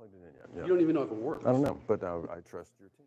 plugged it in yet. Yeah. You don't even know if it works. I don't know, but I trust your team.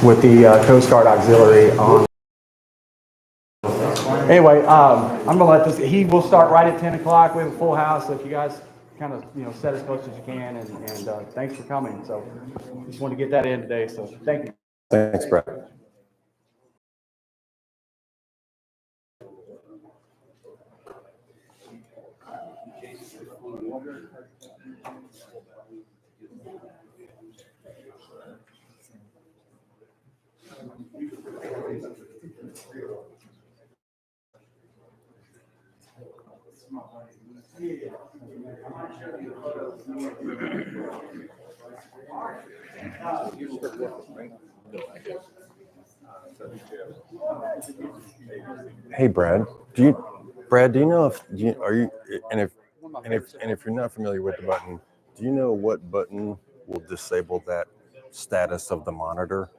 with the Coast Guard Auxiliary on. Anyway, I'm gonna let this. He will start right at 10 o'clock. We have a full house, so if you guys kind of set as close as you can, and thanks for coming. So just want to get that in today. So thank you. Thanks, Brett. Hey, Brad. Brad, do you know if are you and if you're not familiar with the button, do you know what button will disable that status of the monitor?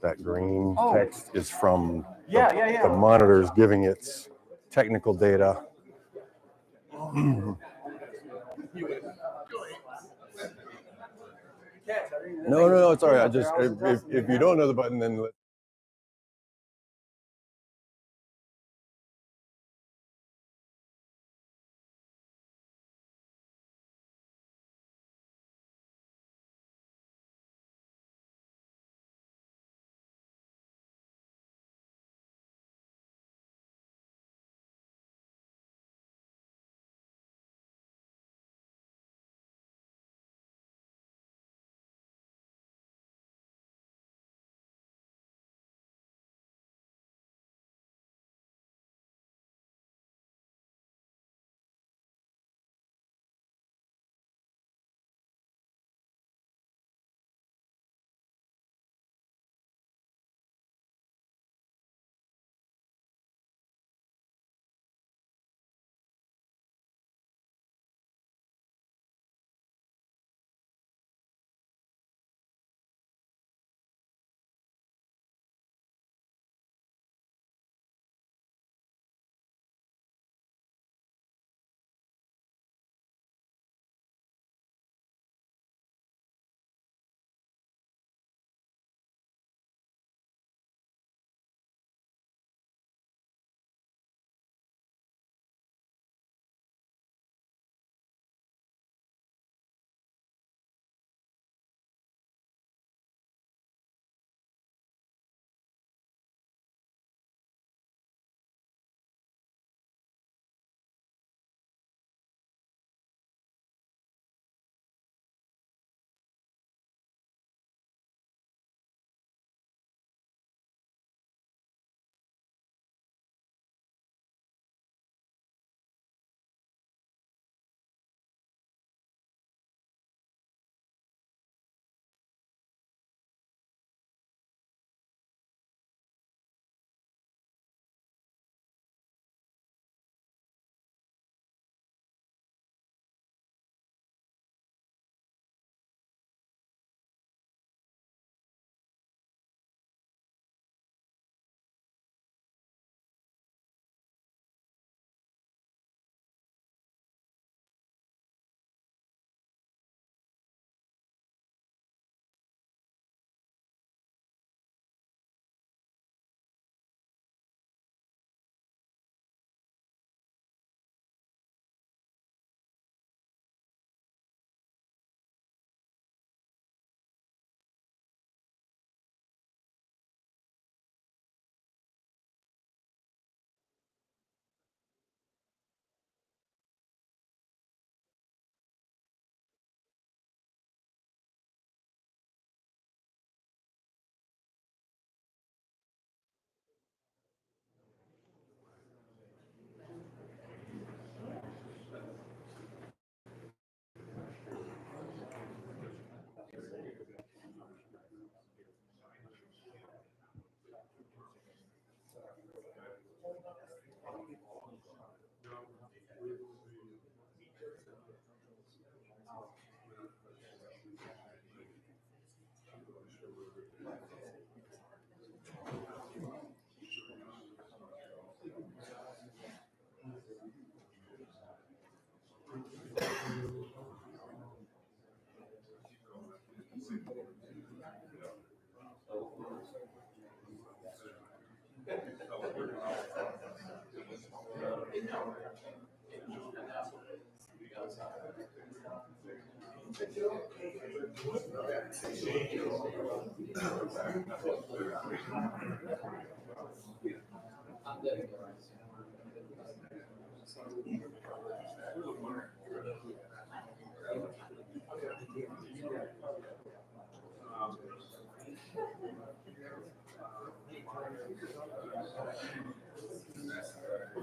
That green text is from the monitor's giving its technical data. No, it's all right. I just if you don't know the button, then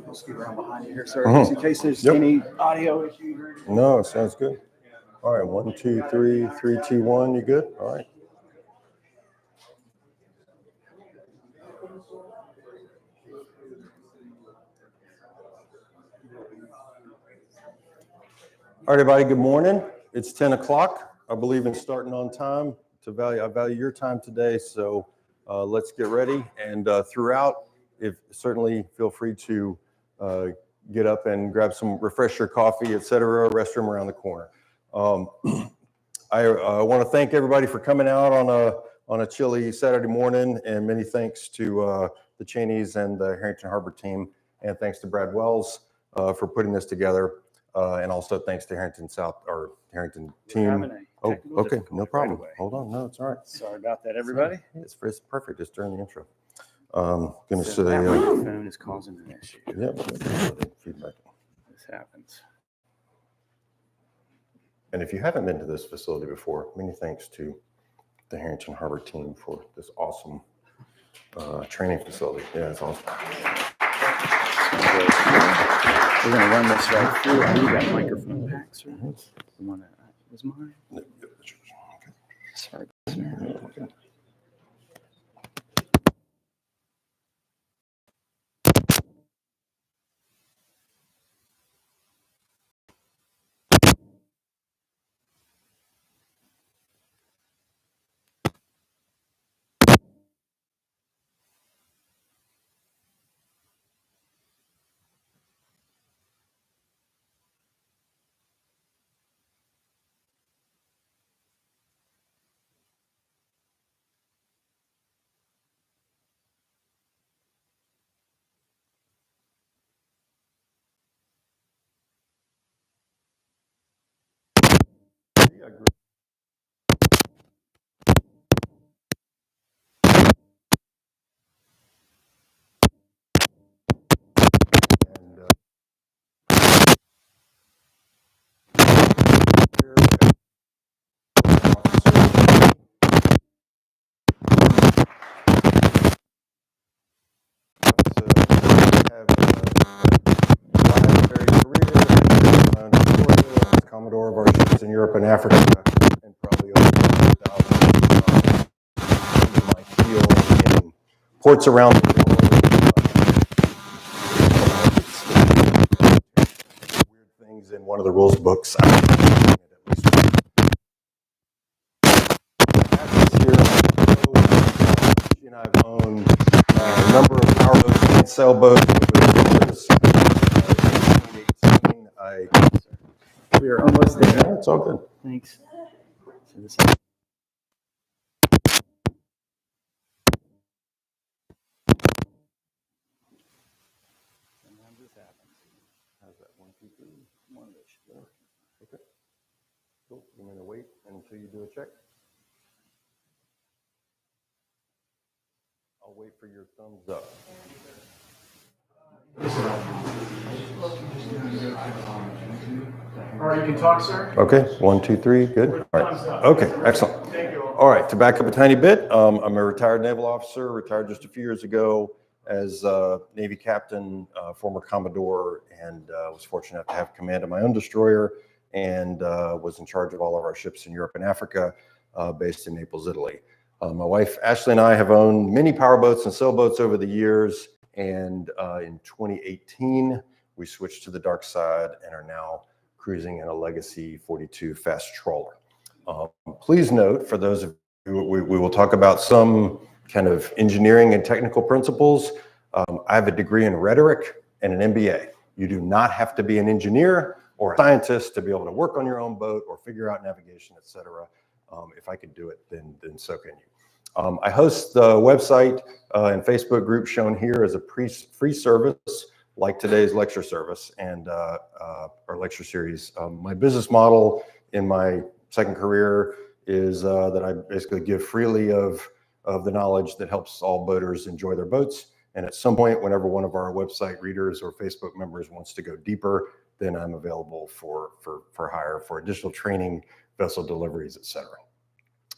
I'll scoot around behind you here, sir, just in case there's any audio issue. No, sounds good. All right, 1, 2, 3, 3, 2, 1. You good? All right. All right, everybody, good morning. It's 10 o'clock. I believe in starting on time. I value your time today, so let's get ready. And throughout, certainly feel free to get up and grab some refresher coffee, etc. Restroom around the corner. I want to thank everybody for coming out on a chilly Saturday morning, and many thanks to the Cheneys and the Harrington Harbor team, and thanks to Brad Wells for putting this together. And also thanks to Harrington team. Oh, okay, no problem. Hold on, no, it's all right. Sorry about that, everybody. It's perfect, just during the intro. Gonna say, that microphone is causing an issue. Yep, feedback. This happens. And if you haven't been to this facility before, many thanks to the Harrington Harbor team for this awesome training facility. Yeah, it's awesome. We're going to run this right through. I need that microphone pack, sir. The one that was mine. Sorry. Okay. I agree. Commodore of our ships in Europe and Africa, and probably over 1,000 under my keel in ports around the world. Weird things in one of the rules books. She and I have owned a number of powerboats and sailboats over the years. In 2018, We are almost there. Yeah, it's all good. Thanks. So this sometimes this happens. How's that? 1, 2, 3. One of those should work. Okay. Cool. You want to wait until you do a check? I'll wait for your thumbs up. All right, you can talk, sir. Okay, 1, 2, 3, good. All right. Okay, excellent. Thank you. All right, to back up a tiny bit, I'm a retired naval officer, retired just a few years ago as a Navy captain, former Commodore, and was fortunate enough to have command of my own destroyer, and was in charge of all of our ships in Europe and Africa, based in Naples, Italy. My wife, Ashley, and I have owned many powerboats and sailboats over the years, and in 2018, we switched to the dark side and are now cruising in a Legacy 42 fast trawler. Please note, for those of you, we will talk about some kind of engineering and technical principles. I have a degree in rhetoric and an MBA. You do not have to be an engineer or a scientist to be able to work on your own boat or figure out navigation, etc. If I could do it, then so can you. I host the website and Facebook group shown here as a free service, like today's lecture service and our lecture series. My business model in my second career is that I basically give freely of the knowledge that helps all boaters enjoy their boats. And at some point, whenever one of our website readers or Facebook members wants to go deeper, then I'm available for hire for additional training, vessel deliveries, etc.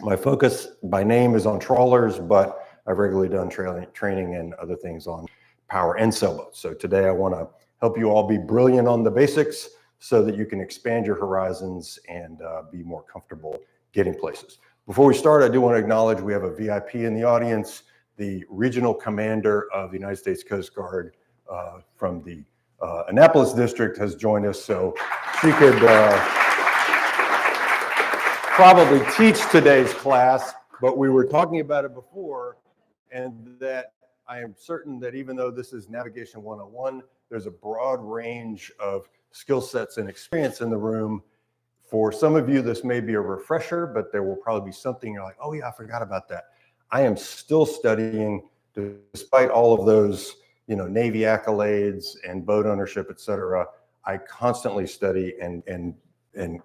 My focus by name is on trawlers, but I've regularly done training and other things on power and sailboats. So today I want to help you all be brilliant on the basics so that you can expand your horizons and be more comfortable getting places. Before we start, I do want to acknowledge we have a VIP in the audience. The regional commander of the United States Coast Guard from the Annapolis district has joined us, so she could probably teach today's class, but we were talking about it before, and that I am certain that even though this is Navigation 101, there's a broad range of skill sets and experience in the room. For some of you, this may be a refresher, but there will probably be something you're like, oh yeah, I forgot about that. I am still studying, despite all of those, Navy accolades and boat ownership, et cetera. I constantly study and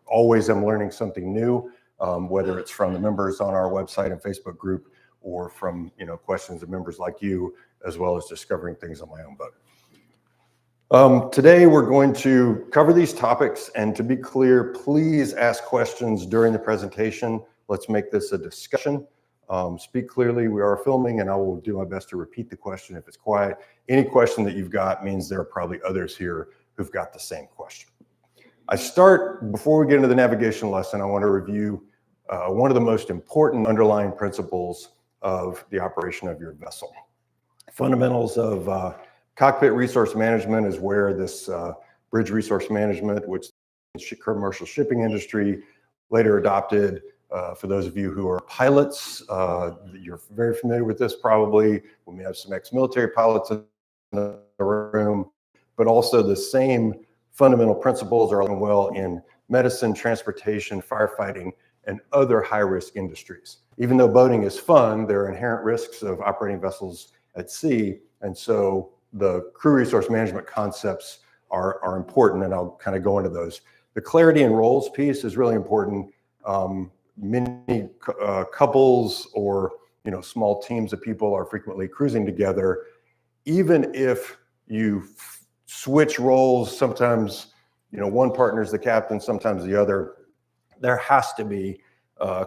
always am learning something new, whether it's from the members on our website and Facebook group or from, questions of members like you, as well as discovering things on my own boat. Today, we're going to cover these topics, and to be clear, please ask questions during the presentation. Let's make this a discussion. Speak clearly. We are filming, and I will do my best to repeat the question if it's quiet. Any question that you've got means there are probably others here who've got the same question. Before we get into the navigation lesson, I want to review one of the most important underlying principles of the operation of your vessel. Fundamentals of cockpit resource management is where this bridge resource management, which the commercial shipping industry later adopted. For those of you who are pilots, you're very familiar with this probably. We may have some ex-military pilots in the room, but also the same fundamental principles are alive and well in medicine, transportation, firefighting, and other high-risk industries. Even though boating is fun, there are inherent risks of operating vessels at sea, and so the crew resource management concepts are important, and I'll kind of go into those. The clarity and roles piece is really important. Many couples or small teams of people are frequently cruising together. Even if you switch roles, sometimes one partner is the captain, sometimes the other. There has to be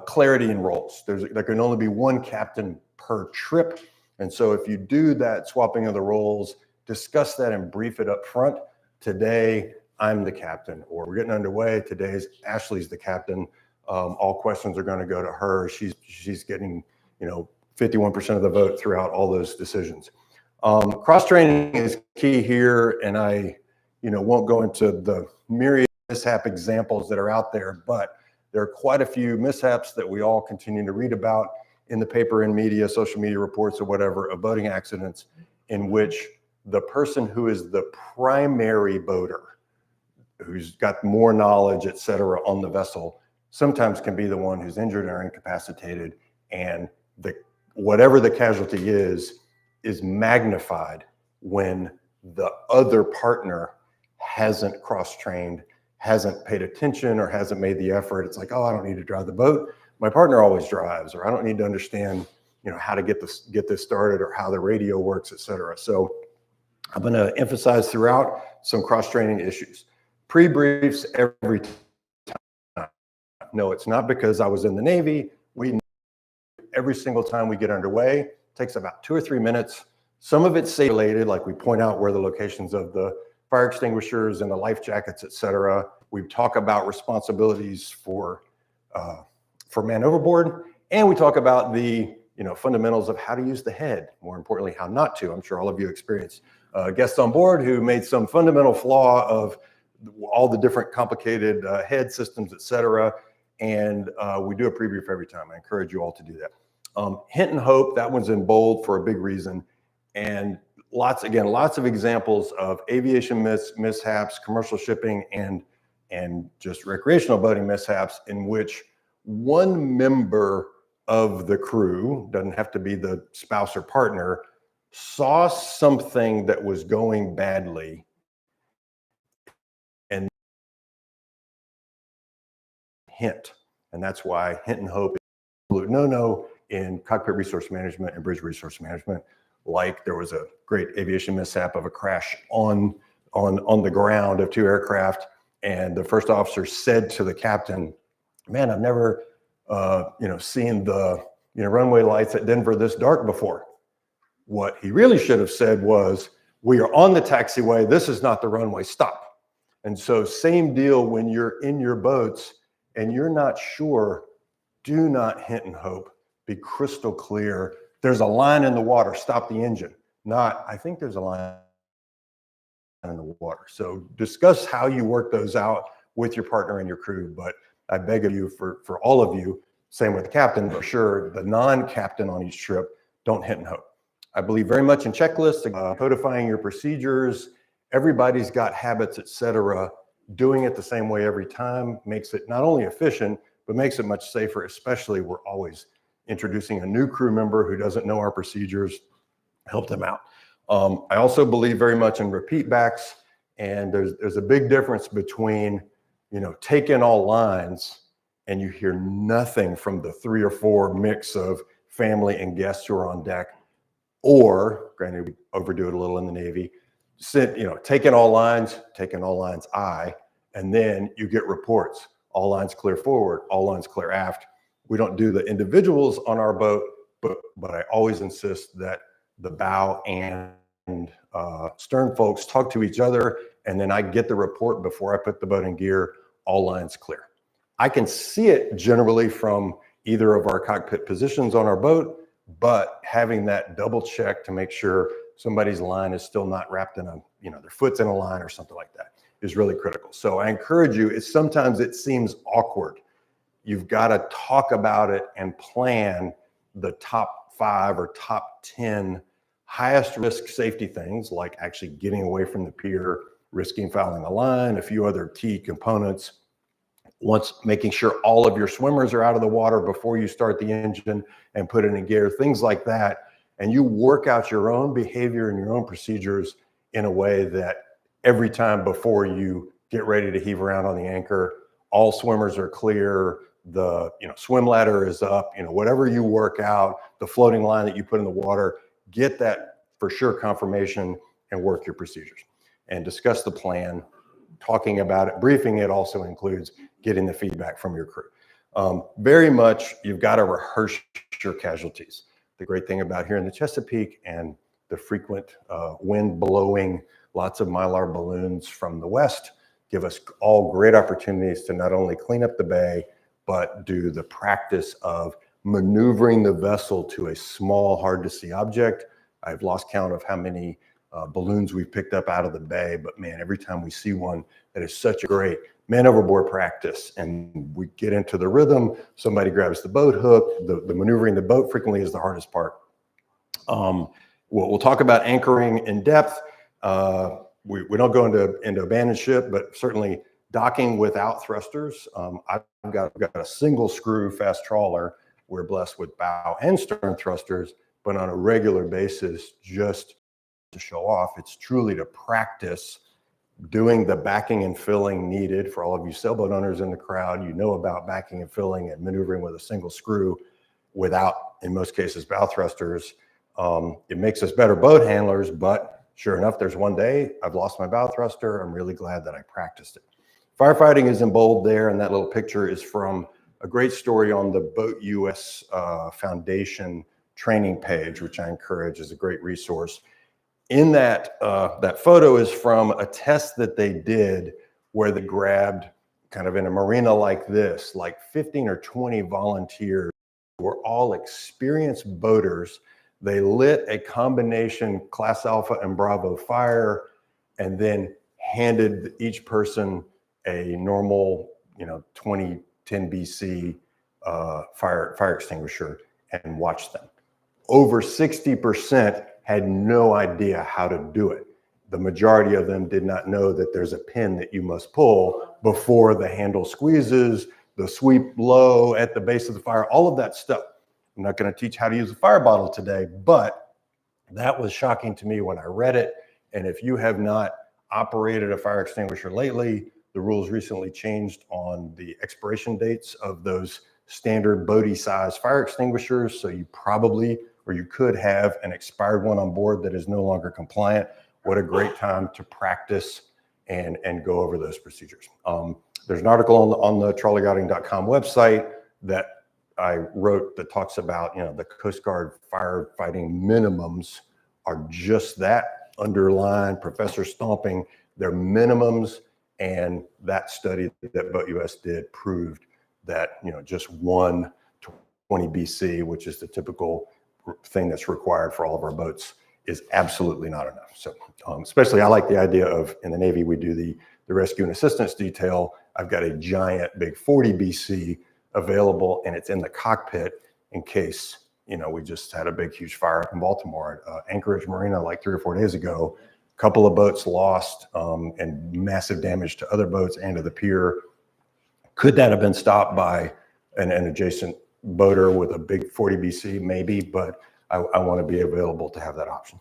clarity in roles. There can only be one captain per trip, and so if you do that swapping of the roles, discuss that and brief it up front. Today I'm the captain, or we're getting underway. Today's Ashley's the captain. All questions are going to go to her. She's getting 51% of the vote throughout all those decisions. Cross training is key here, and I won't go into the myriad mishap examples that are out there, but there are quite a few mishaps that we all continue to read about in the paper and media, social media reports or whatever, of boating accidents in which the person who is the primary boater, who's got more knowledge, et cetera, on the vessel, sometimes can be the one who's injured or incapacitated, and whatever the casualty is magnified when the other partner hasn't cross-trained, hasn't paid attention, or hasn't made the effort. It's like, oh, I don't need to drive the boat. My partner always drives, or I don't need to understand, how to get this started, or how the radio works, et cetera. So I'm going to emphasize throughout some cross-training issues. Pre-briefs every time. No, it's not because I was in the Navy. Every single time we get underway, it takes about 2 or 3 minutes. Some of it's safety related, like we point out where the locations of the fire extinguishers and the life jackets, et cetera. We talk about responsibilities for man overboard, and we talk about the fundamentals of how to use the head. More importantly, how not to. I'm sure all of you experienced guests on board who made some fundamental flaw of all the different complicated head systems, et cetera. And we do a pre-brief every time. I encourage you all to do that. Hint and hope, that one's in bold for a big reason. And lots of examples of aviation mishaps, commercial shipping, and just recreational boating mishaps in which one member of the crew, doesn't have to be the spouse or partner, saw something that was going badly and hint. And that's why hint and hope is an absolute no-no in cockpit resource management and bridge resource management. Like there was a great aviation mishap of a crash on the ground of 2 aircraft, and the first officer said to the captain, "Man, I've never seen the runway lights at Denver this dark before." What he really should have said was, "We are on the taxiway. This is not the runway. Stop." And so same deal when you're in your boats and you're not sure, do not hint and hope. Be crystal clear. There's a line in the water. Stop the engine. Not, I think there's a line in the water. So discuss how you work those out with your partner and your crew. But I beg of you, for all of you, same with the captain, for sure, the non-captain on each trip, don't hint and hope. I believe very much in checklists, codifying your procedures. Everybody's got habits, etc. Doing it the same way every time makes it not only efficient, but makes it much safer, especially we're always introducing a new crew member who doesn't know our procedures, help them out. I also believe very much in repeat backs, and there's a big difference between, take in all lines and you hear nothing from the 3 or 4 mix of family and guests who are on deck, or, granted we overdo it a little in the Navy, take in all lines I, and then you get reports, all lines clear forward, all lines clear aft. We don't do the individuals on our boat, but I always insist that the bow and stern folks talk to each other, and then I get the report before I put the boat in gear, all lines clear. I can see it generally from either of our cockpit positions on our boat, but having that double check to make sure somebody's line is still not wrapped in their foot's in a line or something like that is really critical. So I encourage you, sometimes it seems awkward. You've got to talk about it and plan the top 5 or top 10 highest risk safety things, like actually getting away from the pier, risking fouling a line, a few other key components. Once making sure all of your swimmers are out of the water before you start the engine and put it in gear, things like that. And you work out your own behavior and your own procedures in a way that every time before you get ready to heave around on the anchor, all swimmers are clear, the swim ladder is up, whatever you work out, the floating line that you put in the water, get that for sure confirmation and work your procedures and discuss the plan. Talking about it, briefing it also includes getting the feedback from your crew. Very much, you've got to rehearse your casualties. The great thing about here in the Chesapeake and the frequent wind blowing lots of Mylar balloons from the west give us all great opportunities to not only clean up the bay, but do the practice of maneuvering the vessel to a small, hard to see object. I've lost count of how many balloons we've picked up out of the bay, but man, every time we see one, that is such a great man overboard practice, and we get into the rhythm. Somebody grabs the boat hook. The maneuvering the boat frequently is the hardest part. We'll talk about anchoring in depth. We don't go into abandoned ship, but certainly docking without thrusters. I've got a single screw fast trawler. We're blessed with bow and stern thrusters, but on a regular basis, just to show off, it's truly to practice doing the backing and filling needed. For all of you sailboat owners in the crowd, you know about backing and filling and maneuvering with a single screw without, in most cases, bow thrusters. It makes us better boat handlers, but sure enough, there's one day I've lost my bow thruster. I'm really glad that I practiced it. Firefighting is in bold there, and that little picture is from a great story on the Boat US Foundation training page, which I encourage is a great resource. In that photo is from a test that they did where they grabbed, kind of in a marina like this, like 15 or 20 volunteers who were all experienced boaters. They lit a combination Class Alpha and Bravo fire and then handed each person a normal, 2010 BC fire extinguisher and watched them. Over 60% had no idea how to do it. The majority of them did not know that there's a pin that you must pull before the handle squeezes, the sweep low at the base of the fire, all of that stuff. I'm not going to teach how to use a fire bottle today, but that was shocking to me when I read it. And if you have not operated a fire extinguisher lately, the rules recently changed on the expiration dates of those standard Bodie size fire extinguishers. So you probably, or you could have an expired one on board that is no longer compliant. What a great time to practice and go over those procedures. There's an article on the trolleyguiding.com website that I wrote that talks about, the Coast Guard firefighting minimums are just that, underlined, Professor Stomping, they're minimums. And that study that Boat US did proved that, just 1 to 20 BC, which is the typical thing that's required for all of our boats, is absolutely not enough. So especially I like the idea of, in the Navy, we do the rescue and assistance detail. I've got a giant big 40 BC available, and it's in the cockpit in case, we just had a big, huge fire up in Baltimore at Anchorage Marina like 3 or 4 days ago. A couple of boats lost and massive damage to other boats and to the pier. Could that have been stopped by an adjacent boater with a big 40 BC? Maybe, but I want to be available to have that option.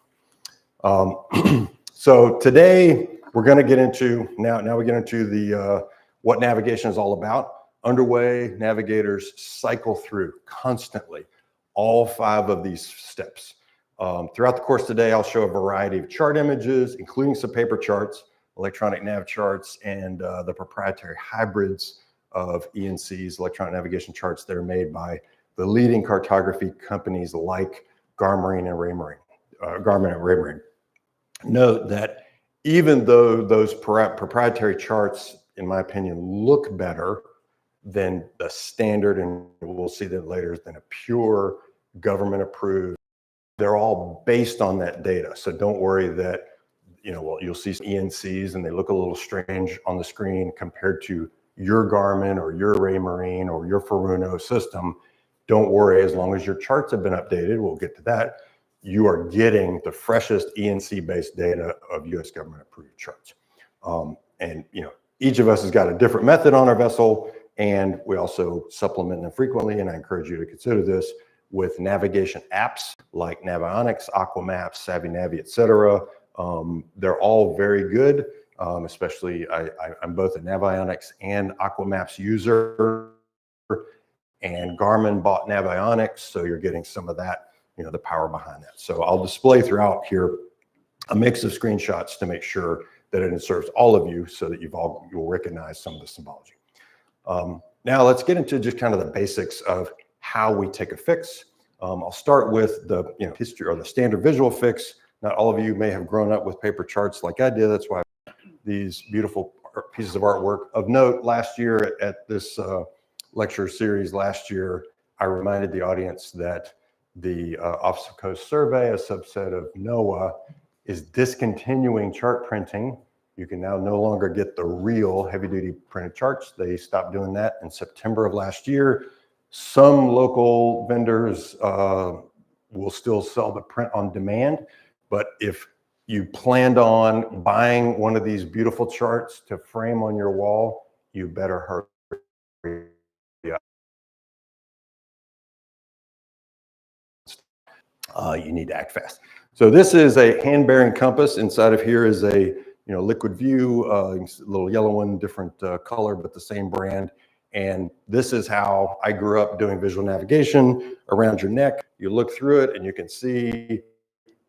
So today we're going to get into, now we get into the what navigation is all about. Underway navigators cycle through constantly all 5 of these steps. Throughout the course today, I'll show a variety of chart images, including some paper charts, electronic nav charts, and the proprietary hybrids of ENC's electronic navigation charts that are made by the leading cartography companies like Garmin and Raymarine. Note that even though those proprietary charts, in my opinion, look better than the standard, and we'll see that later, than a pure government approved, they're all based on that data. So don't worry that, you'll see some ENCs and they look a little strange on the screen compared to your Garmin or your Raymarine or your Furuno system. Don't worry, as long as your charts have been updated, we'll get to that, you are getting the freshest ENC-based data of US government approved charts. And each of us has got a different method on our vessel, and we also supplement them frequently, and I encourage you to consider this with navigation apps like Navionics, Aquamaps, SavvyNavi, etc. They're all very good, especially I'm both a Navionics and Aquamaps user, and Garmin bought Navionics, so you're getting some of that, the power behind that. So I'll display throughout here a mix of screenshots to make sure that it serves all of you so that you'll recognize some of the symbology. Now let's get into just kind of the basics of how we take a fix. I'll start with the history or the standard visual fix. Not all of you may have grown up with paper charts like I did. That's why these beautiful pieces of artwork. Of note, last year at this lecture series last year, I reminded the audience that the Office of Coast Survey, a subset of NOAA, is discontinuing chart printing. You can now no longer get the real heavy-duty printed charts. They stopped doing that in September of last year. Some local vendors will still sell the print on demand, but if you planned on buying one of these beautiful charts to frame on your wall, you better hurry up. You need to act fast. So this is a hand-bearing compass. Inside of here is a Liquid View, little yellow one, different color, but the same brand. And this is how I grew up doing visual navigation around your neck. You look through it and you can see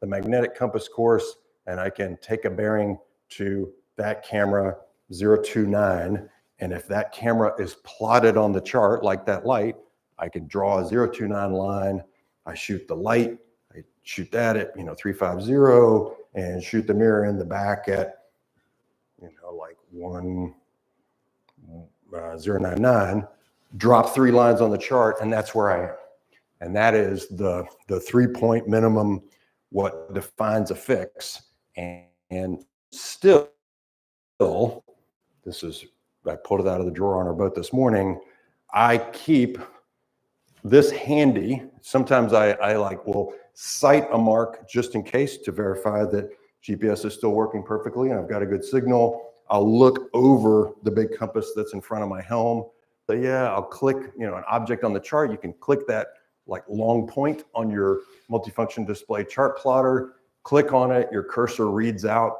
the magnetic compass course, and I can take a bearing to that camera 029. And if that camera is plotted on the chart like that light, I can draw a 029 line. I shoot the light, I shoot that at 350 and shoot the mirror in the back at like 099, drop 3 lines on the chart, and that's where I am. And that is the 3-point minimum, what defines a fix. And still, this is, I pulled it out of the drawer on our boat this morning. I keep this handy. Sometimes I will cite a mark just in case to verify that GPS is still working perfectly and I've got a good signal. I'll look over the big compass that's in front of my helm. So yeah, I'll click, an object on the chart. You can click that like long point on your multifunction display chart plotter, click on it, your cursor reads out.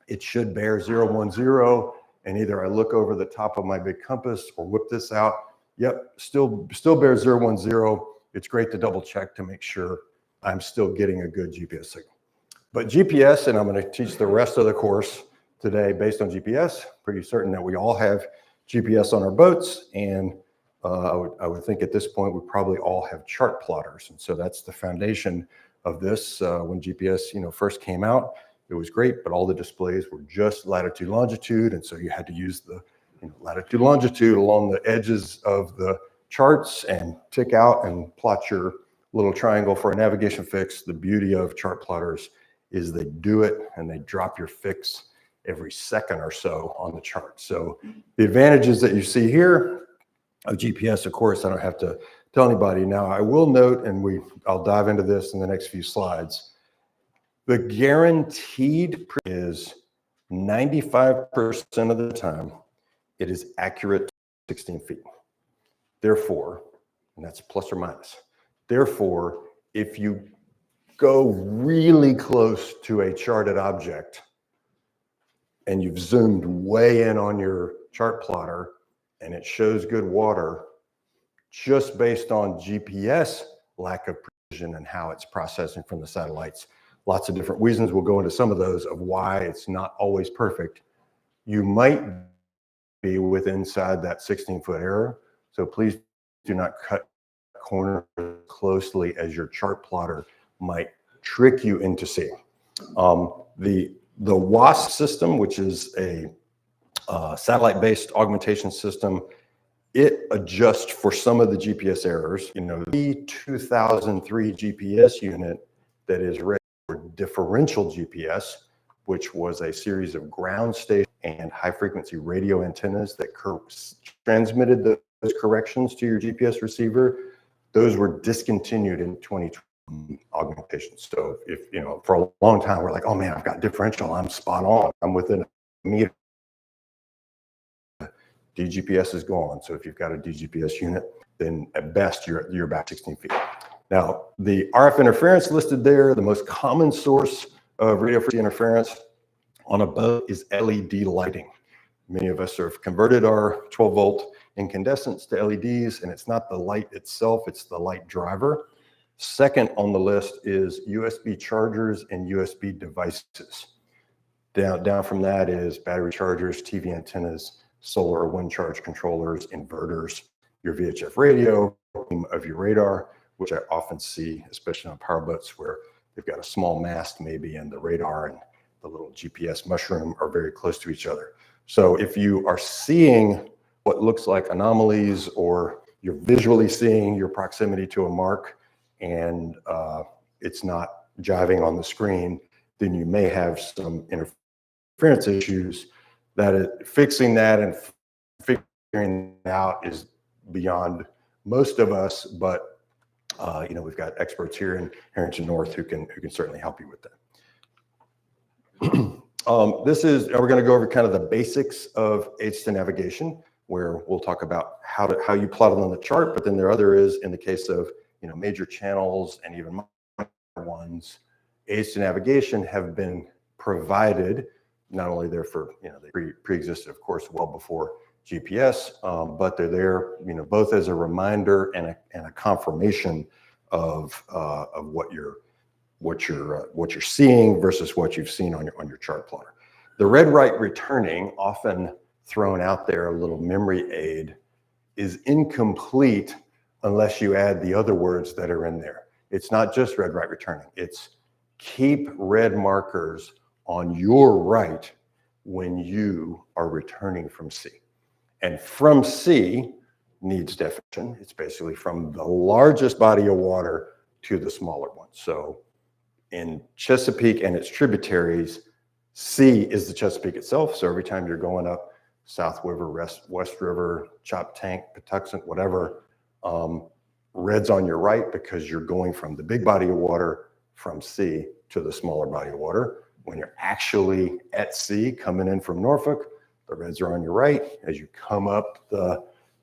It should bear 010. and either I look over the top of my big compass or whip this out. Yep, still bears 010. It's great to double check to make sure I'm still getting a good GPS signal. But GPS, and I'm going to teach the rest of the course today based on GPS. Pretty certain that we all have GPS on our boats, and I would think at this point we probably all have chart plotters, and so that's the foundation of this. When GPS, first came out, it was great, but all the displays were just latitude, longitude, and so you had to use the latitude, longitude along the edges of the charts and tick out and plot your little triangle for a navigation fix. The beauty of chart plotters is they do it and they drop your fix every second or so on the chart. So the advantages that you see here of GPS, of course, I don't have to tell anybody. Now I will note, and I'll dive into this in the next few slides, the guaranteed is 95% of the time, it is accurate 16 feet. Therefore, and that's plus or minus. Therefore, if you go really close to a charted object and you've zoomed way in on your chart plotter and it shows good water, just based on GPS lack of precision and how it's processing from the satellites, lots of different reasons. We'll go into some of those of why it's not always perfect. You might be inside that 16-foot error. So please do not cut corners closely as your chart plotter might trick you into seeing. The WASP system, which is a satellite-based augmentation system, it adjusts for some of the GPS errors. The 2003 GPS unit that is ready for differential GPS, which was a series of ground station and high-frequency radio antennas that transmitted those corrections to your GPS receiver. Those were discontinued in 2020 augmentation. So if, for a long time, we're like, oh man, I've got differential, I'm spot on, I'm within a meter. DGPS is gone. So if you've got a DGPS unit, then at best you're about 16 feet. Now, the RF interference listed there, the most common source of radio frequency interference on a boat is LED lighting. Many of us have converted our 12-volt incandescents to LEDs, and it's not the light itself, it's the light driver. Second on the list is USB chargers and USB devices. Down from that is battery chargers, TV antennas, solar or wind charge controllers, inverters, your VHF radio, of your radar, which I often see, especially on power boats where they've got a small mast maybe, and the radar and the little GPS mushroom are very close to each other. So if you are seeing what looks like anomalies, or you're visually seeing your proximity to a mark and it's not jiving on the screen, then you may have some interference issues. Fixing that and figuring it out is beyond most of us, but we've got experts here in Harrington North who can certainly help you with that. We're going to go over kind of the basics of aids to navigation, where we'll talk about how you plot it on the chart, but then there is, in the case of major channels and even minor ones, aids to navigation have been provided. Not only there for they pre-existed, of course, well before GPS, but they're there both as a reminder and a confirmation of what you're seeing versus what you've seen on your chart plotter. The red right returning, often thrown out there, a little memory aid, is incomplete unless you add the other words that are in there. It's not just red right returning. It's keep red markers on your right when you are returning from sea. And from sea needs definition. It's basically from the largest body of water to the smaller one. So in Chesapeake and its tributaries, sea is the Chesapeake itself. So every time you're going up South River, West River, Chop Tank, Patuxent, whatever, red's on your right because you're going from the big body of water from sea to the smaller body of water. When you're actually at sea coming in from Norfolk, the reds are on your right. As you come up the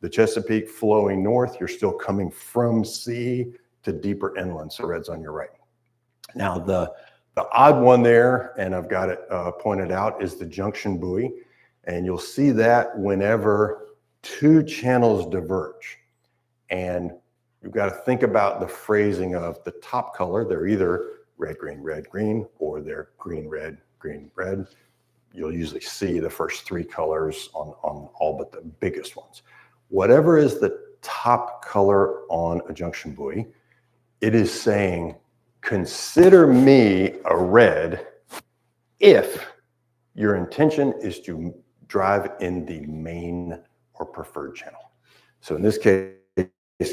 Chesapeake flowing north, you're still coming from sea to deeper inland, so red's on your right. Now the odd one there, and I've got it pointed out, is the junction buoy. And you'll see that whenever two channels diverge. And you've got to think about the phrasing of the top color. They're either red, green, or they're green, red. You'll usually see the first three colors on all but the biggest ones. Whatever is the top color on a junction buoy, it is saying, consider me a red if your intention is to drive in the main or preferred channel. So in this case,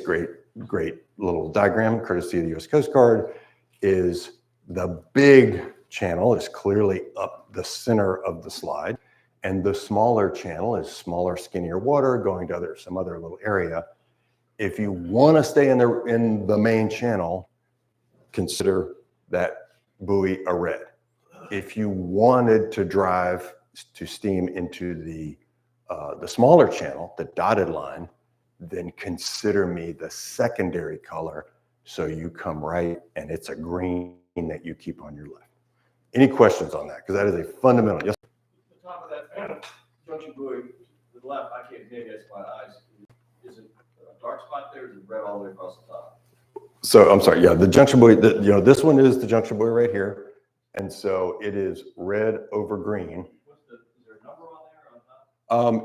great little diagram, courtesy of the US Coast Guard, is the big channel is clearly up the center of the slide, and the smaller channel is smaller, skinnier water going to some other little area. If you want to stay in the main channel, consider that buoy a red. If you wanted to drive to steam into the smaller channel, the dotted line, then consider me the secondary color, so you come right and it's a green that you keep on your left. Any questions on that? Because that is a fundamental. Yes. The top of that junction buoy to the left, I can't maybe that's my eyes. Is it a dark spot there, or is it red all the way across the top? So I'm sorry. Yeah, the junction buoy. This one is the junction buoy right here, and so it is red over green. Is there a number on there on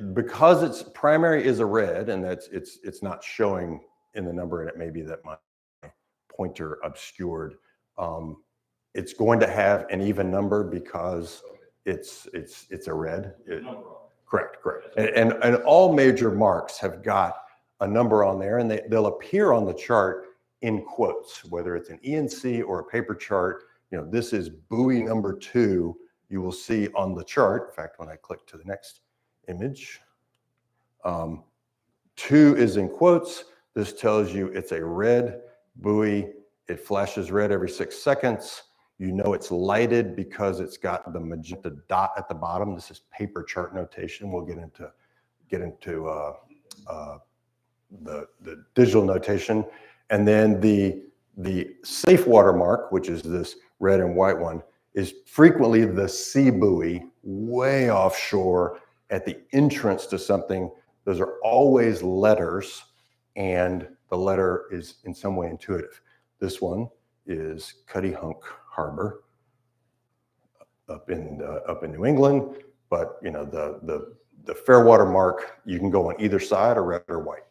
top? Because its primary is a red, and it's not showing in the number, and it may be that my pointer obscured. It's going to have an even number because it's a red. Correct. And all major marks have got a number on there, and they'll appear on the chart in quotes, whether it's an ENC or a paper chart. This is buoy number 2. You will see on the chart. In fact, when I click to the next image, 2 is in quotes. This tells you it's a red buoy. It flashes red every 6 seconds. You know it's lighted because it's got the magenta dot at the bottom. This is paper chart notation. We'll get into the digital notation. And then the safe water mark, which is this red and white one, is frequently the sea buoy way offshore at the entrance to something. Those are always letters, and the letter is in some way intuitive. This one is Cutty Hunk Harbor up in New England, but the fair water mark, you can go on either side, or red or white.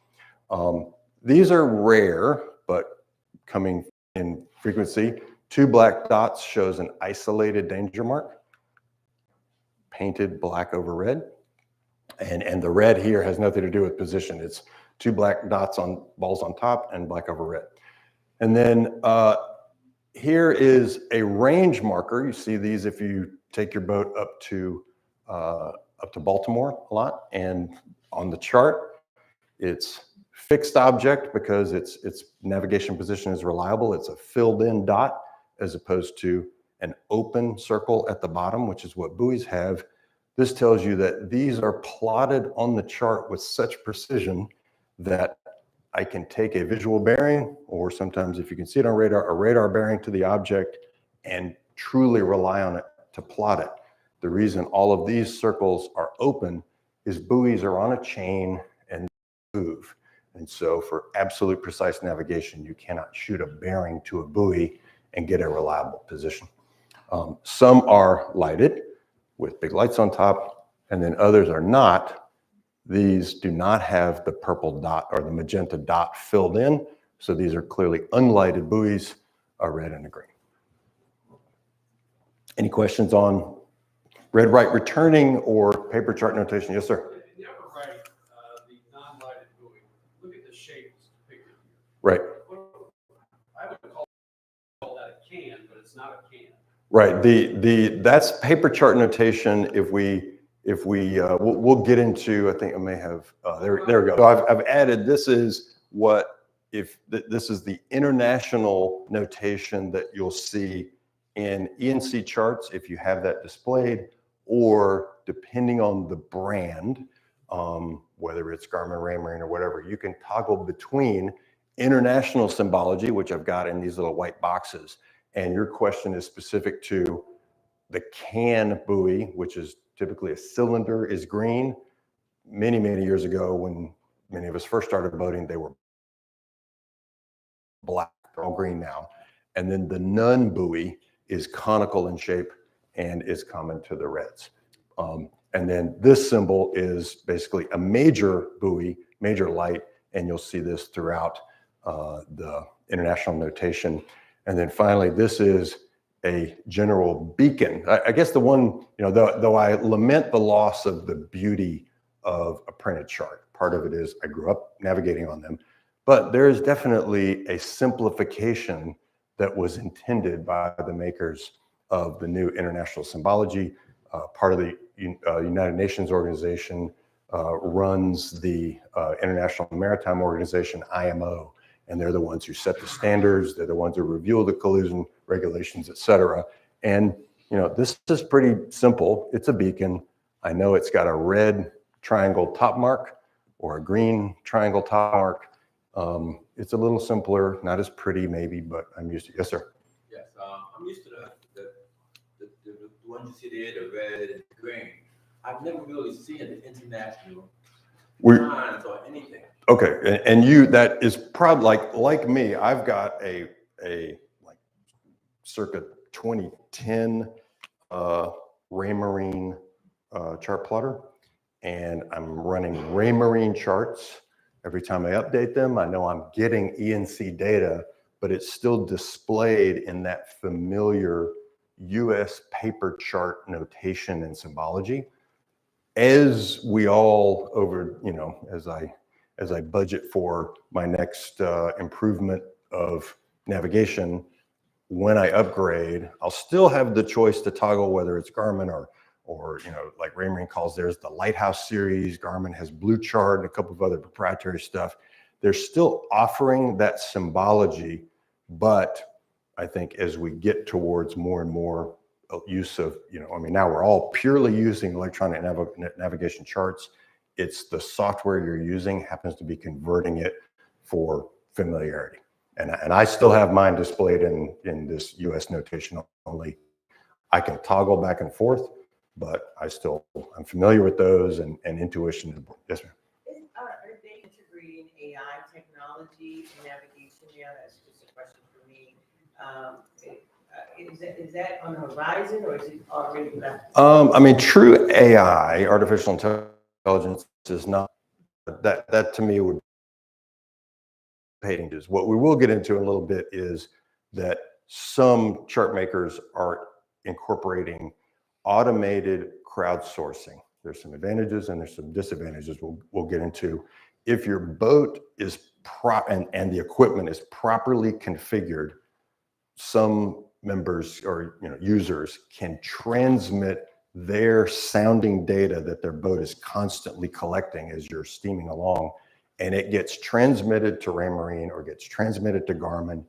These are rare, but coming in frequency. 2 black dots shows an isolated danger mark, painted black over red, and the red here has nothing to do with position. It's 2 black dots on balls on top and black over red. And then here is a range marker. You see these if you take your boat up to Baltimore a lot. And on the chart, it's fixed object because its navigation position is reliable. It's a filled in dot as opposed to an open circle at the bottom, which is what buoys have. This tells you that these are plotted on the chart with such precision that I can take a visual bearing, or sometimes if you can see it on radar, a radar bearing to the object, and truly rely on it to plot it. The reason all of these circles are open is buoys are on a chain and move. And so for absolute precise navigation, you cannot shoot a bearing to a buoy and get a reliable position. Some are lighted with big lights on top, and then others are not. These do not have the purple dot or the magenta dot filled in. So these are clearly unlighted buoys, a red and a green. Any questions on red, right, returning, or paper chart notation? Yes, sir. In the upper right, the non-lighted buoy, look at the shape depicted here. Right. I would call that a can, but it's not a can. Right. That's paper chart notation. We'll get into, I think I may have, there we go. So I've added, this is this is the international notation that you'll see in ENC charts if you have that displayed, or depending on the brand, whether it's Garmin, Raymarine, or whatever, you can toggle between international symbology, which I've got in these little white boxes. And your question is specific to the can buoy, which is typically a cylinder is green. Many, many years ago, when many of us first started boating, they were black. They're all green now. And then the nun buoy is conical in shape and is common to the reds. And then this symbol is basically a major buoy, major light, and you'll see this throughout the international notation. And then finally, this is a general beacon. I guess the one, though I lament the loss of the beauty of a printed chart. Part of it is I grew up navigating on them, but there is definitely a simplification that was intended by the makers of the new international symbology. Part of the United Nations organization runs the International Maritime Organization, IMO, and they're the ones who set the standards. They're the ones who review the collusion regulations, et cetera. And this is pretty simple. It's a beacon. I know it's got a red triangle top mark or a green triangle top mark. It's a little simpler, not as pretty maybe, but I'm used to it. Yes, sir. Yes, I'm used to the ones you see there, the red and the green. I've never really seen the international signs or anything. Okay, and you, that is probably like me. I've got a like circa 2010 Raymarine chart plotter, and I'm running Raymarine charts. Every time I update them, I know I'm getting ENC data, but it's still displayed in that familiar US paper chart notation and symbology. As we all over, as I budget for my next improvement of navigation, when I upgrade, I'll still have the choice to toggle whether it's Garmin or like Raymarine calls theirs the Lighthouse series. Garmin has Blue Chart and a couple of other proprietary stuff. They're still offering that symbology, but I think as we get towards more and more use of, now we're all purely using electronic navigation charts. It's the software you're using happens to be converting it for familiarity. And I still have mine displayed in this US notation only. I can toggle back and forth, but I'm familiar with those and intuition. Yes, ma'am. Are they integrating AI technology in navigation now? That's just a question for me. Is that on the horizon or is it already? True AI, artificial intelligence, is not that to me would painting is. What we will get into in a little bit is that some chart makers are incorporating automated crowdsourcing. There's some advantages and there's some disadvantages we'll get into. If your boat is and the equipment is properly configured, some members or users can transmit their sounding data that their boat is constantly collecting as you're steaming along, and it gets transmitted to Raymarine or gets transmitted to Garmin,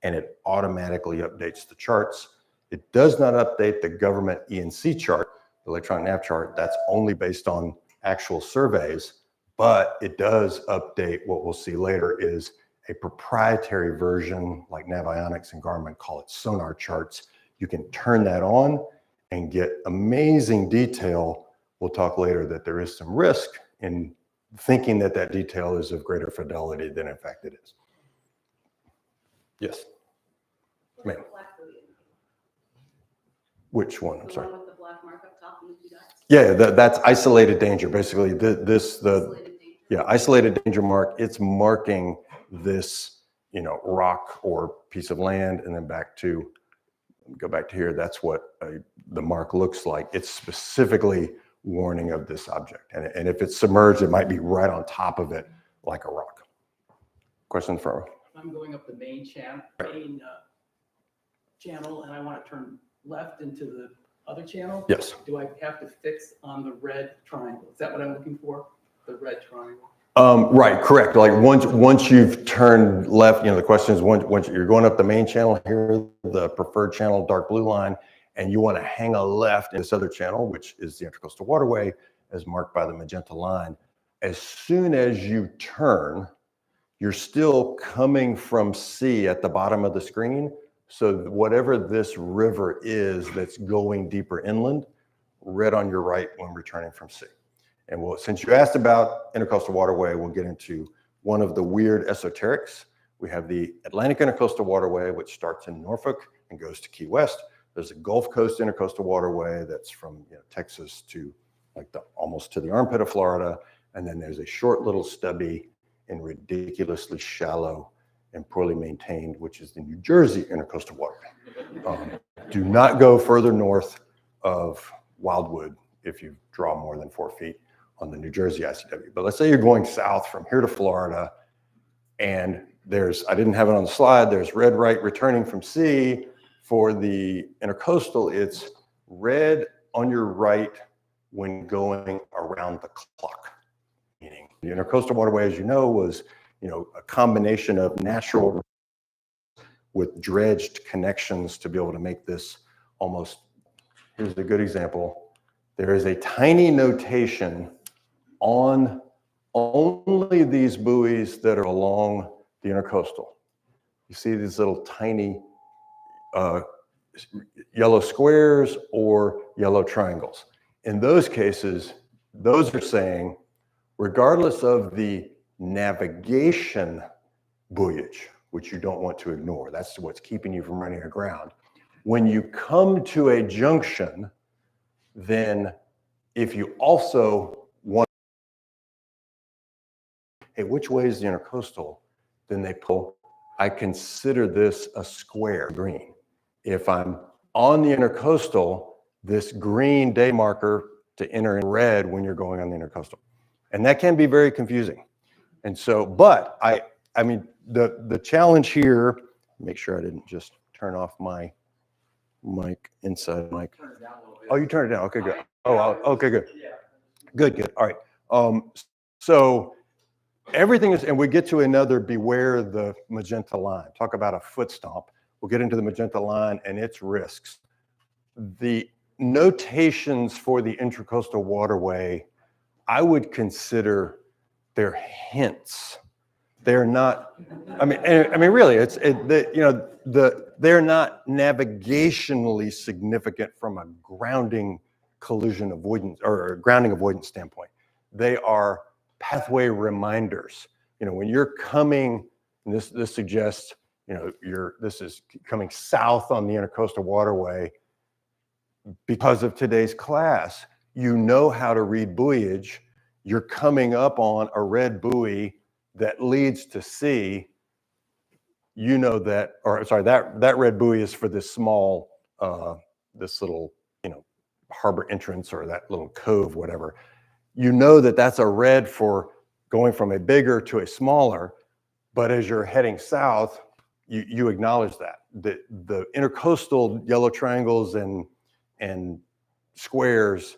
and it automatically updates the charts. It does not update the government ENC chart, the electronic nav chart. That's only based on actual surveys, but it does update what we'll see later is a proprietary version like Navionics and Garmin call it sonar charts. You can turn that on and get amazing detail. We'll talk later that there is some risk in thinking that that detail is of greater fidelity than in fact it is. Yes, ma'am. Which one? I'm sorry. With the black mark up top and the two dots. Yeah, that's isolated danger. Basically, isolated danger mark. It's marking this, rock or piece of land, and then go back to here. That's what the mark looks like. It's specifically warning of this object, and if it's submerged, it might be right on top of it, like a rock. Question for? I'm going up the main channel, and I want to turn left into the other channel. Yes. Do I have to fix on the red triangle? Is that what I'm looking for? The red triangle. Right, correct. Like once you've turned left, the question is once you're going up the main channel here, the preferred channel, dark blue line, and you want to hang a left in this other channel, which is the Intracoastal Waterway, as marked by the magenta line. As soon as you turn, you're still coming from sea at the bottom of the screen. So whatever this river is that's going deeper inland, red on your right when returning from sea. And well, since you asked about Intercoastal Waterway, we'll get into one of the weird esoterics. We have the Atlantic Intercoastal Waterway, which starts in Norfolk and goes to Key West. There's a Gulf Coast Intercoastal Waterway that's from Texas to almost to the armpit of Florida. And then there's a short little stubby and ridiculously shallow and poorly maintained, which is the New Jersey Intercoastal Waterway. Do not go further north of Wildwood if you draw more than 4 feet on the New Jersey ICW. But let's say you're going south from here to Florida, and I didn't have it on the slide, there's red right returning from sea. For the Intercoastal, it's red on your right when going around the clock. Meaning the Intercoastal Waterway, as you know, was a combination of natural with dredged connections to be able to make this almost, here's a good example. There is a tiny notation on only these buoys that are along the Intercoastal. You see these little tiny yellow squares or yellow triangles. In those cases, those are saying, regardless of the navigation buoyage, which you don't want to ignore, that's what's keeping you from running aground. When you come to a junction, then if you also want, hey, which way is the Intercoastal? Then they pull, I consider this a square green. If I'm on the Intercoastal, this green day marker to enter in red when you're going on the Intercoastal. And that can be very confusing. And so, but I mean, the challenge here, make sure I didn't just turn off my mic, inside mic. Oh, you turned it down. Okay, good. Oh, okay, good. Good. All right. So everything is, and we get to another beware the magenta line. Talk about a foot stomp. We'll get into the magenta line and its risks. The notations for the Intracoastal Waterway, I would consider they're hints. They're not. I mean, really, they're not navigationally significant from a grounding collision avoidance or grounding avoidance standpoint. They are pathway reminders. When you're coming, and this suggests, this is coming south on the Intercoastal Waterway. Because of today's class, you know how to read buoyage. You're coming up on a red buoy that leads to sea. You know that, or sorry, that red buoy is for this small, this little, harbor entrance or that little cove, whatever. You know that that's a red for going from a bigger to a smaller. But as you're heading south, you acknowledge that the Intercoastal yellow triangles and squares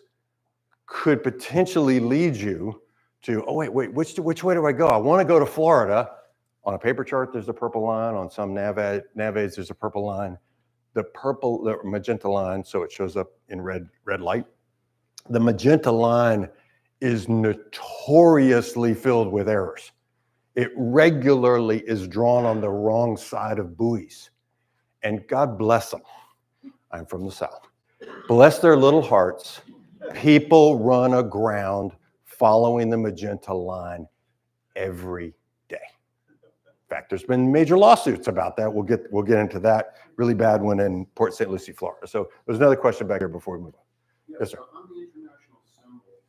could potentially lead you to, oh, wait, which way do I go? I want to go to Florida. On a paper chart, there's a purple line. On some nav aids, there's a purple line. The magenta line, so it shows up in red light. The magenta line is notoriously filled with errors. It regularly is drawn on the wrong side of buoys. And God bless them. I'm from the South. Bless their little hearts. People run aground following the magenta line every day. In fact, there's been major lawsuits about that. We'll get into that really bad one in Port St. Lucie, Florida. So there's another question back here before we move on. Yes, sir. On the international symbol,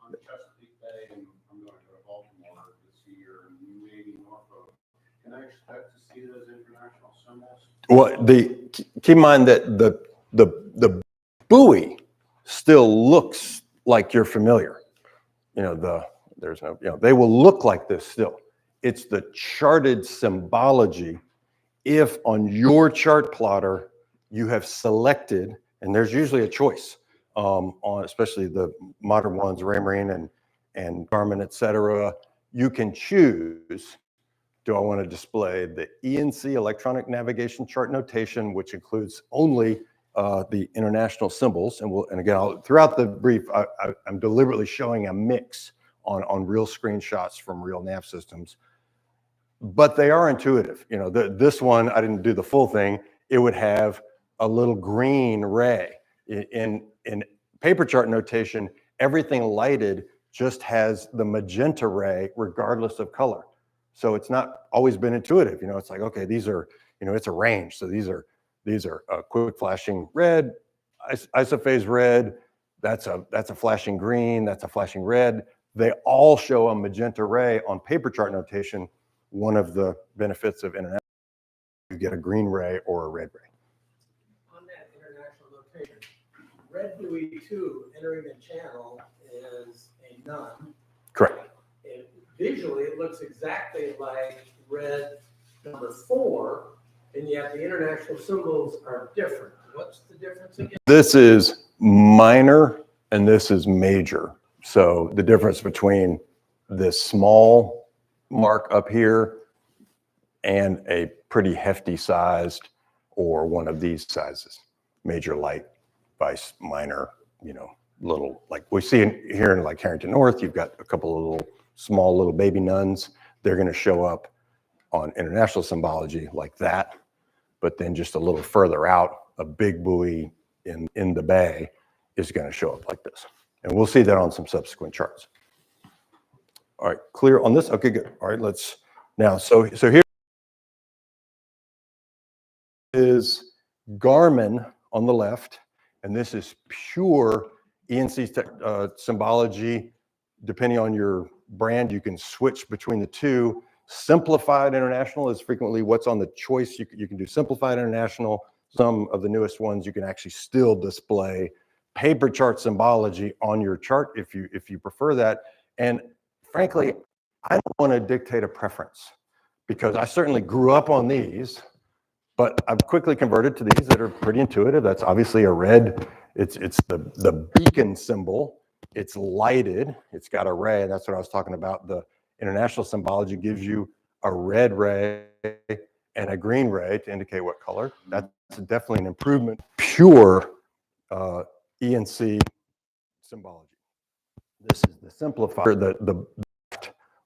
on the Chesapeake Bay, and I'm going to go to Baltimore this year, and maybe Norfolk, can I expect to see those international symbols? Well, keep in mind that the buoy still looks like you're familiar. They will look like this still. It's the charted symbology. If on your chart plotter you have selected, and there's usually a choice on especially the modern ones, Raymarine and Garmin, et cetera, you can choose, do I want to display the ENC electronic navigation chart notation, which includes only the international symbols, and again, throughout the brief, I'm deliberately showing a mix on real screenshots from real nav systems, but they are intuitive. This one, I didn't do the full thing. It would have a little green ray in paper chart notation, everything lighted just has the magenta ray regardless of color. So it's not always been intuitive. You know, it's like, okay, these are, you know, it's a range. So these are quick flashing red, isophase red, that's a flashing green, that's a flashing red. They all show a magenta ray on paper chart notation. One of the benefits of international, you get a green ray or a red ray. On that international notation, red buoy 2 entering the channel is a none. Correct. And visually, it looks exactly like red number 4, and yet the international symbols are different. What's the difference again? This is minor and this is major. So the difference between this small mark up here and a pretty hefty sized or one of these sizes, major light, vice minor, you know, little, like we see here in like Harrington North, you've got a couple of little small little baby nuns. They're going to show up on international symbology like that, but then just a little further out, a big buoy in the bay is going to show up like this. And we'll see that on some subsequent charts. All right, clear on this? Okay, good. All right, let's now, so here is Garmin on the left, and this is pure ENC symbology. Depending on your brand, you can switch between the two. Simplified international is frequently what's on the choice. You can do simplified international. Some of the newest ones, you can actually still display paper chart symbology on your chart if you prefer that. And frankly, I don't want to dictate a preference because I certainly grew up on these, but I've quickly converted to these that are pretty intuitive. That's obviously a red. It's the beacon symbol. It's lighted. It's got a ray. And that's what I was talking about. The international symbology gives you a red ray and a green ray to indicate what color. That's definitely an improvement. Pure ENC symbology. This is the simplifier. The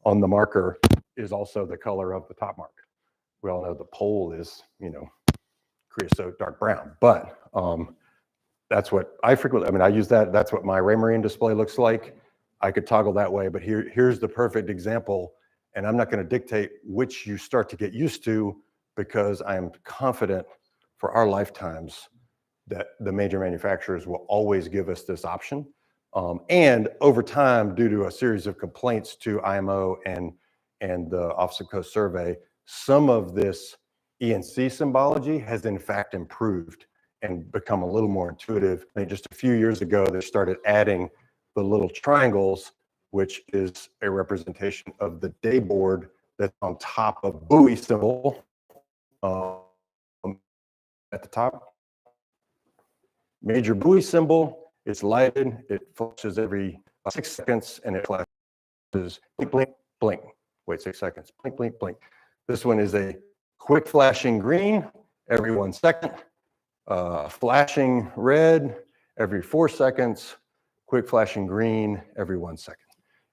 on the marker is also the color of the top mark. We all know the pole is, you know, creosote dark brown, but that's what I frequently, I mean, I use that. That's what my Raymarine display looks like. I could toggle that way, but here's the perfect example. And I'm not going to dictate which you start to get used to because I am confident for our lifetimes that the major manufacturers will always give us this option. And over time, due to a series of complaints to IMO and the Office of Coast Survey, some of this ENC symbology has in fact improved and become a little more intuitive. I think just a few years ago, they started adding the little triangles, which is a representation of the day board that's on top of buoy symbol at the top. Major buoy symbol, it's lighted, it flashes every 6 seconds, and it flashes blink, blink, blink. Wait 6 seconds, blink, blink, blink. This one is a quick flashing green every 1 second, flashing red every 4 seconds, quick flashing green every 1 second.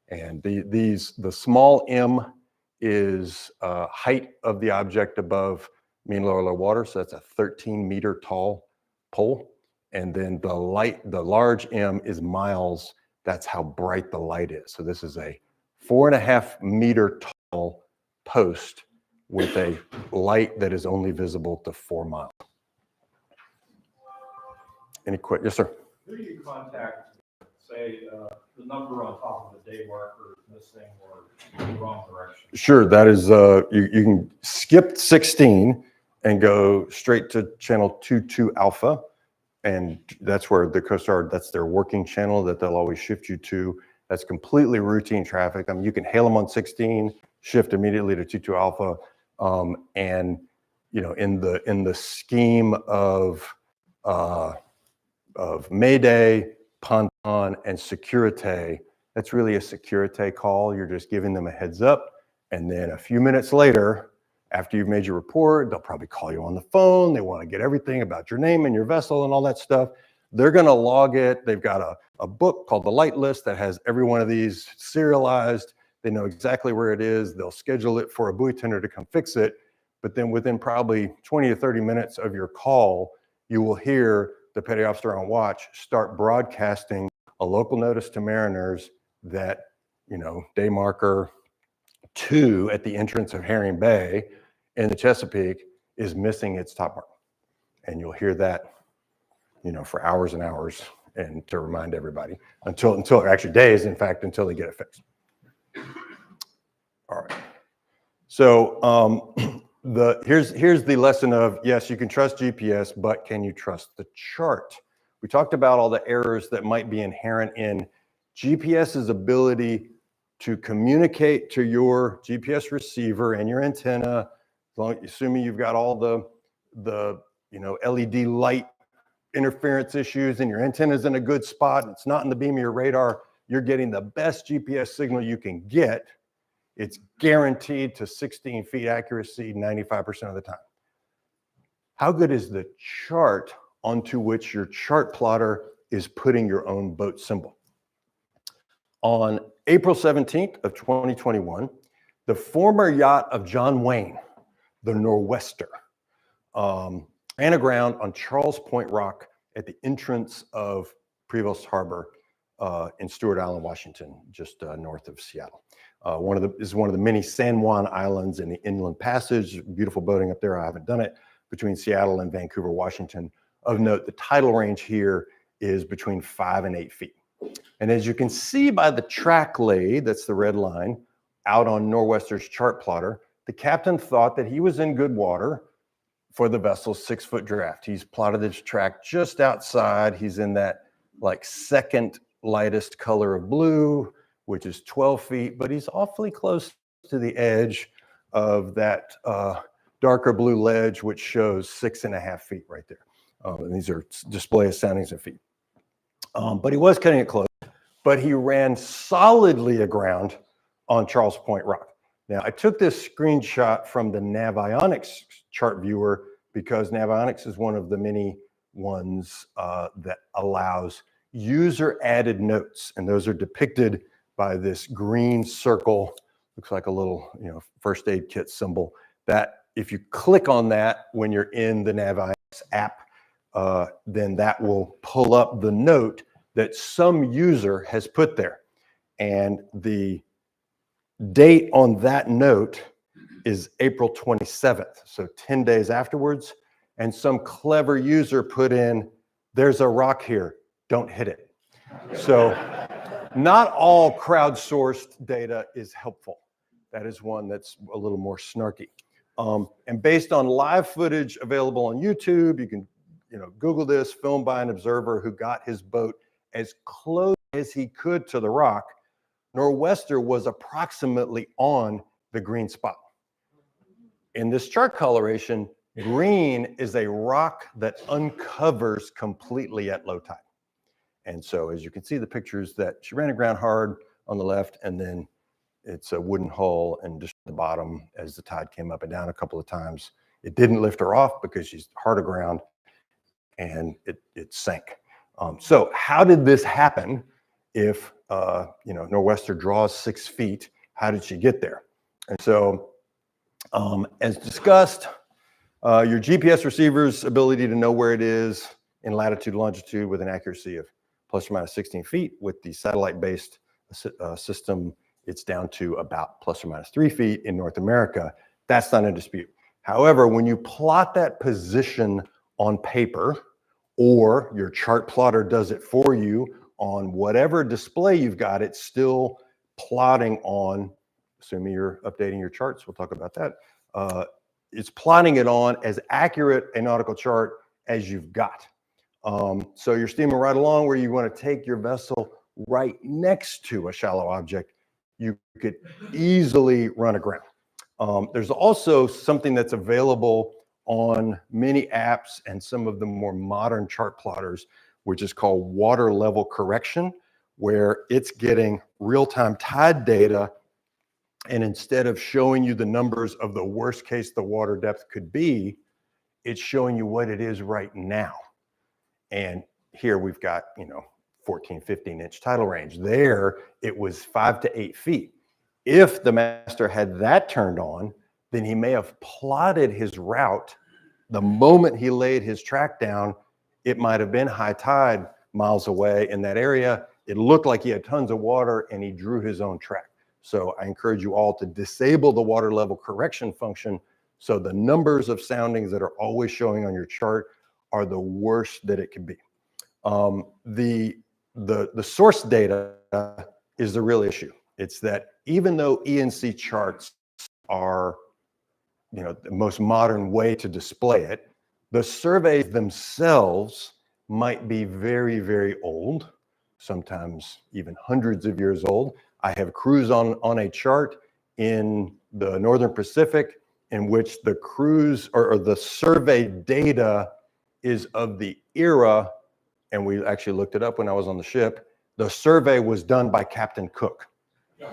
And the small m is height of the object above mean lower low water. So that's a 13-meter tall pole. And then the large M is miles. That's how bright the light is. So this is a 4.5-meter tall post with a light that is only visible to 4 miles. Any quick? Yes, sir. Who do you contact? Say the number on top of the day marker is missing or in the wrong direction. Sure, that is you can skip 16 and go straight to channel 22 alpha, and that's where the Coast Guard, that's their working channel that they'll always shift you to. That's completely routine traffic. I mean, you can hail them on 16, shift immediately to 22 alpha, and you know, in the scheme of Mayday, Ponton, and Securite, that's really a Securite call. You're just giving them a heads up, and then a few minutes later, after you've made your report, they'll probably call you on the phone. They want to get everything about your name and your vessel and all that stuff. They're going to log it. They've got a book called the Light List that has every one of these serialized. They know exactly where it is. They'll schedule it for a buoy tender to come fix it. But then within probably 20 to 30 minutes of your call, you will hear the petty officer on watch, start broadcasting a local notice to mariners that, day marker 2 at the entrance of Herring Bay in the Chesapeake is missing its top mark. And you'll hear that, for hours and hours, and to remind everybody until actually days, in fact, until they get it fixed. All right. So here's the lesson of, yes, you can trust GPS, but can you trust the chart? We talked about all the errors that might be inherent in GPS's ability to communicate to your GPS receiver and your antenna, assuming you've got all the LED light interference issues and your antenna's in a good spot, and it's not in the beam of your radar, you're getting the best GPS signal you can get. It's guaranteed to 16 feet accuracy 95% of the time. How good is the chart onto which your chart plotter is putting your own boat symbol? On April 17th of 2021, the former yacht of John Wayne, the Nor'Wester, ran aground on Charles Point Rock at the entrance of Prevost Harbor in Stewart Island, Washington, just north of Seattle. This is one of the many San Juan Islands in the Inland Passage. Beautiful boating up there. I haven't done it. Between Seattle and Vancouver, Washington. Of note, the tidal range here is between 5 and 8 feet. And as you can see by the track lay, that's the red line, out on Nor'Wester's chart plotter, the captain thought that he was in good water for the vessel's 6-foot draft. He's plotted his track just outside. He's in that second lightest color of blue, which is 12 feet, but he's awfully close to the edge of that darker blue ledge, which shows 6.5 feet right there. And these are display of soundings in feet. But he was cutting it close, but he ran solidly aground on Charles Point Rock. Now, I took this screenshot from the Navionics chart viewer because Navionics is one of the many ones that allows user-added notes, and those are depicted by this green circle, looks like a little, first aid kit symbol, that if you click on that when you're in the Navionics app, then that will pull up the note that some user has put there. And the date on that note is April 27th, so 10 days afterwards. And some clever user put in, there's a rock here, don't hit it. So not all crowdsourced data is helpful. That is one that's a little more snarky. And based on live footage available on YouTube, you can Google this, filmed by an observer who got his boat as close as he could to the rock. Nor'Wester was approximately on the green spot. In this chart coloration, green is a rock that uncovers completely at low tide. And so as you can see the pictures that she ran aground hard on the left, and then it's a wooden hull and just the bottom as the tide came up and down a couple of times. It didn't lift her off because she's hard aground, and it sank. So how did this happen? If Nor'Wester draws 6 feet, how did she get there? And so, as discussed, your GPS receiver's ability to know where it is in latitude, longitude with an accuracy of plus or minus 16 feet. With the satellite-based system, it's down to about plus or minus 3 feet in North America. That's not in dispute. However, when you plot that position on paper, or your chart plotter does it for you on whatever display you've got, it's still plotting on, assuming you're updating your charts, we'll talk about that. It's plotting it on as accurate a nautical chart as you've got. So you're steaming right along where you want to take your vessel right next to a shallow object, you could easily run aground. There's also something that's available on many apps and some of the more modern chart plotters, which is called water level correction, where it's getting real-time tide data, and instead of showing you the numbers of the worst case the water depth could be, it's showing you what it is right now. And here we've got 14, 15-inch tidal range. There it was 5 to 8 feet. If the master had that turned on, then he may have plotted his route the moment he laid his track down It might have been high tide miles away in that area. It looked like he had tons of water and he drew his own track. So I encourage you all to disable the water level correction function. So the numbers of soundings that are always showing on your chart are the worst that it can be. The source data is the real issue. It's that even though E&C charts are, the most modern way to display it, the surveys themselves might be very, very old, sometimes even hundreds of years old. I have crews on a chart in the Northern Pacific in which the cruise or the survey data is of the era, and we actually looked it up when I was on the ship. The survey was done by Captain Cook.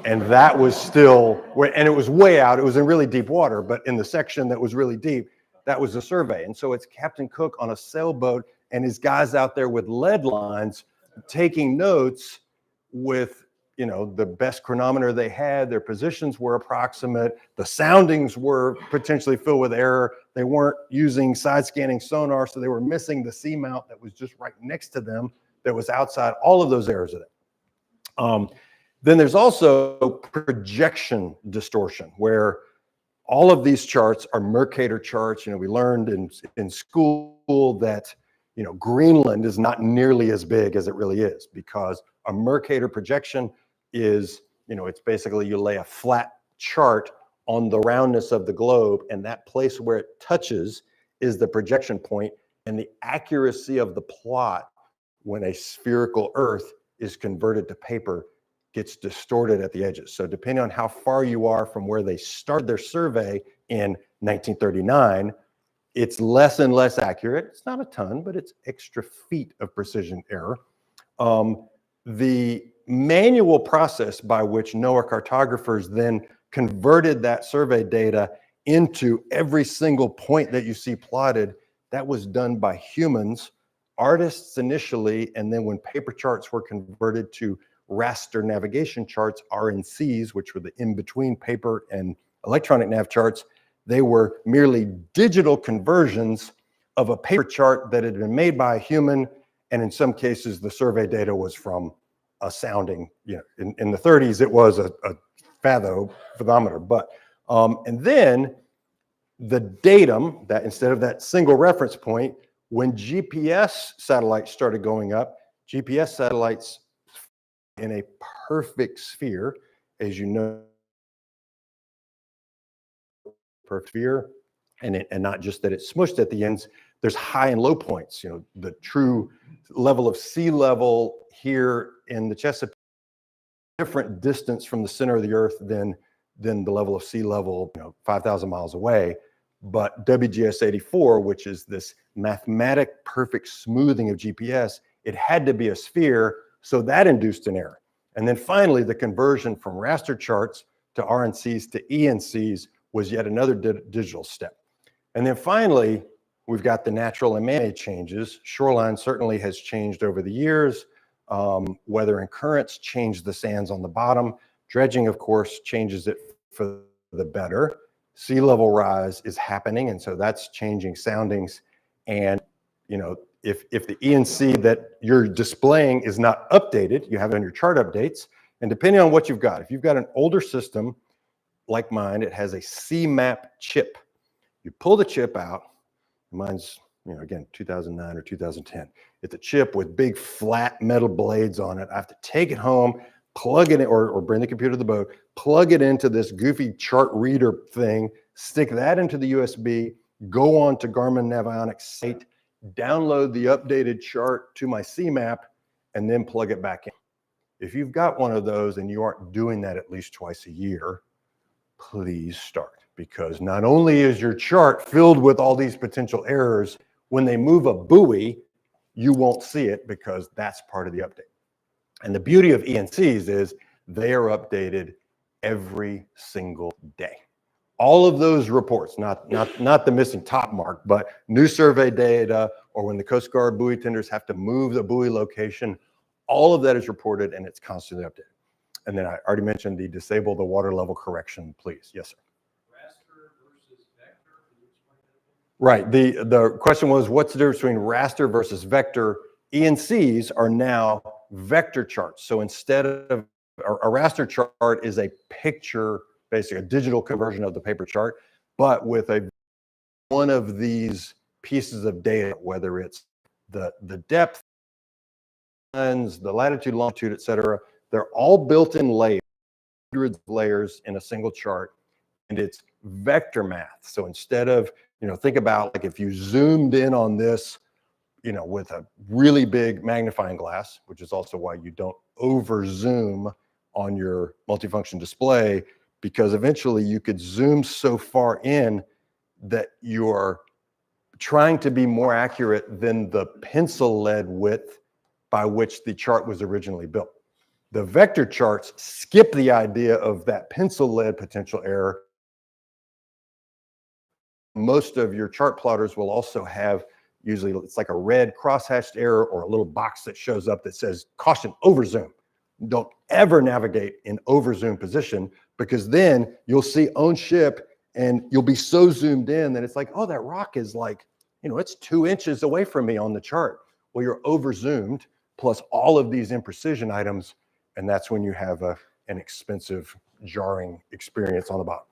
And that was still, and it was way out, it was in really deep water, but in the section that was really deep, that was the survey. And so it's Captain Cook on a sailboat and his guys out there with lead lines taking notes with, the best chronometer they had. Their positions were approximate. The soundings were potentially filled with error. They weren't using side scanning sonar, so they were missing the seamount that was just right next to them that was outside. All of those errors of it. Then there's also projection distortion, where all of these charts are Mercator charts. We learned in school that, Greenland is not nearly as big as it really is, because a Mercator projection is, it's basically you lay a flat chart on the roundness of the globe, and that place where it touches is the projection point, and the accuracy of the plot when a spherical Earth is converted to paper gets distorted at the edges. So depending on how far you are from where they started their survey in 1939, it's less and less accurate. It's not a ton, but it's extra feet of precision error. The manual process by which NOAA cartographers then converted that survey data into every single point that you see plotted, that was done by humans, artists initially, and then when paper charts were converted to raster navigation charts, RNCs, which were the in-between paper and electronic nav charts, they were merely digital conversions of a paper chart that had been made by a human, and in some cases the survey data was from a sounding, in the 30s it was a fathometer, but and then the datum, that instead of that single reference point, when GPS satellites started going up, GPS satellites in a perfect sphere, as you know, perfect sphere, and not just that it's smushed at the ends. There's high and low points. The true level of sea level here in the Chesapeake, different distance from the center of the Earth than the level of sea level, 5,000 miles away. But WGS 84, which is this mathematic perfect smoothing of GPS, it had to be a sphere. So that induced an error. And then finally, the conversion from raster charts to RNCs to ENCs was yet another digital step. And then finally, we've got the natural and man-made changes. Shoreline certainly has changed over the years. Weather and currents change the sands on the bottom. Dredging, of course, changes it for the better. Sea level rise is happening, and so that's changing soundings. And, if the ENC that you're displaying is not updated, you have it on your chart updates, and depending on what you've got, if you've got an older system like mine, it has a CMAP chip. You pull the chip out, mine's, again, 2009 or 2010. It's a chip with big flat metal blades on it. I have to take it home, plug it in, or bring the computer to the boat, plug it into this goofy chart reader thing, stick that into the USB, go on to Garmin Navionics site, download the updated chart to my CMAP, and then plug it back in. If you've got one of those and you aren't doing that at least twice a year, please start, because not only is your chart filled with all these potential errors, when they move a buoy, you won't see it because that's part of the update. And the beauty of ENCs is they are updated every single day. All of those reports, not the missing top mark, but new survey data, or when the Coast Guard buoy tenders have to move the buoy location, all of that is reported and it's constantly updated. And then I already mentioned the disable the water level correction, please. Yes, sir. Raster versus vector, can you explain Right. The question was, what's the difference between raster versus vector? ENCs are now vector charts. So instead of a raster chart is a picture, basically a digital conversion of the paper chart, but with one of these pieces of data, whether it's the depth, the latitude, longitude, et cetera, they're all built in layers, hundreds of layers in a single chart, and it's vector math. So instead of, think about like if you zoomed in on this, with a really big magnifying glass, which is also why you don't over zoom on your multifunction display, because eventually you could zoom so far in that you're trying to be more accurate than the pencil lead width by which the chart was originally built. The vector charts skip the idea of that pencil lead potential error. Most of your chart plotters will also have, usually it's like a red cross-hatched error or a little box that shows up that says, caution, overzoom. Don't ever navigate in overzoom position, because then you'll see own ship and you'll be so zoomed in that it's like, oh, that rock is like, it's 2 inches away from me on the chart. Well, you're overzoomed plus all of these imprecision items, and that's when you have an expensive, jarring experience on the bottom.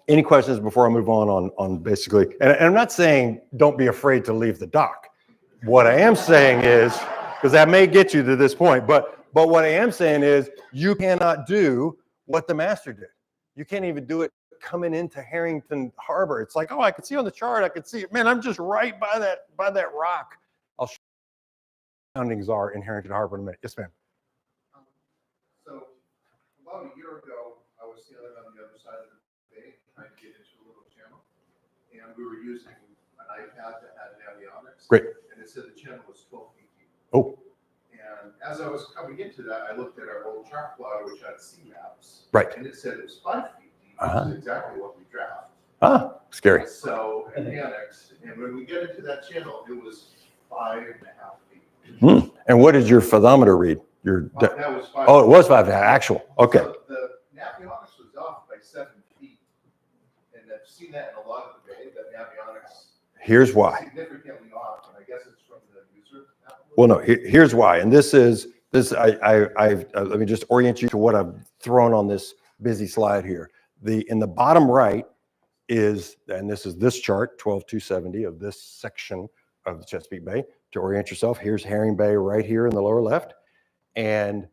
Any questions before I move on basically, and I'm not saying don't be afraid to leave the dock. What I am saying is, because that may get you to this point, but what I am saying is you cannot do what the master did. You can't even do it coming into Harrington Harbor. It's like, oh, I can see on the chart, I can see it. Man, I'm just right by that rock. I'll show you what soundings are in Harrington Harbor in a minute. Yes, ma'am. So about a year ago, I was sailing on the other side of the bay, trying to get into a little channel, and we were using an iPad that had avionics. Great. And it said the channel was 12 feet deep. Oh. And as I was coming into that, I looked at our old chart plotter, which had sea maps. Right. And it said it was 5 feet deep, which is exactly what we draft. Ah, scary. So an annex, and when we get into that channel, it was 5.5 feet. And what did your fathometer read? That was 5. Oh, it was 5 actual. Okay. So the navionics was off by 7 feet, and I've seen that in a lot of the bay. That navionics. Here's why. Significantly off, and I guess it's from the user. Well, no. Here's why. And this. Let me just orient you to what I've thrown on this busy slide here. In the bottom right is, and this is this chart, 12270 of this section of the Chesapeake Bay. To orient yourself, here's Herring Bay right here in the lower left. And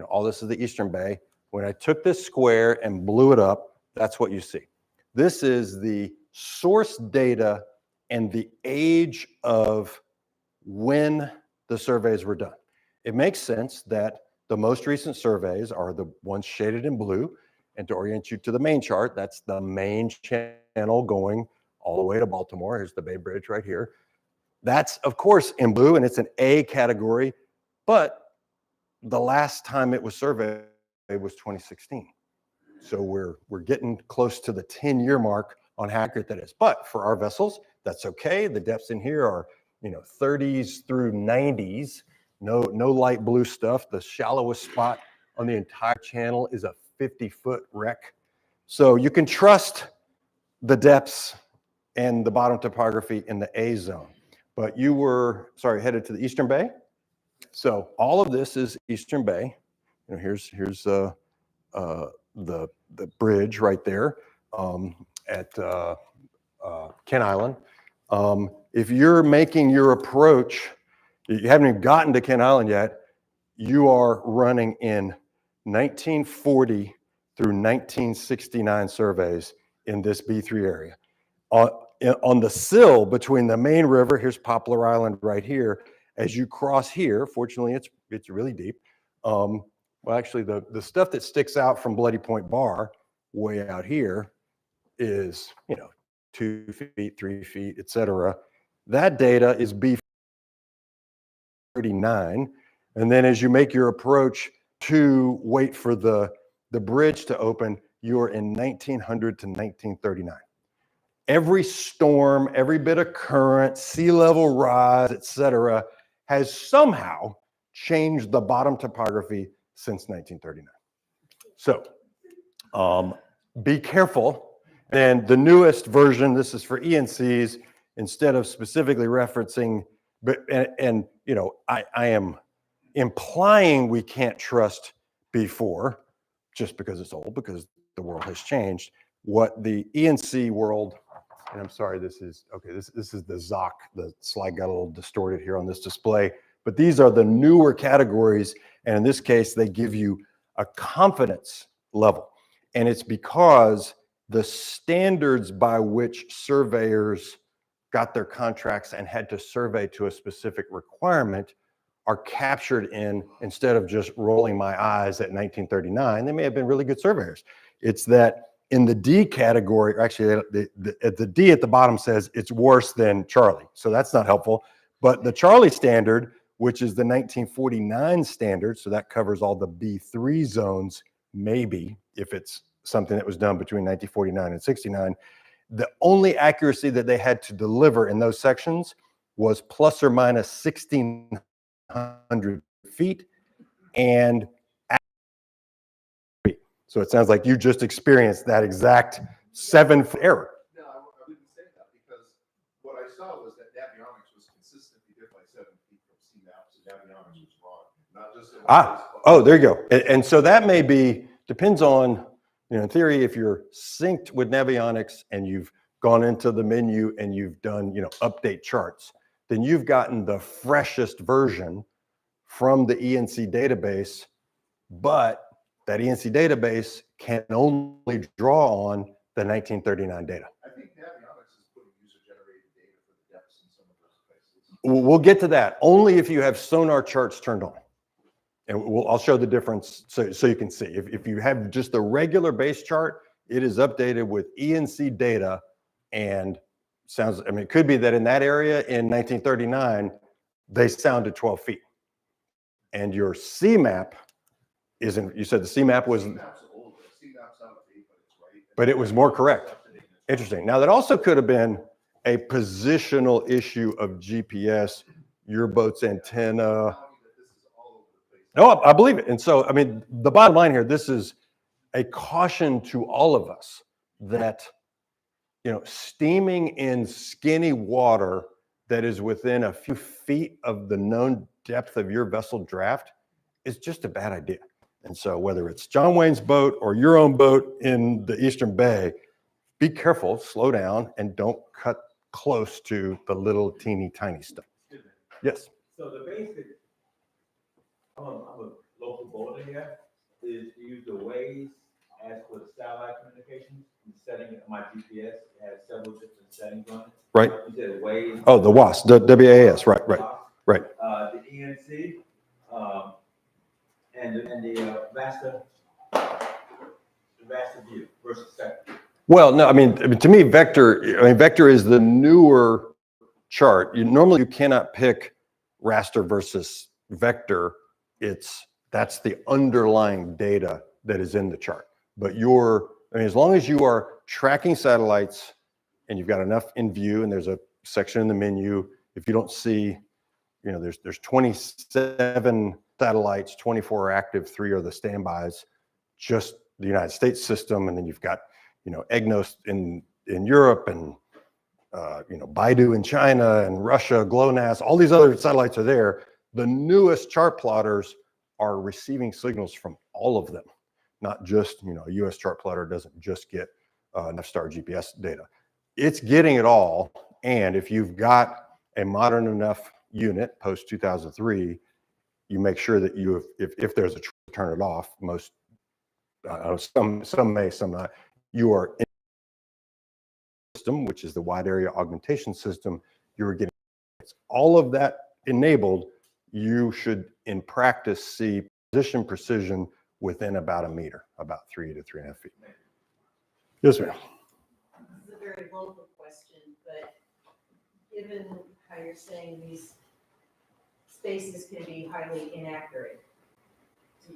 all this is the Eastern Bay. When I took this square and blew it up, that's what you see. This is the source data and the age of when the surveys were done. It makes sense that the most recent surveys are the ones shaded in blue. And to orient you to the main chart, that's the main channel going all the way to Baltimore. Here's the Bay Bridge right here. That's, of course, in blue, and it's an A category, but the last time it was surveyed was 2016. So we're getting close to the 10-year mark on how accurate that is. But for our vessels, that's okay. The depths in here are 30s through 90s. No light blue stuff. The shallowest spot on the entire channel is a 50-foot wreck. So you can trust the depths and the bottom topography in the A zone. But you were, headed to the Eastern Bay. So all of this is Eastern Bay. Here's the bridge right there at Kent Island. If you're making your approach, you haven't even gotten to Kent Island yet, you are running in 1940 through 1969 surveys in this B3 area. On the sill between the main river, here's Poplar Island right here. As you cross here, fortunately, it's really deep. Well, actually, the stuff that sticks out from Bloody Point Bar way out here is, 2 feet, 3 feet, et cetera. That data is B39. And then as you make your approach to wait for the bridge to open, you're in 1900 to 1939. Every storm, every bit of current, sea level rise, et cetera, has somehow changed the bottom topography since 1939. So be careful Then the newest version, this is for ENCs, instead of specifically referencing, but, and you know, I am implying we can't trust before, just because it's old, because the world has changed. What the ENC world, and I'm sorry, this is, okay, this is the ZOC. The slide got a little distorted here on this display, but these are the newer categories. And in this case, they give you a confidence level. And it's because the standards by which surveyors got their contracts and had to survey to a specific requirement are captured in, instead of just rolling my eyes at 1939, they may have been really good surveyors. It's that in the D category, or actually at the D at the bottom says it's worse than Charlie. So that's not helpful. But the Charlie standard, which is the 1949 standard, so that covers all the B3 zones, maybe, if it's something that was done between 1949 and 69, the only accuracy that they had to deliver in those sections was plus or minus 1,600 feet and feet. So it sounds like you just experienced that exact 7-foot error. No, I wouldn't say that, because what I saw was that Navionics was consistently hit by 7 feet from CMAP, so Navionics was wrong, not just in one place, but Oh, there you go. And so that may be, depends on, you know, in theory, if you're synced with Navionics and you've gone into the menu and you've done, you know, update charts, then you've gotten the freshest version from the ENC database, but that ENC database can only draw on the 1939 data. I think Navionics is putting user-generated data for the depths in some of those places. We'll get to that only if you have sonar charts turned on. And I'll show the difference so you can see. If you have just the regular base chart, it is updated with ENC data, and sounds, I mean, it could be that in that area in 1939, they sounded 12 feet. And your CMAP isn't, you said the CMAP was, CMAP's old, CMAP's out of date, but it's right. but it was more correct. Interesting. Now that also could have been a positional issue of GPS, your boat's antenna. No, I believe it. And so, I mean, the bottom line here, this is a caution to all of us that, you know, steaming in skinny water that is within a few feet of the known depth of your vessel draft is just a bad idea. And so whether it's John Wayne's boat or your own boat in the Eastern Bay, be careful, slow down, and don't cut close to the little teeny tiny stuff. Yes. So the basic, I'm a local boater here, is to use the Waze as for the satellite communications. I'm setting it on my GPS, it has several different settings on it. Right. You said Waze. Oh, the WAS, WAS, right. The ENC, and the raster view versus sector. Well, no, I mean, to me, vector is the newer chart. Normally you cannot pick raster versus vector. That's the underlying data that is in the chart. But as long as you are tracking satellites and you've got enough in view, and there's a section in the menu, if you don't see, you know, there's 27 satellites, 24 are active, 3 are the standbys, just the United States system, and then you've got, you know, EGNOS in Europe, and you know, Baidu in China, and Russia, GLONASS, all these other satellites are there. The newest chart plotters are receiving signals from all of them, not just, you know, a US chart plotter doesn't just get Navstar GPS data. It's getting it all, and if you've got a modern enough unit post 2003, you make sure that you have, if there's a turn it off. Most some may, some not. You are in the system, which is the wide area augmentation system. You're getting all of that enabled. You should, in practice, see position precision within about a meter, about 3 to 3.5 feet. Yes, ma'am. This is a very local question, but given how you're saying these spaces can be highly inaccurate,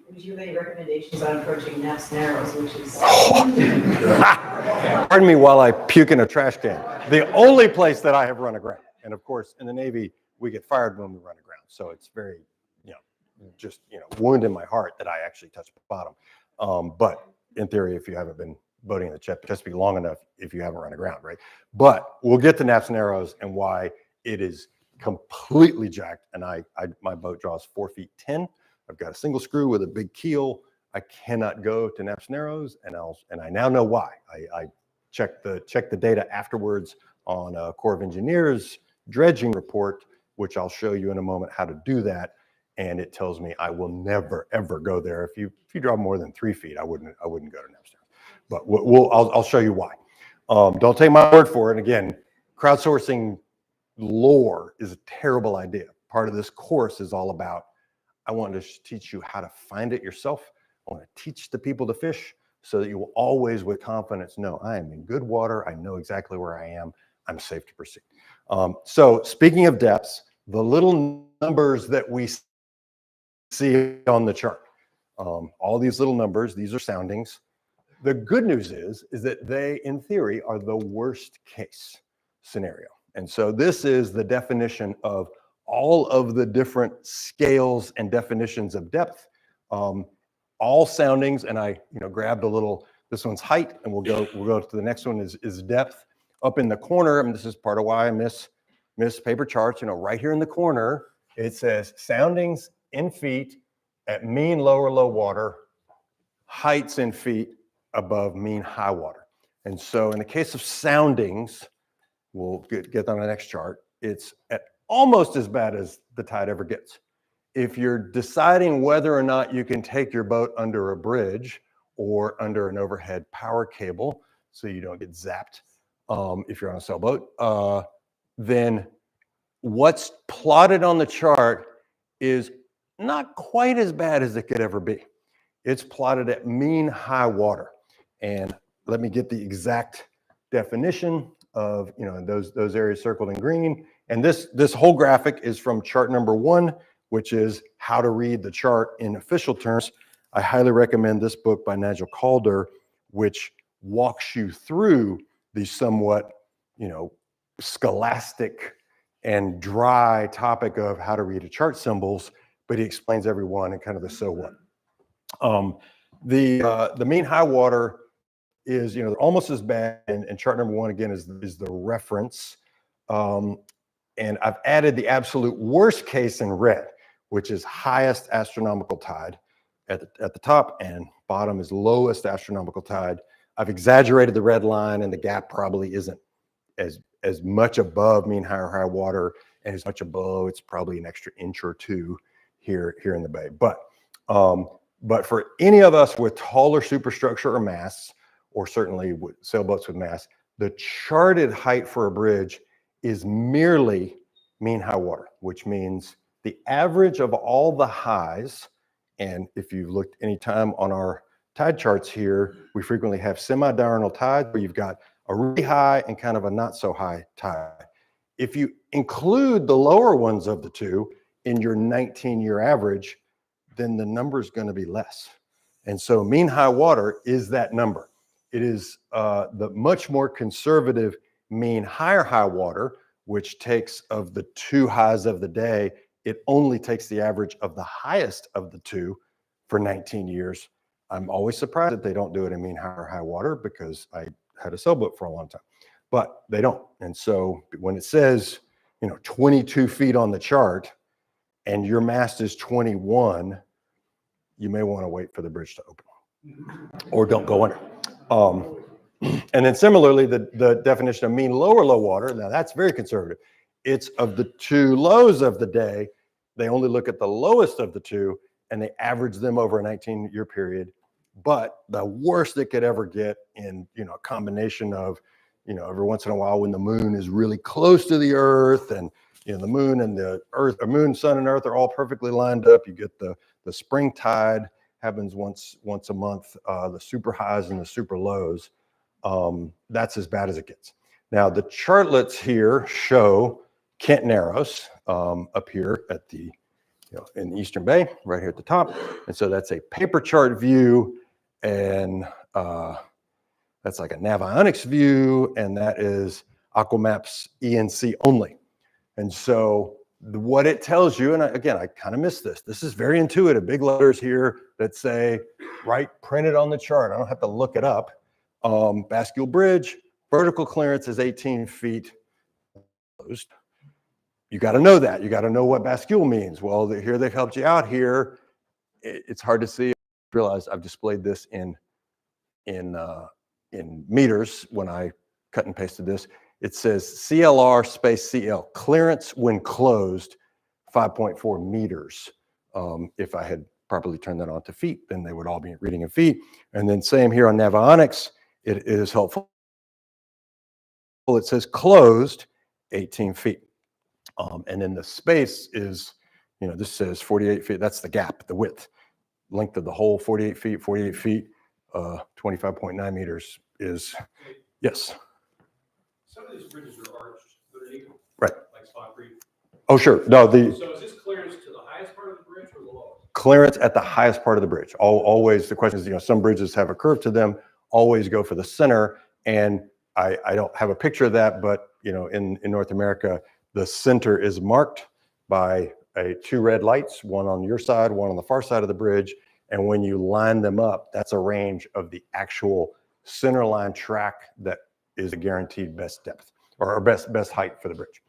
would you have any recommendations on approaching Naps Narrows, which is? Pardon me while I puke in a trash can. The only place that I have run aground, and of course in the Navy we get fired when we run aground, so it's very, you know, just, you know, wound in my heart that I actually touched bottom. But in theory, if you haven't been boating in the Chesapeake long enough if you haven't run aground, right? But we'll get to naps and arrows and why it is completely jacked. And my boat draws 4 feet 10. I've got a single screw with a big keel. I cannot go to naps and arrows, and I now know why. I checked the data afterwards on Corps of Engineers dredging report, which I'll show you in a moment how to do that. And it tells me I will never ever go there. If you draw more than 3 feet, I wouldn't go to naps and arrows. But I'll show you why. Don't take my word for it. And again, crowdsourcing lore is a terrible idea. Part of this course is all about, I want to teach you how to find it yourself. I want to teach the people to fish so that you will always with confidence know I am in good water. I know exactly where I am. I'm safe to proceed. So speaking of depths, the little numbers that we see on the chart, all these little numbers, these are soundings. The good news is that they, in theory, are the worst case scenario. And so this is the definition of all of the different scales and definitions of depth. All soundings, and I grabbed a little, this one's height, and we'll go to the next one is depth. Up in the corner, and this is part of why I miss paper charts, right here in the corner, it says soundings in feet at mean low or low water, heights in feet above mean high water. And so in the case of soundings, we'll get on the next chart, it's at almost as bad as the tide ever gets. If you're deciding whether or not you can take your boat under a bridge or under an overhead power cable so you don't get zapped if you're on a sailboat, then what's plotted on the chart is not quite as bad as it could ever be. It's plotted at mean high water. And let me get the exact definition of those areas circled in green. And this whole graphic is from chart number 1, which is how to read the chart in official terms. I highly recommend this book by Nigel Calder, which walks you through the somewhat, scholastic and dry topic of how to read a chart symbols, but he explains every one and kind of the so what. The mean high water is almost as bad, and chart number 1 again is the reference. And I've added the absolute worst case in red, which is highest astronomical tide at the top, and bottom is lowest astronomical tide. I've exaggerated the red line, and the gap probably isn't as much above mean high water, and as much below, it's probably an extra inch or two here in the bay. But for any of us with taller superstructure or masts, or certainly with sailboats with masts, the charted height for a bridge is merely mean high water, which means the average of all the highs. And if you've looked any time on our tide charts here, we frequently have semi-diurnal tides where you've got a really high and kind of a not so high tide. If you include the lower ones of the two in your 19-year average, then the number is going to be less. And so mean high water is that number. It is the much more conservative mean higher high water, which takes of the 2 highs of the day, it only takes the average of the highest of the 2 for 19 years. I'm always surprised that they don't do it in mean higher high water, because I had a sailboat for a long time, but they don't. And so when it says, 22 feet on the chart and your mast is 21, you may want to wait for the bridge to open or don't go under. And then similarly, the definition of mean low or low water, now that's very conservative. It's of the 2 lows of the day, they only look at the lowest of the 2 and they average them over a 19-year period. But the worst it could ever get in, a combination of, every once in a while when the moon is really close to the earth and, the moon and the earth, or moon, sun and earth are all perfectly lined up. You get the spring tide happens once a month, the super highs and the super lows. That's as bad as it gets. Now the chartlets here show Kent Narrows up here at the, in the Eastern Bay, right here at the top. And so that's a paper chart view, and that's like a Navionics view, and that is Aquamap's ENC only. And so what it tells you, and again, I kind of missed this. This is very intuitive. Big letters here that say, printed on the chart. I don't have to look it up. Bascule Bridge, vertical clearance is 18 feet closed. You got to know that. You got to know what bascule means. Well, here they've helped you out here. It's hard to see. I realize I've displayed this in meters when I cut and pasted this. It says CLR space CL, clearance when closed, 5.4 meters. If I had properly turned that on to feet, then they would all be reading in feet. And then same here on Navionics, it is helpful. It says closed 18 feet. And then the space is, this says 48 feet. That's the gap, the width, length of the hole, 48 feet, 25.9 meters is, yes. Some of these bridges are arched underneath, Right. like Spot Creek. Oh, sure. No, So is this clearance to the highest part of the bridge or the lowest? Clearance at the highest part of the bridge. Always, the question is, some bridges have a curve to them, always go for the center. And I don't have a picture of that, but, in North America, the center is marked by two red lights, one on your side, one on the far side of the bridge. And when you line them up, that's a range of the actual center line track that is a guaranteed best depth or best height for the bridge.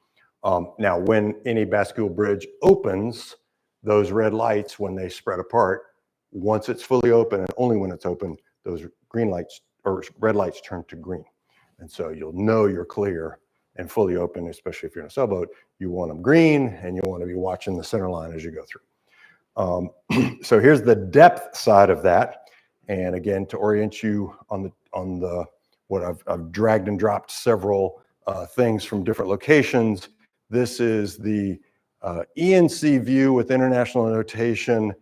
Now, when any bascule bridge opens, those red lights, when they spread apart, once it's fully open and only when it's open, those green lights or red lights turn to green. And so you'll know you're clear and fully open, especially if you're in a sailboat. You want them green and you want to be watching the center line as you go through. So here's the depth side of that. And again, to orient you on what I've dragged and dropped several things from different locations. This is the ENC view with international notation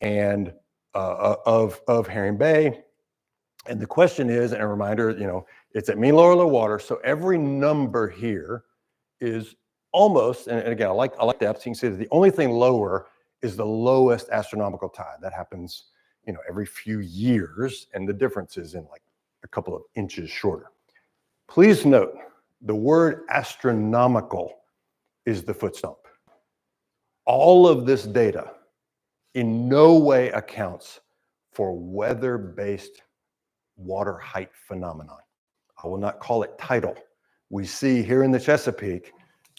and of Herring Bay. And the question is, and a reminder, it's at mean lower low water. So every number here is almost, and again, I like depth. So you can see that the only thing lower is the lowest astronomical tide. That happens, every few years. And the difference is in like a couple of inches shorter. Please note, the word astronomical is the foot stump. All of this data in no way accounts for weather-based water height phenomenon. I will not call it tidal. We see here in the Chesapeake,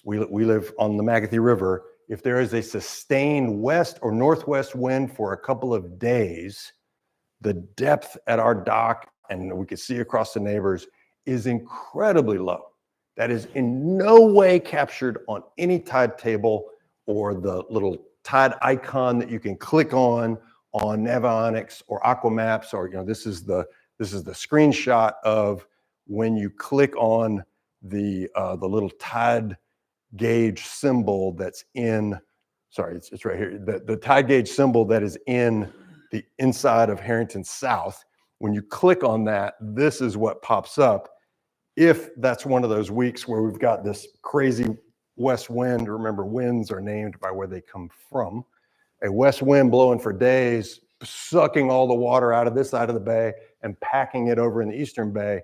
we live on the Magathie River. If there is a sustained west or northwest wind for a couple of days, the depth at our dock, and we can see across the neighbors, is incredibly low. That is in no way captured on any tide table or the little tide icon that you can click on Navionics or Aquamaps, or this is the screenshot of when you click on the little tide gauge symbol that's in. Sorry, it's right here. The tide gauge symbol that is in the inside of Harrington South. When you click on that, this is what pops up. If that's one of those weeks where we've got this crazy west wind, remember winds are named by where they come from, a west wind blowing for days, sucking all the water out of this side of the bay and packing it over in the eastern bay,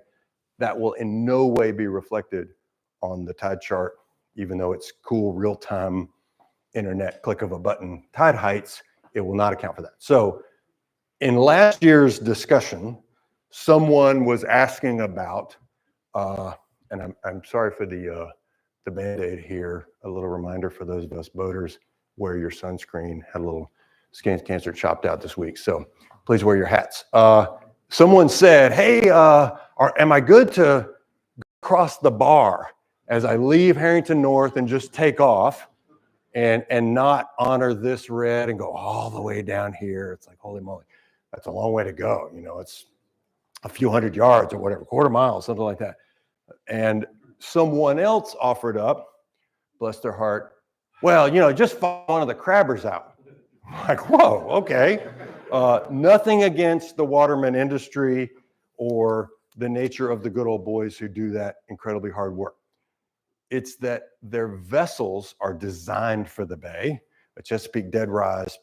that will in no way be reflected on the tide chart, even though it's cool real-time internet click of a button tide heights, it will not account for that. So in last year's discussion, someone was asking about, and I'm sorry for the Band-Aid here, a little reminder for those of us boaters, wear your sunscreen, had a little skin cancer chopped out this week, so please wear your hats. Someone said, hey, am I good to cross the bar as I leave Harrington North and just take off and not honor this red and go all the way down here? It's like, holy moly, that's a long way to go. It's a few hundred yards or whatever, quarter mile, something like that. And someone else offered up, bless their heart, well, just follow one of the crabbers out. I'm like, whoa, okay. Nothing against the waterman industry or the nature of the good old boys who do that incredibly hard work. It's that their vessels are designed for the bay. A Chesapeake dead rise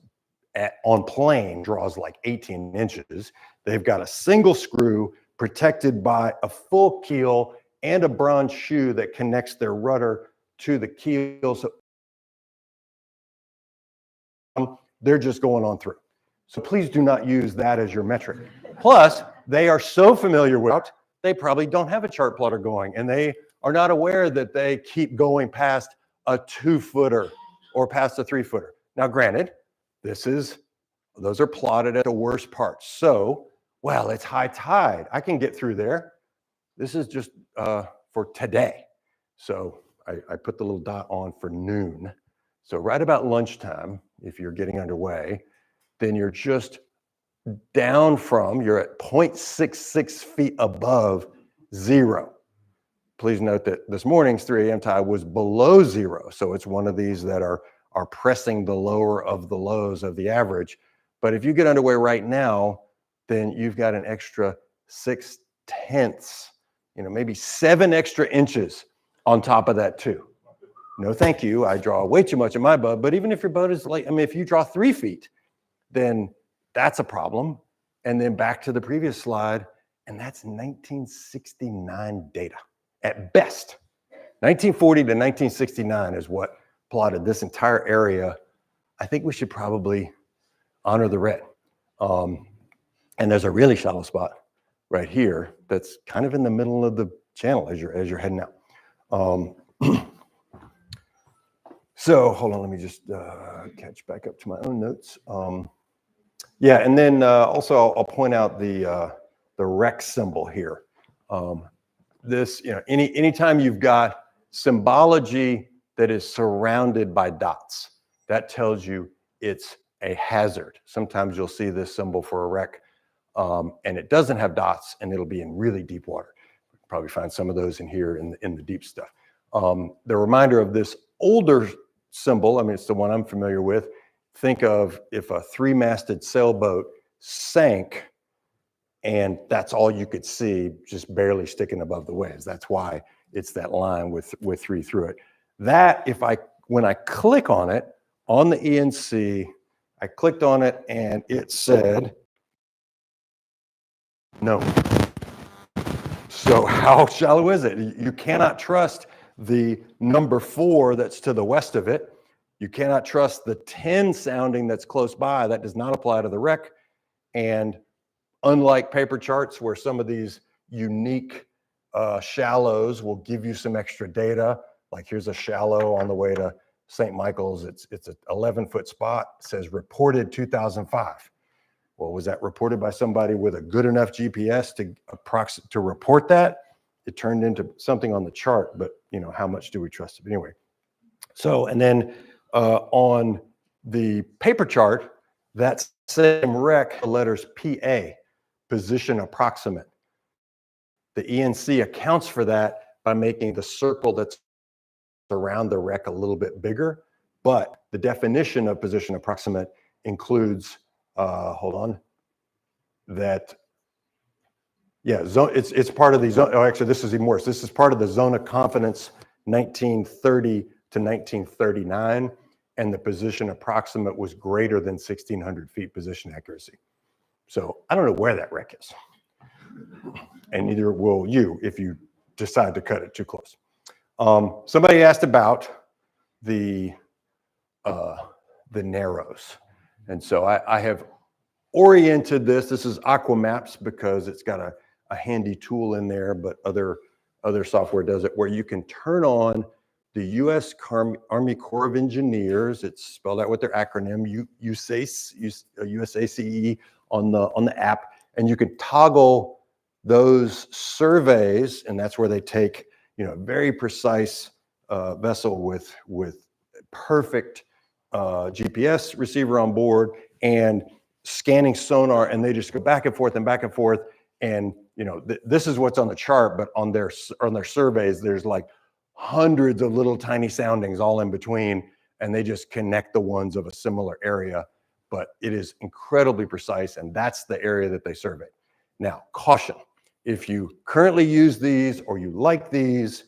on plane draws like 18 inches. They've got a single screw protected by a full keel and a bronze shoe that connects their rudder to the keel. So they're just going on through. So please do not use that as your metric. Plus, they are so familiar with it, they probably don't have a chart plotter going, and they are not aware that they keep going past a 2-footer or past a 3-footer. Now, granted, those are plotted at the worst parts. So, well, it's high tide. I can get through there. This is just for today. So I put the little dot on for noon. So right about lunchtime, if you're getting underway, then you're just down from, you're at 0.66 feet above zero. Please note that this morning's 3 a.m. tide was below zero. So it's one of these that are pressing the lower of the lows of the average. But if you get underway right now, then you've got an extra 0.6, maybe 7 extra inches on top of that too. No, thank you. I draw way too much in my boat. But even if your boat is if you draw 3 feet, then that's a problem. And then back to the previous slide, and that's 1969 data at best. 1940 to 1969 is what plotted this entire area. I think we should probably honor the red. And there's a really shallow spot right here that's kind of in the middle of the channel as you're heading out. So hold on, let me just catch back up to my own notes. Yeah, and then also I'll point out the rec symbol here. This, anytime you've got symbology that is surrounded by dots, that tells you it's a hazard. Sometimes you'll see this symbol for a wreck, and it doesn't have dots, and it'll be in really deep water. You'll probably find some of those in here in the deep stuff. The reminder of this older symbol, it's the one I'm familiar with. Think of if a 3-masted sailboat sank, and that's all you could see, just barely sticking above the waves. That's why it's that line with 3 through it. That, when I click on it, on the ENC, I clicked on it and it said no. So how shallow is it? You cannot trust the number 4 that's to the west of it. You cannot trust the 10 sounding that's close by. That does not apply to the wreck. And unlike paper charts where some of these unique shallows will give you some extra data, like here's a shallow on the way to St. Michael's. It's an 11-foot spot. It says reported 2005. Well, was that reported by somebody with a good enough GPS to report that? It turned into something on the chart, but how much do we trust it anyway? So, and then on the paper chart, that same rec, the letters PA, position approximate. The ENC accounts for that by making the circle that's around the wreck a little bit bigger, but the definition of position approximate includes, it's part of the zone. Oh, actually, this is even worse. This is part of the zone of confidence 1930 to 1939, and the position approximate was greater than 1,600 feet position accuracy. So I don't know where that wreck is, and neither will you if you decide to cut it too close. Somebody asked about the narrows, and so I have oriented this. This is Aquamaps because it's got a handy tool in there, but other software does it, where you can turn on the U.S. Army Corps of Engineers. It's spelled out with their acronym USACE on the app, and you can toggle those surveys, and that's where they take very precise vessel with perfect GPS receiver on board and scanning sonar, and they just go back and forth and back and forth. And this is what's on the chart, but on their surveys, there's like hundreds of little tiny soundings all in between, and they just connect the ones of a similar area. But it is incredibly precise, and that's the area that they survey. Now, caution. If you currently use these or you like these,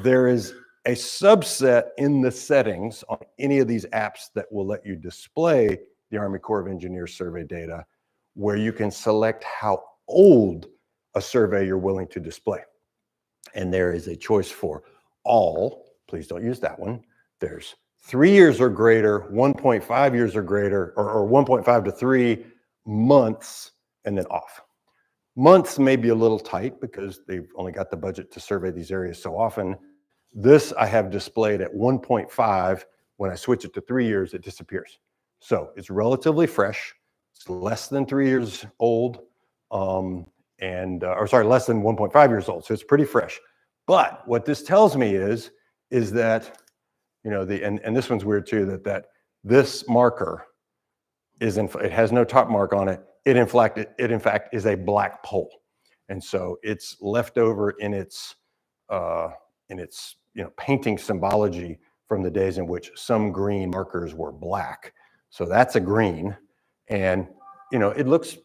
there is a subset in the settings on any of these apps that will let you display the Army Corps of Engineers survey data, where you can select how old a survey you're willing to display. And there is a choice for all. Please don't use that one. There's 3 years or greater, 1.5 years or greater, or 1.5 to 3 months, and then off. Months may be a little tight because they've only got the budget to survey these areas so often. This I have displayed at 1.5. When I switch it to 3 years, it disappears. So it's relatively fresh. It's less than 3 years old, or sorry, less than 1.5 years old. So it's pretty fresh. But what this tells me is that, you know, and this one's weird too, that this marker it has no top mark on it. It in fact is a black pole. And so it's left over in its you know, painting symbology from the days in which some green markers were black. So that's a green. And, you know, it looks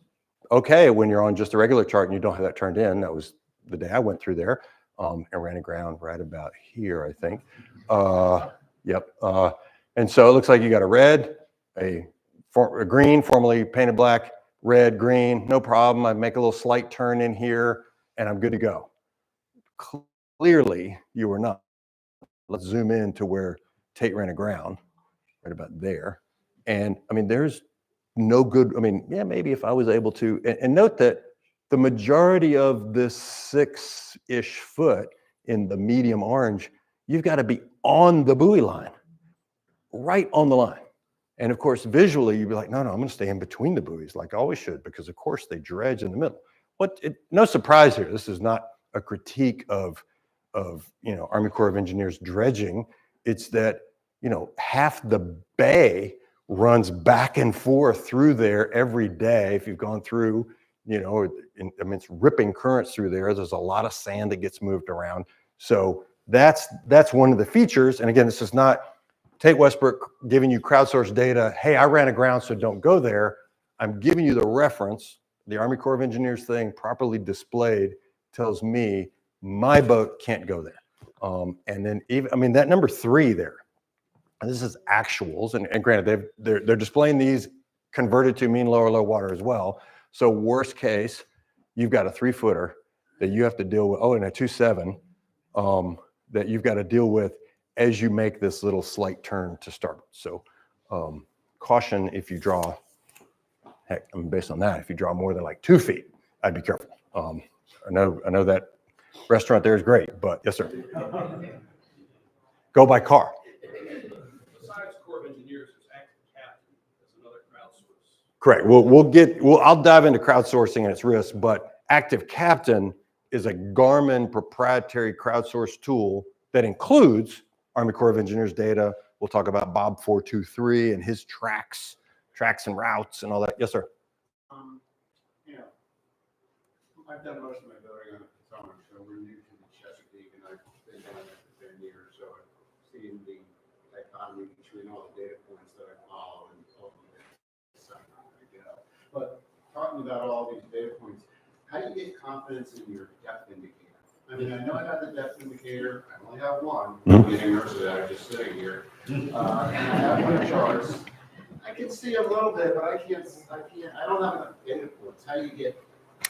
okay when you're on just a regular chart and you don't have that turned in. That was the day I went through there and ran aground right about here, I think. Yep. And so it looks like you got a red, a green, formerly painted black, red, green, no problem. I make a little slight turn in here and I'm good to go. Clearly you were not. Let's zoom in to where Tate ran aground, right about there. And I mean, there's no good, I mean, yeah, maybe if I was able to, and note that the majority of this 6-ish foot in the medium orange, you've got to be on the buoy line, right on the line. And of course, visually, you'd be like, no, I'm going to stay in between the buoys like I always should, because of course they dredge in the middle. No surprise here. This is not a critique of you know, Army Corps of Engineers dredging. It's that, you know, half the bay runs back and forth through there every day. If you've gone through, you know, I mean, it's ripping currents through there. There's a lot of sand that gets moved around. So that's one of the features. And again, this is not Tate Westbrook giving you crowdsourced data. Hey, I ran aground, so don't go there. I'm giving you the reference. The Army Corps of Engineers thing, properly displayed, tells me my boat can't go there. And then even, I mean, that number 3 there, and this is actuals, and granted, they're displaying these converted to mean low or low water as well. So worst case, you've got a 3-footer that you have to deal with, and a 2.7 that you've got to deal with as you make this little slight turn to start. So caution if you draw, heck, I mean, based on that, if you draw more than like 2 feet, I'd be careful. I know that restaurant there is great, but yes, sir. Go by car. Besides Corps of Engineers, there's active captain, that's another crowdsource. Correct. I'll dive into crowdsourcing and its risks, but Active Captain is a Garmin proprietary crowdsourced tool that includes Army Corps of Engineers data. We'll talk about Bob 423 and his tracks and routes and all that. Yes, sir. You know, I've done most of my building on the Potomac, so we're new to the Chesapeake, and I've been doing it for 10 years, so I've seen the dichotomy between all the data points that I follow and ultimately decide how to go. But talking about all these data points, how do you get confidence in your depth indicator? I mean, I know I have the depth indicator. I only have one. I'm getting nervous that I'm just sitting here. And I have my charts. I can see a little bit, but I don't have enough data points. How do you get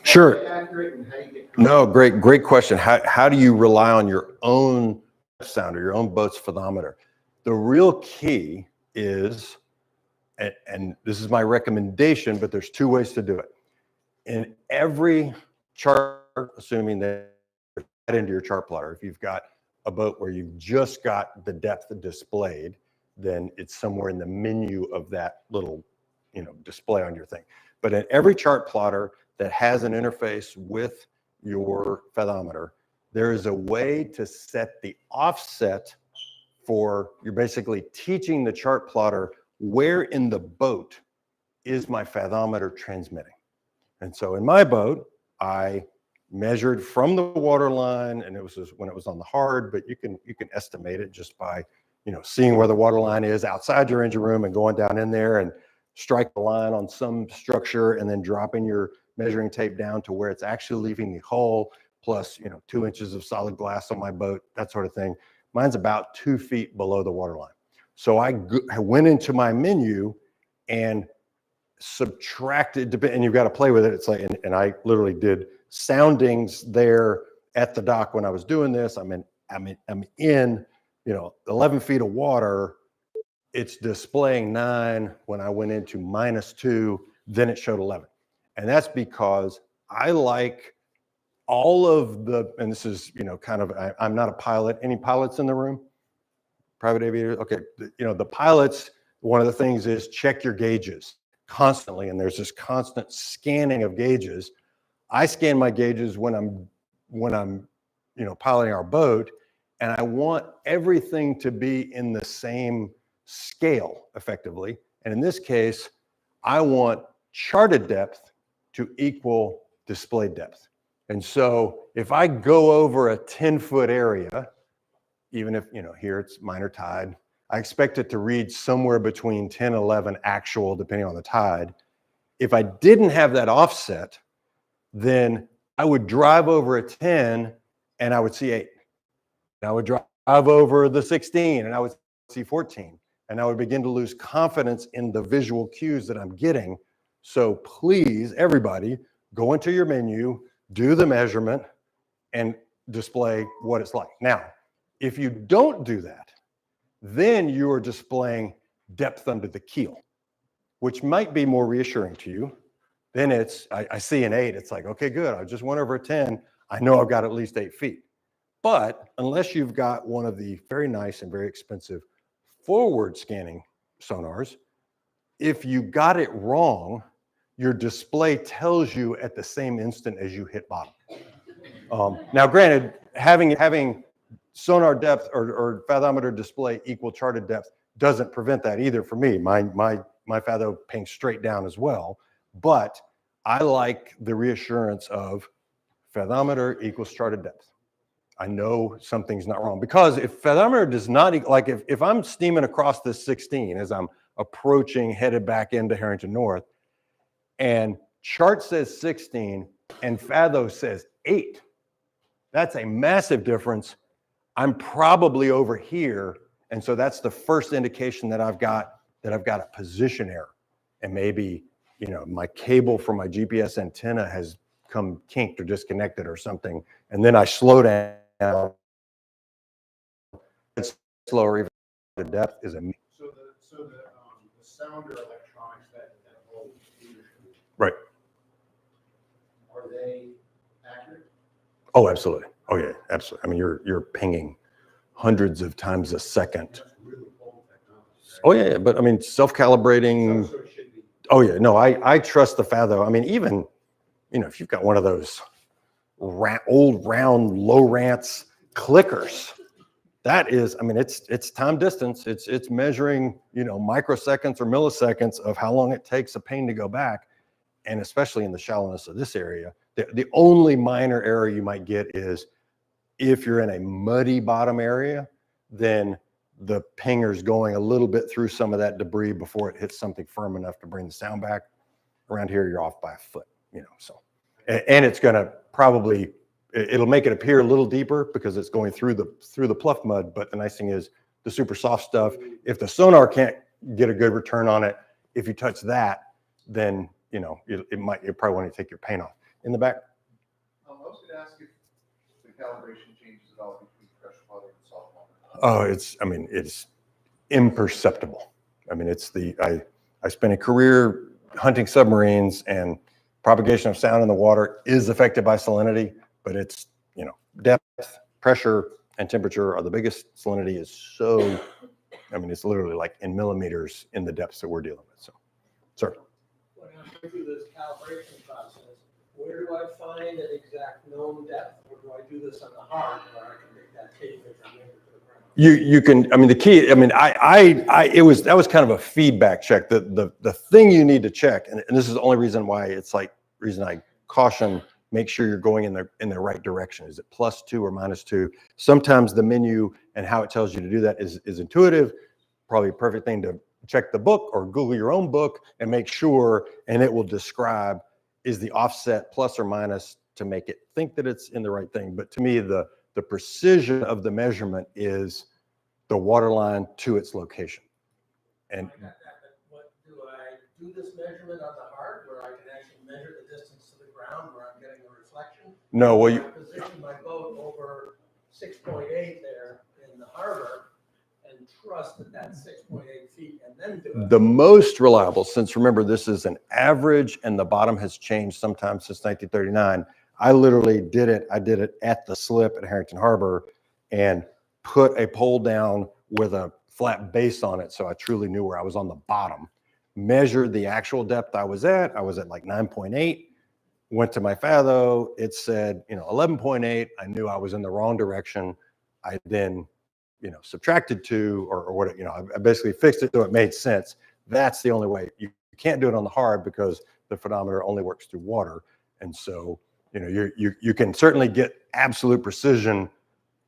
Sure. accurate and how you get No, great question. How do you rely on your own sounder, your own boat's fathometer? The real key is, and this is my recommendation, but there's 2 ways to do it. In every chart, assuming that you're into your chart plotter, if you've got a boat where you've just got the depth displayed, then it's somewhere in the menu of that little, you know, display on your thing. But in every chart plotter that has an interface with your fathometer, there is a way to set the offset for, you're basically teaching the chart plotter where in the boat is my fathometer transmitting. And so in my boat, I measured from the water line, and it was just when it was on the hard, but you can estimate it just by, you know, seeing where the water line is outside your engine room and going down in there and strike the line on some structure and then dropping your measuring tape down to where it's actually leaving the hull, plus, you know, 2 inches of solid glass on my boat, that sort of thing. Mine's about 2 feet below the water line. So I went into my menu and subtracted, and you've got to play with it. It's like, and I literally did soundings there at the dock when I was doing this. I'm in, you know, 11 feet of water. It's displaying 9 when I went into -2, then it showed 11. And that's because I like all of the, and this is, kind of, I'm not a pilot. Any pilots in the room? Private aviators? Okay. The pilots, one of the things is check your gauges constantly. And there's this constant scanning of gauges. I scan my gauges when I'm piloting our boat, and I want everything to be in the same scale effectively. And in this case, I want charted depth to equal display depth. And so if I go over a 10-foot area, even if, here it's minor tide, I expect it to read somewhere between 10, 11 actual, depending on the tide. If I didn't have that offset, then I would drive over a 10 and I would see 8. And I would drive over the 16 and I would see 14. And I would begin to lose confidence in the visual cues that I'm getting. So please, everybody, go into your menu, do the measurement, and display what it's like. Now, if you don't do that, then you are displaying depth under the keel, which might be more reassuring to you. Then I see an 8, it's like, okay, good, I just went over a 10, I know I've got at least 8 feet. But unless you've got one of the very nice and very expensive forward scanning sonars, if you got it wrong, your display tells you at the same instant as you hit bottom. Now, granted, having sonar depth or fathometer display equal charted depth doesn't prevent that either for me. My fatho pings straight down as well, but I like the reassurance of fathometer equals charted depth. I know something's not wrong, because if fathometer does not, like if I'm steaming across this 16 as I'm approaching, headed back into Harrington North, and chart says 16 and fatho says 8, that's a massive difference. I'm probably over here, and so that's the first indication that I've got a position error, and maybe my cable from my GPS antenna has come kinked or disconnected or something, and then I slow down. It's slower, even the depth is a. So the sounder electronics that hold Right. Are they accurate? Oh, absolutely. Oh yeah, absolutely. I mean, you're pinging hundreds of times a second. That's really old technology. Oh yeah, but I mean, self-calibrating. So it should be. Oh yeah, no, I trust the fatho. I mean, even if you've got one of those old round low rants clickers, that is, I mean, it's time distance. It's measuring microseconds or milliseconds of how long it takes a ping to go back, and especially in the shallowness of this area, the only minor error you might get is if you're in a muddy bottom area, then the pinger's going a little bit through some of that debris before it hits something firm enough to bring the sound back. Around here, you're off by a foot, so. And it's going to probably, it'll make it appear a little deeper because it's going through the pluff mud. But the nice thing is the super soft stuff, if the sonar can't get a good return on it, if you touch that, then, it probably want to take your paint off. In the back? I was going to ask if the calibration changes at all between fresh water and salt water. Oh, it's imperceptible. I mean, I spent a career hunting submarines, and propagation of sound in the water is affected by salinity, but it's, depth, pressure, and temperature are the biggest. Salinity is so, it's literally like in millimeters in the depths that we're dealing with. So, sir. When I'm going through this calibration process, where do I find an exact known depth, or do I do this on the hard where I can make that tape measure and measure to the ground? You can, the key, that was kind of a feedback check. The thing you need to check, and this is the only reason why reason I caution, make sure you're going in the right direction. Is it +2 or -2? Sometimes the menu and how it tells you to do that is intuitive. Probably a perfect thing to check the book or Google your own book and make sure, and it will describe, is the offset plus or minus to make it think that it's in the right thing. But to me, the precision of the measurement is the water line to its location. And I got that, but what do I do this measurement on the hard where I can actually measure the distance to the ground where I'm getting the reflection? no, well, I position my boat over 6.8 there in the harbor and trust that that's 6.8 feet and then do it. The most reliable, since remember, this is an average and the bottom has changed sometimes since 1939. I literally did it. I did it at the slip at Harrington Harbor and put a pole down with a flat base on it. So I truly knew where I was on the bottom. Measured the actual depth I was at like 9.8. Went to my fatho. It said, 11.8. I knew I was in the wrong direction. I then, subtracted 2 or what, I basically fixed it so it made sense. That's the only way. You can't do it on the hard because the photometer only works through water. And so, you can certainly get absolute precision,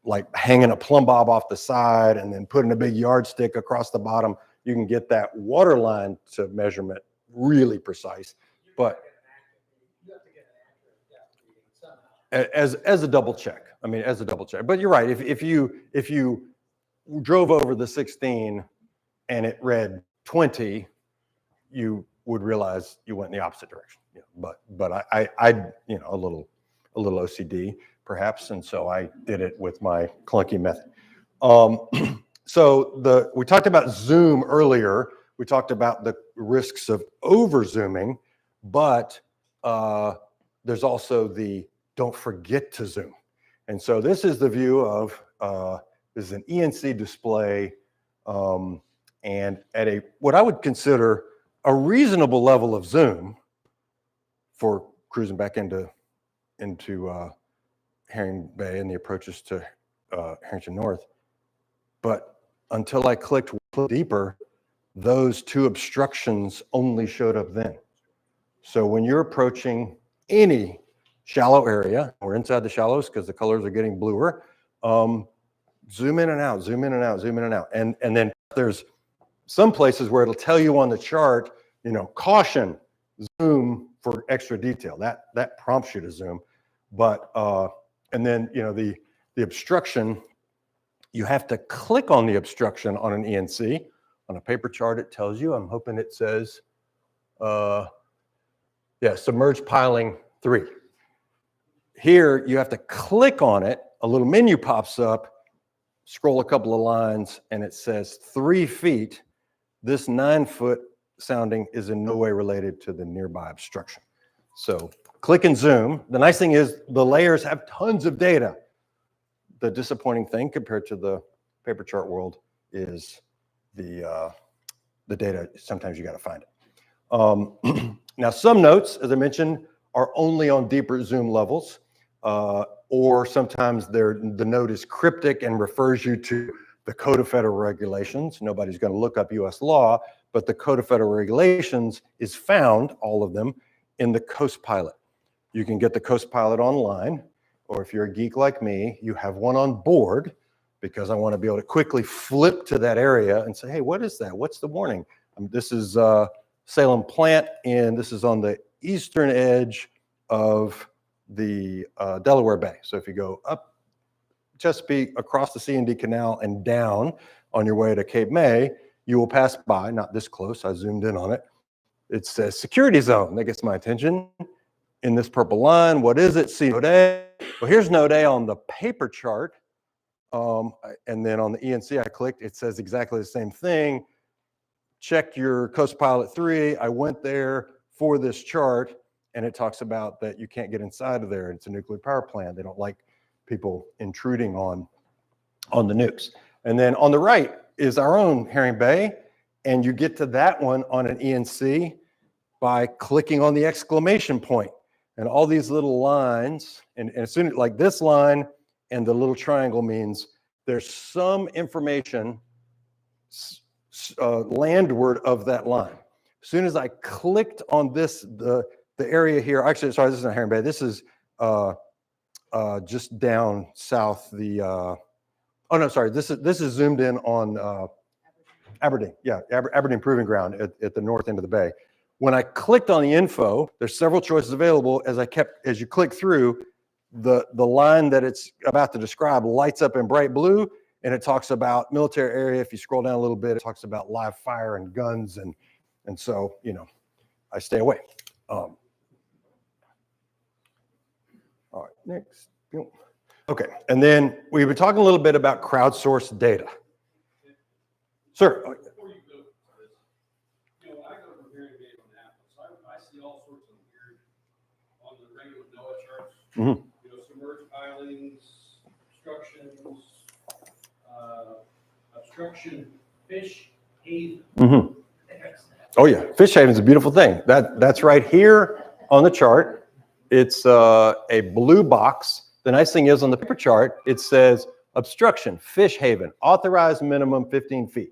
like hanging a plumb bob off the side and then putting a big yardstick across the bottom. You can get that water line to measurement really precise, but as a double check. I mean, as a double check. But you're right. If you drove over the 16 and it read 20, you would realize you went in the opposite direction. But I a little OCD perhaps, and so I did it with my clunky method. So we talked about zoom earlier. We talked about the risks of over zooming, but there's also the don't forget to zoom. And so this is the view of this is an ENC display, and at what I would consider a reasonable level of zoom for cruising back into Herring Bay and the approaches to Harrington North. But until I clicked deeper, those 2 obstructions only showed up then. So when you're approaching any shallow area, we're inside the shallows because the colors are getting bluer, zoom in and out, zoom in and out, zoom in and out. And then there's some places where it'll tell you on the chart, caution, zoom for extra detail. That prompts you to zoom. But and then the obstruction, you have to click on the obstruction on an ENC. On a paper chart, it tells you. I'm hoping it says, submerged piling 3. Here, you have to click on it. A little menu pops up, scroll a couple of lines, and it says 3 feet. This 9-foot sounding is in no way related to the nearby obstruction. So click and zoom. The nice thing is the layers have tons of data. The disappointing thing compared to the paper chart world is the data. Sometimes you got to find it. Now, some notes, as I mentioned, are only on deeper zoom levels, or sometimes the note is cryptic and refers you to the Code of Federal Regulations. Nobody's going to look up U.S. law, but the Code of Federal Regulations is found, all of them, in the Coast Pilot. You can get the Coast Pilot online, or if you're a geek like me, you have one on board, because I want to be able to quickly flip to that area and say, hey, what is that? What's the warning? This is Salem Plant, and this is on the eastern edge of the Delaware Bay. So if you go up Chesapeake, across the C&D Canal, and down on your way to Cape May, you will pass by, not this close, I zoomed in on it. It says security zone. That gets my attention. In this purple line, what is it? See node A. Well, here's node A on the paper chart. And then on the ENC I clicked, it says exactly the same thing. Check your Coast Pilot 3. I went there for this chart, and it talks about that you can't get inside of there. It's a nuclear power plant. They don't like people intruding on the nukes. And then on the right is our own Herring Bay, and you get to that one on an ENC by clicking on the exclamation point. And all these little lines, and as soon as, like this line and the little triangle means there's some information landward of that line. As soon as I clicked on this, the area here, actually, sorry, this is not Herring Bay. This is just down south. Oh no, sorry. This is zoomed in on Aberdeen. Yeah, Aberdeen Proving Ground at the north end of the bay. When I clicked on the info, there's several choices available. As you click through, the line that it's about to describe lights up in bright blue, and it talks about military area. If you scroll down a little bit, it talks about live fire and guns, and so I stay away. All right, next. Okay, and then we've been talking a little bit about crowdsourced data. Sir. Before you go for this, when I go from here to Dave on Apple, I see all sorts of weird, on the regular NOAA charts, Mhm. Submerged pilings, obstruction, fish, haven. Mm-hmm. Oh yeah, Fish Haven's a beautiful thing. That's right here on the chart. It's a blue box. The nice thing is on the paper chart, it says obstruction, Fish Haven, authorized minimum 15 feet.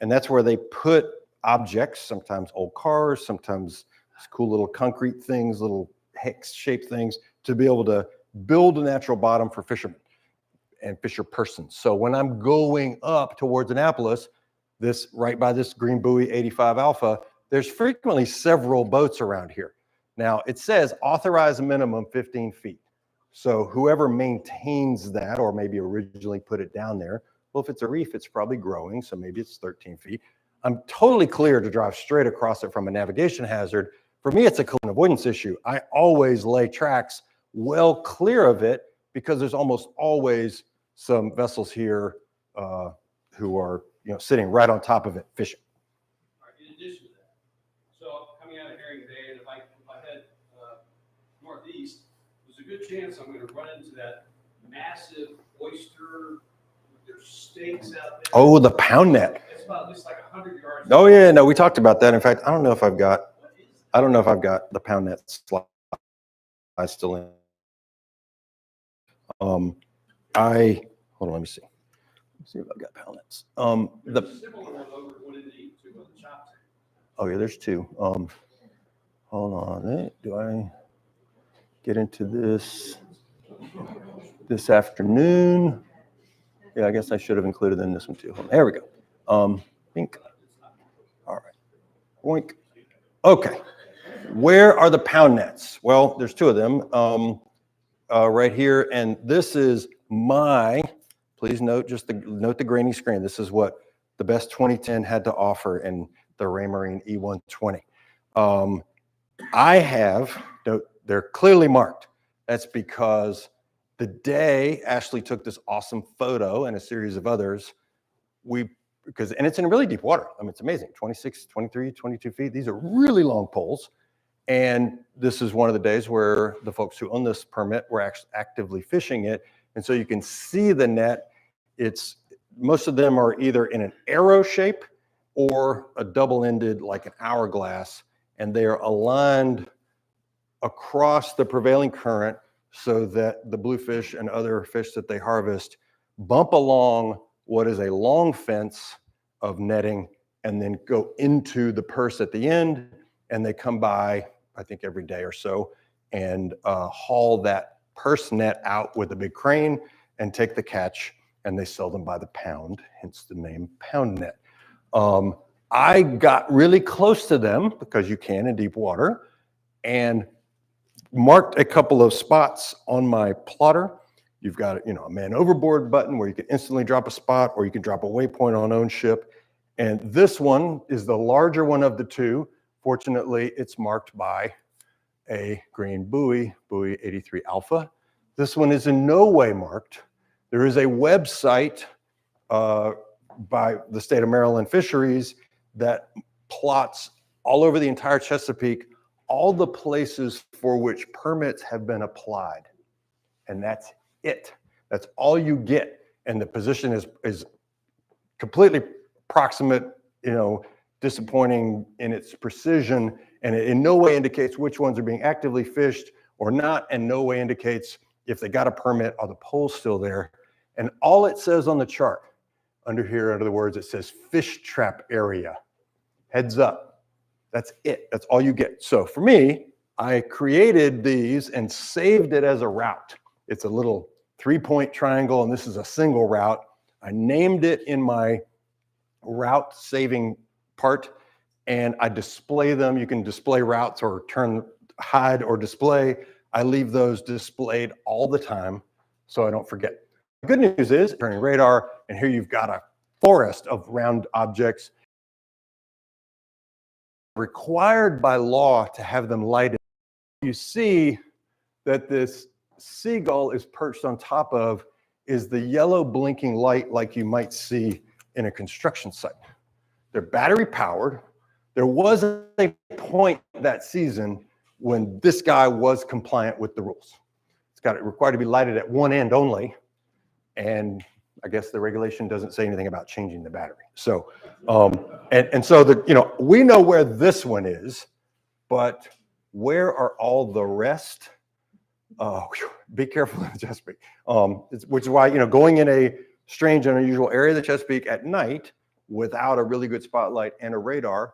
And that's where they put objects, sometimes old cars, sometimes cool little concrete things, little hex-shaped things, to be able to build a natural bottom for fishermen and fisher persons. So when I'm going up towards Annapolis, this right by this green buoy 85 Alpha, there's frequently several boats around here. Now it says authorized minimum 15 feet. So whoever maintains that, or maybe originally put it down there, well, if it's a reef, it's probably growing, so maybe it's 13 feet. I'm totally clear to drive straight across it from a navigation hazard. For me, it's a collision avoidance issue. I always lay tracks well clear of it because there's almost always some vessels here who are sitting right on top of it fishing. All right, in addition to that, so coming out of Herring Bay, and if I head northeast, there's a good chance I'm going to run into that massive oyster. There's stakes out there. Oh, the pound net. It's about at least like 100 yards. Oh yeah, no, we talked about that. In fact, I don't know if I've got the pound net slide still in. Hold on, let me see. Let's see if I've got pound nets. There's a similar one over one in the two on the chop tank. Oh yeah, there's two. Hold on. Do I get into this afternoon? Yeah, I guess I should have included in this one too. There we go. Pink. All right. Boink. Okay. Where are the pound nets? Well, there's two of them right here, and this is please note note the grainy screen. This is what the best 2010 had to offer in the Raymarine E120. They're clearly marked. That's because the day Ashley took this awesome photo and a series of others, and it's in really deep water. I mean, it's amazing, 26, 23, 22 feet. These are really long poles. And this is one of the days where the folks who own this permit were actually actively fishing it. And so you can see the net. Most of them are either in an arrow shape or a double-ended like an hourglass, and they are aligned across the prevailing current so that the bluefish and other fish that they harvest bump along what is a long fence of netting and then go into the purse at the end, and they come by, I think every day or so, and haul that purse net out with a big crane and take the catch, and they sell them by the pound, hence the name pound net. I got really close to them because you can in deep water, and marked a couple of spots on my plotter. You've got a man overboard button where you can instantly drop a spot, or you can drop a waypoint on own ship. And this one is the larger one of the two. Fortunately, it's marked by a green buoy 83 Alpha. This one is in no way marked. There is a website by the state of Maryland Fisheries that plots all over the entire Chesapeake all the places for which permits have been applied. And that's it. That's all you get. And the position is completely proximate, disappointing in its precision, and it in no way indicates which ones are being actively fished or not, and no way indicates if they got a permit, are the poles still there. And all it says on the chart, under the words, it says fish trap area. Heads up. That's it. That's all you get. So for me, I created these and saved it as a route. It's a little 3-point triangle, and this is a single route. I named it in my route saving part, and I display them. You can display routes or hide or display. I leave those displayed all the time so I don't forget. The good news is turning radar, and here you've got a forest of round objects required by law to have them lighted. You see that this seagull is perched on top of is the yellow blinking light like you might see in a construction site. They're battery powered. There was a point that season when this guy was compliant with the rules. It's got it required to be lighted at one end only. And I guess the regulation doesn't say anything about changing the battery. So, and so we know where this one is, but where are all the rest? Be careful in the Chesapeake. Which is why, going in a strange and unusual area of the Chesapeake at night without a really good spotlight and a radar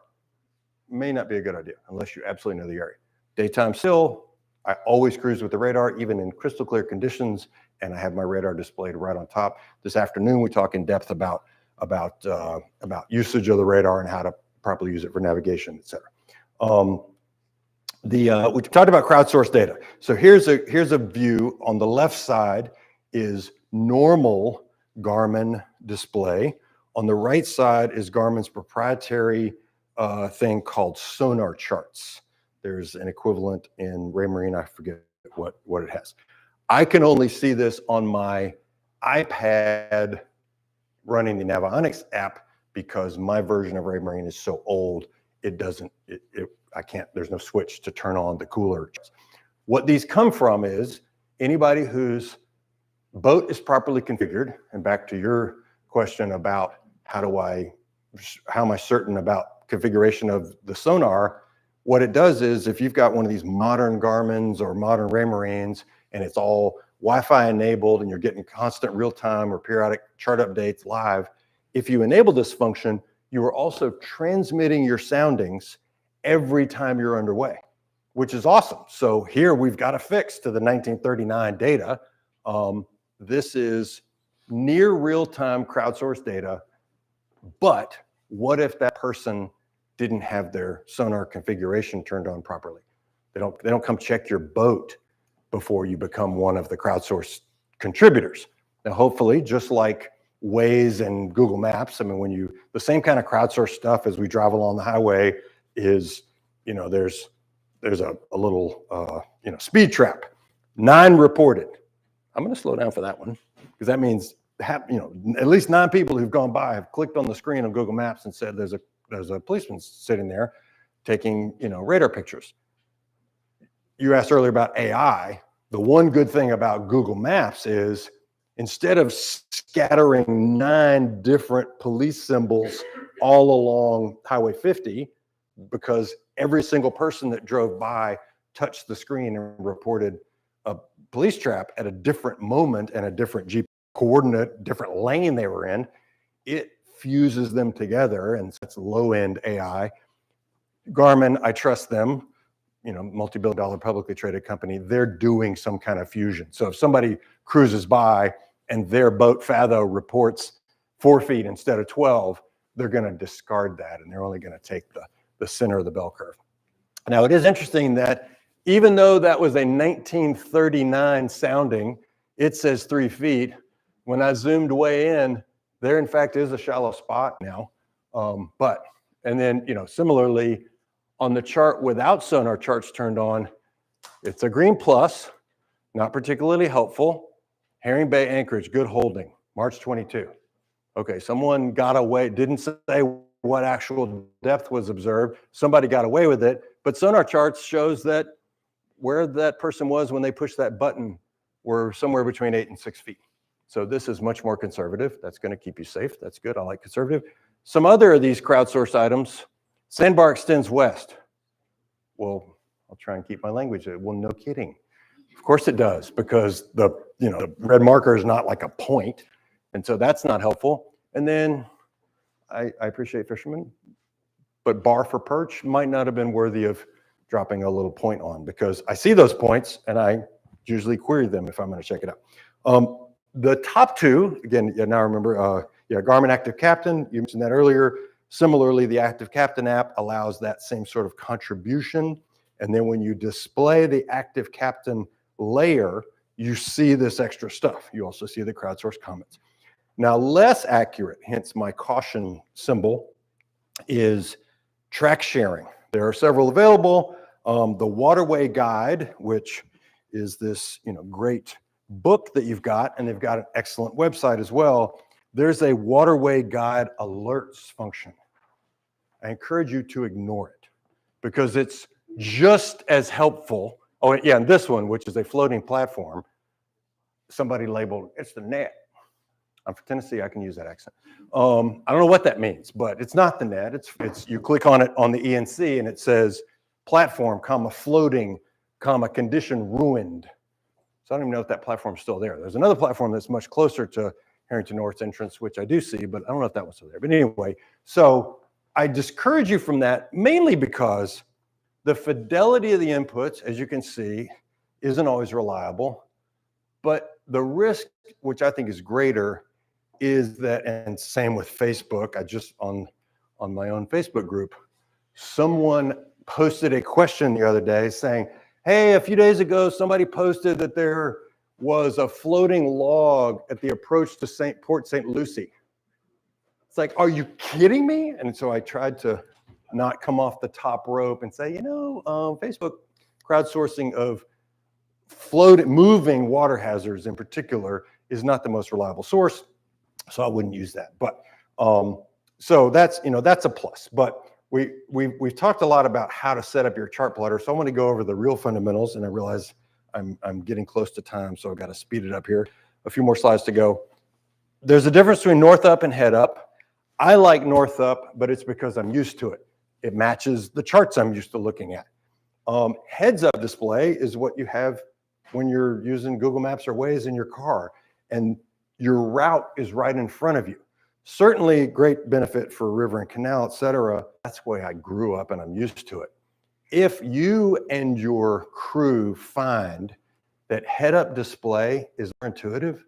may not be a good idea unless you absolutely know the area. Daytime still, I always cruise with the radar, even in crystal clear conditions, and I have my radar displayed right on top. This afternoon, we talk in depth about usage of the radar and how to properly use it for navigation, et cetera. We talked about crowdsourced data. So here's a view. On the left side is normal Garmin display. On the right side is Garmin's proprietary thing called sonar charts. There's an equivalent in Raymarine. I forget what it has. I can only see this on my iPad running the Navionics app because my version of Raymarine is so old. I can't, there's no switch to turn on the cooler. What these come from is anybody whose boat is properly configured, and back to your question about how am I certain about configuration of the sonar, what it does is if you've got one of these modern Garmin's or modern Raymarines and it's all Wi-Fi enabled and you're getting constant real-time or periodic chart updates live, if you enable this function, you are also transmitting your soundings every time you're underway, which is awesome. So here we've got a fix to the 1939 data. This is near real-time crowdsourced data, but what if that person didn't have their sonar configuration turned on properly? They don't come check your boat before you become one of the crowdsourced contributors. Now, hopefully, just like Waze and Google Maps, I mean, the same kind of crowdsourced stuff as we drive along the highway is, there's a little, speed trap. 9 reported. I'm going to slow down for that one because that means, at least 9 people who've gone by have clicked on the screen on Google Maps and said there's a policeman sitting there taking, radar pictures. You asked earlier about AI. The one good thing about Google Maps is instead of scattering 9 different police symbols all along Highway 50, because every single person that drove by touched the screen and reported a police trap at a different moment and a different GPS coordinate, different lane they were in, it fuses them together, and that's low-end AI. Garmin, I trust them, multi-billion-dollar publicly traded company, they're doing some kind of fusion. So if somebody cruises by and their boat Fatho reports 4 feet instead of 12, they're going to discard that, and they're only going to take the center of the bell curve. Now, it is interesting that even though that was a 1939 sounding, it says 3 feet. When I zoomed way in, there in fact is a shallow spot now. And then, similarly, on the chart without sonar charts turned on, it's a green plus, not particularly helpful. Herring Bay anchorage, good holding, March 22. Okay, someone got away, didn't say what actual depth was observed. Somebody got away with it, but sonar charts shows that where that person was when they pushed that button were somewhere between 8 and 6 feet. So this is much more conservative. That's going to keep you safe. That's good. I like conservative. Some other of these crowdsourced items, sandbar extends west. Well, I'll try and keep my language. Well, no kidding. Of course it does, because the red marker is not like a point. And so that's not helpful. And then I appreciate fishermen, but bar for perch might not have been worthy of dropping a little point on, because I see those points and I usually query them if I'm going to check it out. The top 2, again, now I remember, Garmin Active Captain, you mentioned that earlier. Similarly, the Active Captain app allows that same sort of contribution. And then when you display the Active Captain layer, you see this extra stuff. You also see the crowdsourced comments. Now, less accurate, hence my caution symbol, is track sharing. There are several available. The Waterway Guide, which is this great book that you've got, and they've got an excellent website as well. There's a Waterway Guide alerts function. I encourage you to ignore it because it's just as helpful. Oh, yeah, and this one, which is a floating platform, somebody labeled, it's the net. I'm from Tennessee, I can use that accent. I don't know what that means, but it's not the net. It's you click on it on the ENC and it says platform, comma, floating, comma, condition ruined. So I don't even know if that platform's still there. There's another platform that's much closer to Harrington North's entrance, which I do see, but I don't know if that one's still there. But anyway, so I discourage you from that mainly because the fidelity of the inputs, as you can see, isn't always reliable. But the risk, which I think is greater, is that, and same with Facebook, I just on my own Facebook group, someone posted a question the other day saying, hey, a few days ago, somebody posted that there was a floating log at the approach to Port St. Lucie. It's like, are you kidding me? And so I tried to not come off the top rope and say, Facebook crowdsourcing of moving water hazards in particular is not the most reliable source. So I wouldn't use that. But so that's a plus. But we've talked a lot about how to set up your chart plotter. So I want to go over the real fundamentals, and I realize I'm getting close to time, so I've got to speed it up here. A few more slides to go. There's a difference between north up and head up. I like north up, but it's because I'm used to it. It matches the charts I'm used to looking at. Heads up display is what you have when you're using Google Maps or Waze in your car, and your route is right in front of you. Certainly great benefit for river and canal, et cetera. That's the way I grew up and I'm used to it. If you and your crew find that head-up display is more intuitive,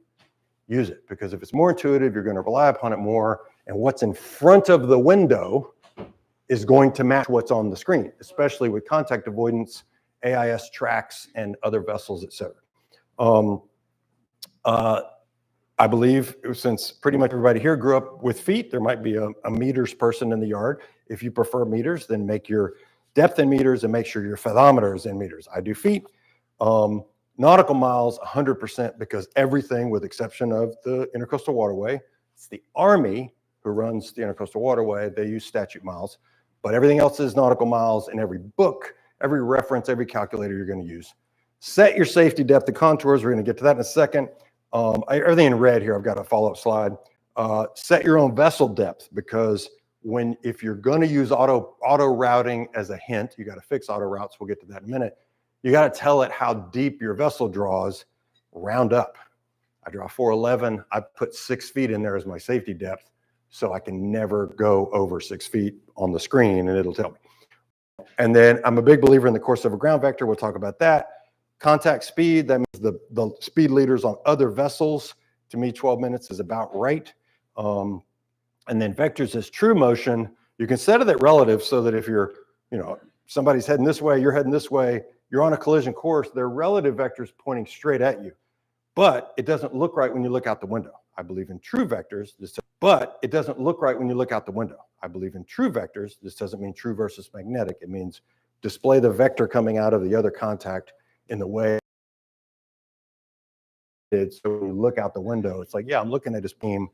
use it, because if it's more intuitive, you're going to rely upon it more, and what's in front of the window is going to match what's on the screen, especially with contact avoidance, AIS tracks, and other vessels, et cetera. I believe, since pretty much everybody here grew up with feet, there might be a meters person in the yard. If you prefer meters, then make your depth in meters and make sure your fathometer is in meters. I do feet. Nautical miles, 100%, because everything, with exception of the Intercoastal Waterway, it's the Army who runs the Intercoastal Waterway. They use statute miles, but everything else is nautical miles, and every book, every reference, every calculator you're going to use. Set your safety depth of contours. We're going to get to that in a second. Everything in red here, I've got a follow-up slide. Set your own vessel depth, because if you're going to use auto routing as a hint, you got to fix auto routes. We'll get to that in a minute. You got to tell it how deep your vessel draws. Round up. I draw 411. I put 6 feet in there as my safety depth, so I can never go over 6 feet on the screen, and it'll tell me. And then I'm a big believer in the course of a ground vector. We'll talk about that. Contact speed, that means the speed leaders on other vessels. To me, 12 minutes is about right. And then vectors as true motion. You can set it at relative so that if you're, somebody's heading this way, you're heading this way, you're on a collision course, they're relative vectors pointing straight at you. But it doesn't look right when you look out the window. I believe in true vectors. But it doesn't look right when you look out the window. I believe in true vectors. This doesn't mean true versus magnetic. It means display the vector coming out of the other contact in the way it is. So when you look out the window, it's like, yeah, I'm looking at his beam.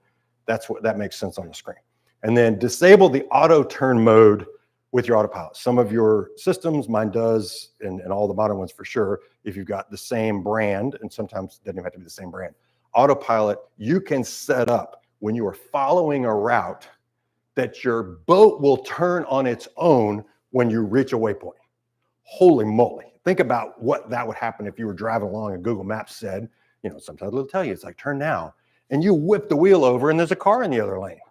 That makes sense on the screen. And then disable the auto turn mode with your autopilot. Some of your systems, mine does, and all the modern ones for sure, if you've got the same brand, and sometimes it doesn't even have to be the same brand. Autopilot, you can set up when you are following a route that your boat will turn on its own when you reach a waypoint. Holy moly. Think about what that would happen if you were driving along and Google Maps said, sometimes it'll tell you, it's like, turn now. And you whip the wheel over and there's a car in the other lane.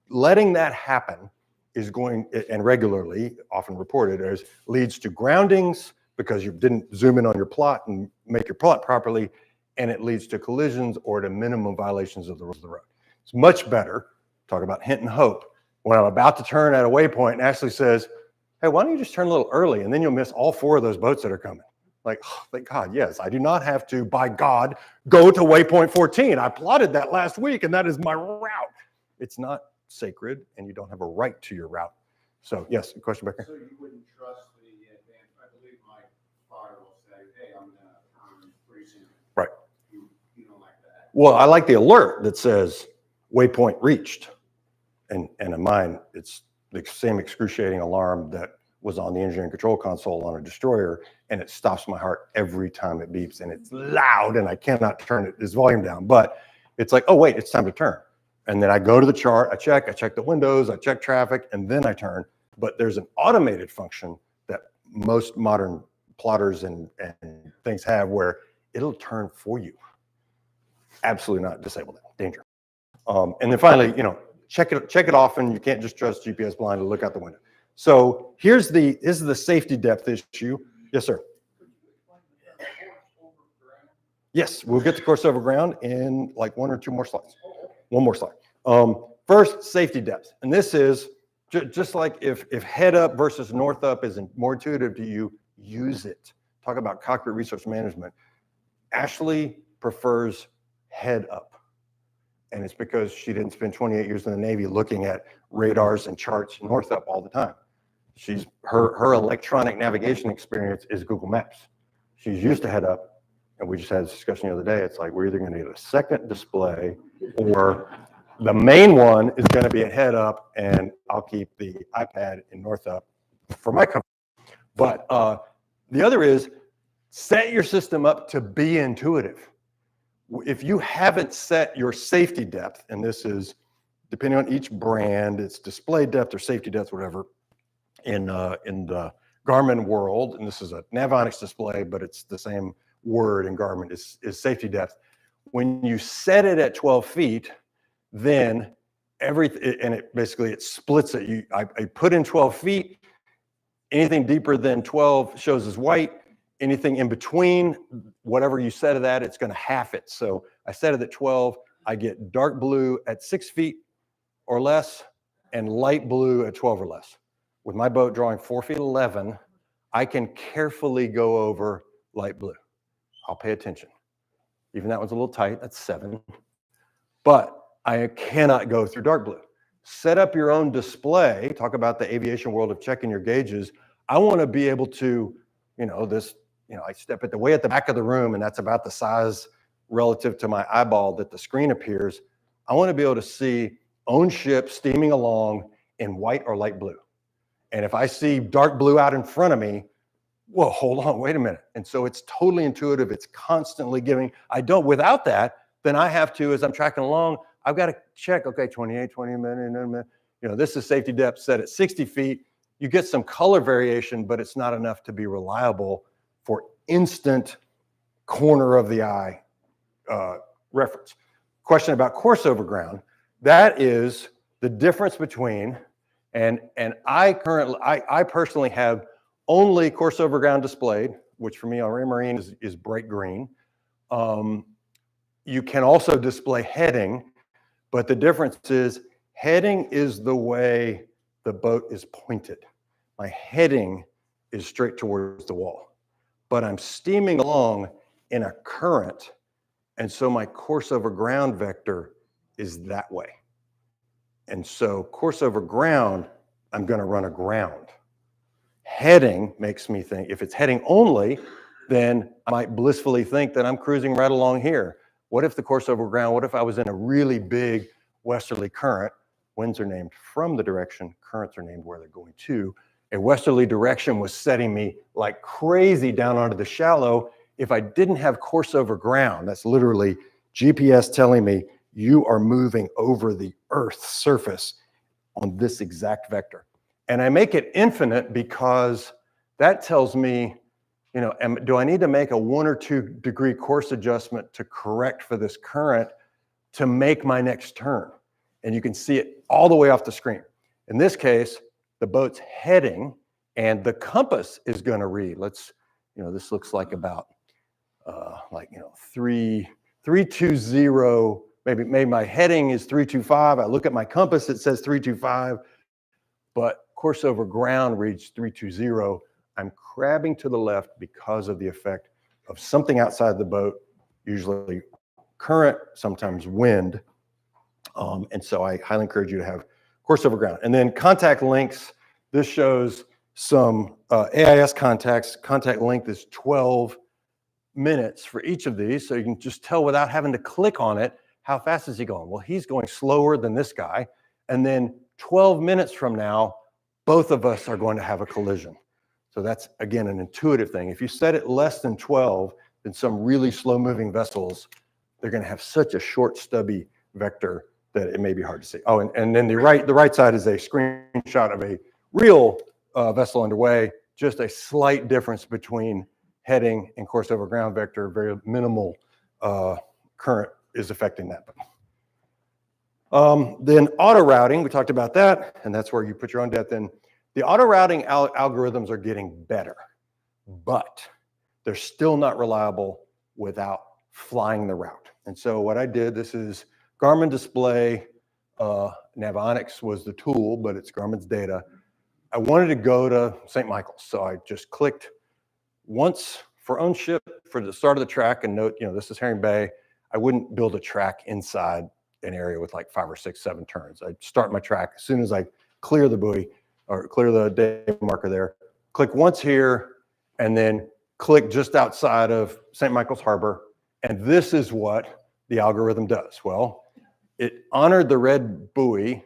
Letting that happen is going, and regularly, often reported as, leads to groundings because you didn't zoom in on your plot and make your plot properly, and it leads to collisions or to minimum violations of the rules of the road. It's much better, talk about hint and hope, when I'm about to turn at a waypoint and Ashley says, hey, why don't you just turn a little early, and then you'll miss all 4 of those boats that are coming. Like, oh, thank God, yes, I do not have to, by God, go to waypoint 14. I plotted that last week, and that is my route. It's not sacred, and you don't have a right to your route. So, yes, question back here. So you wouldn't trust the advance. I believe my father will say, hey, I'm going to turn pretty soon. Right. You don't like that. Well, I like the alert that says waypoint reached. And in mine, it's the same excruciating alarm that was on the engineering control console on a destroyer, and it stops my heart every time it beeps, and it's loud, and I cannot turn its volume down. But it's like, oh wait, it's time to turn. And then I go to the chart, I check the windows, I check traffic, and then I turn. But there's an automated function that most modern plotters and things have where it'll turn for you. Absolutely not. Disable that. Danger. And then finally, check it often. You can't just trust GPS blind to look out the window. So this is the safety depth issue. Yes, sir. Yes, we'll get to course over ground in like one or two more slides. One more slide. First, safety depth. And this is just like if head up versus north up is more intuitive to you, use it. Talk about cockpit resource management. Ashley prefers head up. And it's because she didn't spend 28 years in the Navy looking at radars and charts north up all the time. Her electronic navigation experience is Google Maps. She's used to head up, and we just had this discussion the other day. It's like we're either going to get a second display, or the main one is going to be a head up, and I'll keep the iPad in north up for my company. But the other is set your system up to be intuitive. If you haven't set your safety depth, and this is depending on each brand, it's display depth or safety depth, whatever, in the Garmin world, and this is a Navionics display, but it's the same word in Garmin, is safety depth. When you set it at 12 feet, then it splits it. I put in 12 feet, anything deeper than 12 shows as white. Anything in between, whatever you set it at, it's going to half it. So I set it at 12. I get dark blue at 6 feet or less and light blue at 12 or less. With my boat drawing 4 feet 11, I can carefully go over light blue. I'll pay attention. Even that one's a little tight, that's 7. But I cannot go through dark blue. Set up your own display. Talk about the aviation world of checking your gauges. I want to be able to, I step way at the back of the room, and that's about the size relative to my eyeball that the screen appears. I want to be able to see own ship steaming along in white or light blue. And if I see dark blue out in front of me, whoa, hold on, wait a minute. And so it's totally intuitive. It's constantly giving. Without that, then I have to, as I'm tracking along, I've got to check, okay, 28, 20 minutes. This is safety depth set at 60 feet. You get some color variation, but it's not enough to be reliable for instant corner of the eye reference. Question about course over ground. That is the difference between, and I personally have only course over ground displayed, which for me on Marine is bright green. You can also display heading, but the difference is heading is the way the boat is pointed. My heading is straight towards the wall, but I'm steaming along in a current, and so my course over ground vector is that way. And so course over ground, I'm going to run aground. Heading makes me think, if it's heading only, then I might blissfully think that I'm cruising right along here. What if the course over ground, what if I was in a really big westerly current? Winds are named from the direction, currents are named where they're going to. A westerly direction was setting me like crazy down onto the shallow. If I didn't have course over ground, that's literally GPS telling me you are moving over the Earth's surface on this exact vector. And I make it infinite because that tells me, do I need to make a 1 or 2 degree course adjustment to correct for this current to make my next turn? And you can see it all the way off the screen. In this case, the boat's heading and the compass is going to read. This looks like about 320. Maybe my heading is 325. I look at my compass, it says 325, but course over ground reads 320. I'm crabbing to the left because of the effect of something outside the boat, usually current, sometimes wind. And so I highly encourage you to have course over ground. And then contact lengths. This shows some AIS contacts. Contact length is 12 minutes for each of these. So you can just tell without having to click on it, how fast is he going? Well, he's going slower than this guy. And then 12 minutes from now, both of us are going to have a collision. So that's, again, an intuitive thing. If you set it less than 12, then some really slow-moving vessels, they're going to have such a short, stubby vector that it may be hard to see. Oh, and then the right side is a screenshot of a real vessel underway, just a slight difference between heading and course over ground vector, very minimal current is affecting that. Then auto routing, we talked about that, and that's where you put your own depth in. The auto routing algorithms are getting better, but they're still not reliable without flying the route. And so what I did, this is Garmin display, Navionics was the tool, but it's Garmin's data. I wanted to go to St. Michael's, so I just clicked once for own ship for the start of the track, and note, this is Herring Bay. I wouldn't build a track inside an area with like 5 or 6, 7 turns. I'd start my track as soon as I clear the buoy or clear the day marker there. Click once here, and then click just outside of St. Michael's Harbor. And this is what the algorithm does. Well, it honored the red buoy,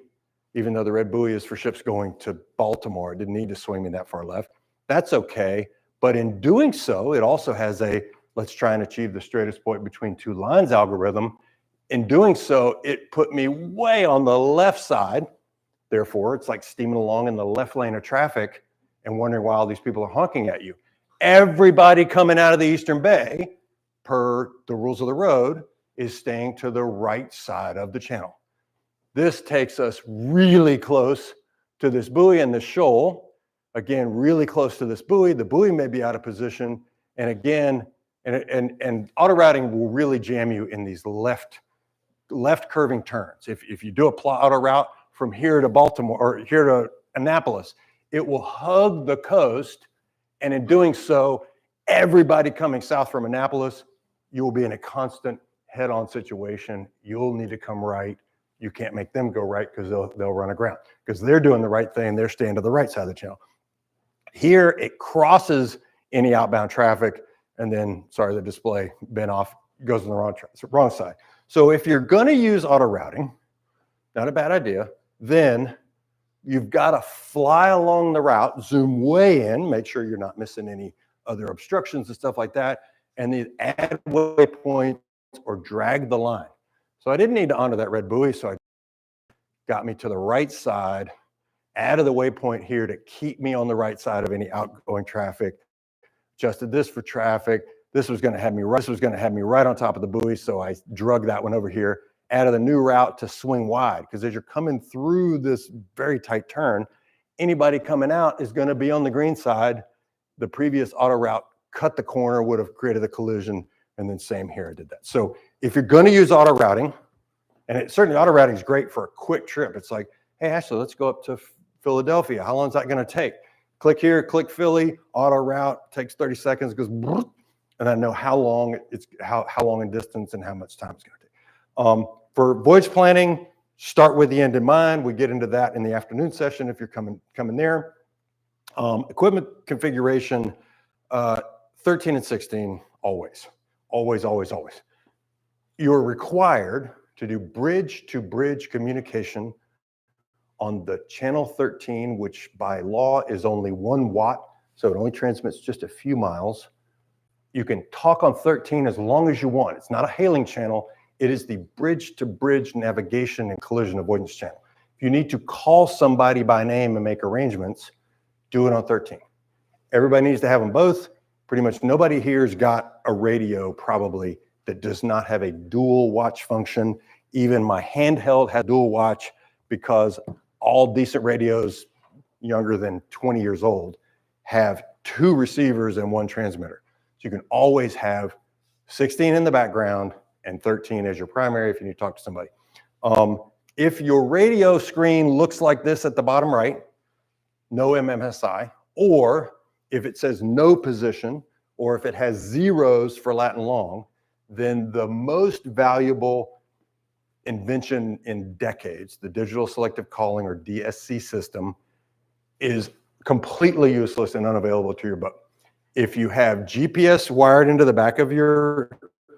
even though the red buoy is for ships going to Baltimore. It didn't need to swing me that far left. That's okay. But in doing so, it also has a let's try and achieve the straightest point between 2 lines algorithm. In doing so, it put me way on the left side. Therefore, it's like steaming along in the left lane of traffic and wondering why all these people are honking at you. Everybody coming out of the Eastern Bay, per the rules of the road, is staying to the right side of the channel. This takes us really close to this buoy and the shoal. Again, really close to this buoy. The buoy may be out of position. And again, and auto routing will really jam you in these left curving turns. If you do a auto route from here to Baltimore or here to Annapolis, it will hug the coast. And in doing so, everybody coming south from Annapolis, you will be in a constant head-on situation. You'll need to come right. You can't make them go right because they'll run aground because they're doing the right thing. They're staying to the right side of the channel. Here, it crosses any outbound traffic, and then, sorry, the display bent off, goes on the wrong side. So if you're going to use auto routing, not a bad idea, then you've got to fly along the route, zoom way in, make sure you're not missing any other obstructions and stuff like that, and then add waypoints or drag the line. So I didn't need to honor that red buoy, so I got me to the right side, added the waypoint here to keep me on the right side of any outgoing traffic, adjusted this for traffic. This was going to have me right on top of the buoy, so I drug that one over here, added a new route to swing wide, because as you're coming through this very tight turn, anybody coming out is going to be on the green side. The previous auto route cut the corner, would have created a collision, and then same here, I did that. So if you're going to use auto routing, and certainly auto routing is great for a quick trip. It's like, hey, Ashley, let's go up to Philadelphia. How long is that going to take? Click here, click Philly, auto route, takes 30 seconds, goes, and I know how long how long in distance and how much time it's going to take. For voyage planning, start with the end in mind. We get into that in the afternoon session if you're coming there. Equipment configuration, 13 and 16, always. You're required to do bridge-to-bridge communication on the channel 13, which by law is only 1 watt, so it only transmits just a few miles. You can talk on 13 as long as you want. It's not a hailing channel. It is the bridge-to-bridge navigation and collision avoidance channel. If you need to call somebody by name and make arrangements, do it on 13. Everybody needs to have them both. Pretty much nobody here's got a radio probably that does not have a dual watch function. Even my handheld has dual watch because all decent radios younger than 20 years old have 2 receivers and 1 transmitter. So you can always have 16 in the background and 13 as your primary if you need to talk to somebody. If your radio screen looks like this at the bottom right, no MMSI, or if it says no position, or if it has zeros for Latin long, then the most valuable invention in decades, the digital selective calling or DSC system, is completely useless and unavailable to your boat. If you have GPS wired into the back of your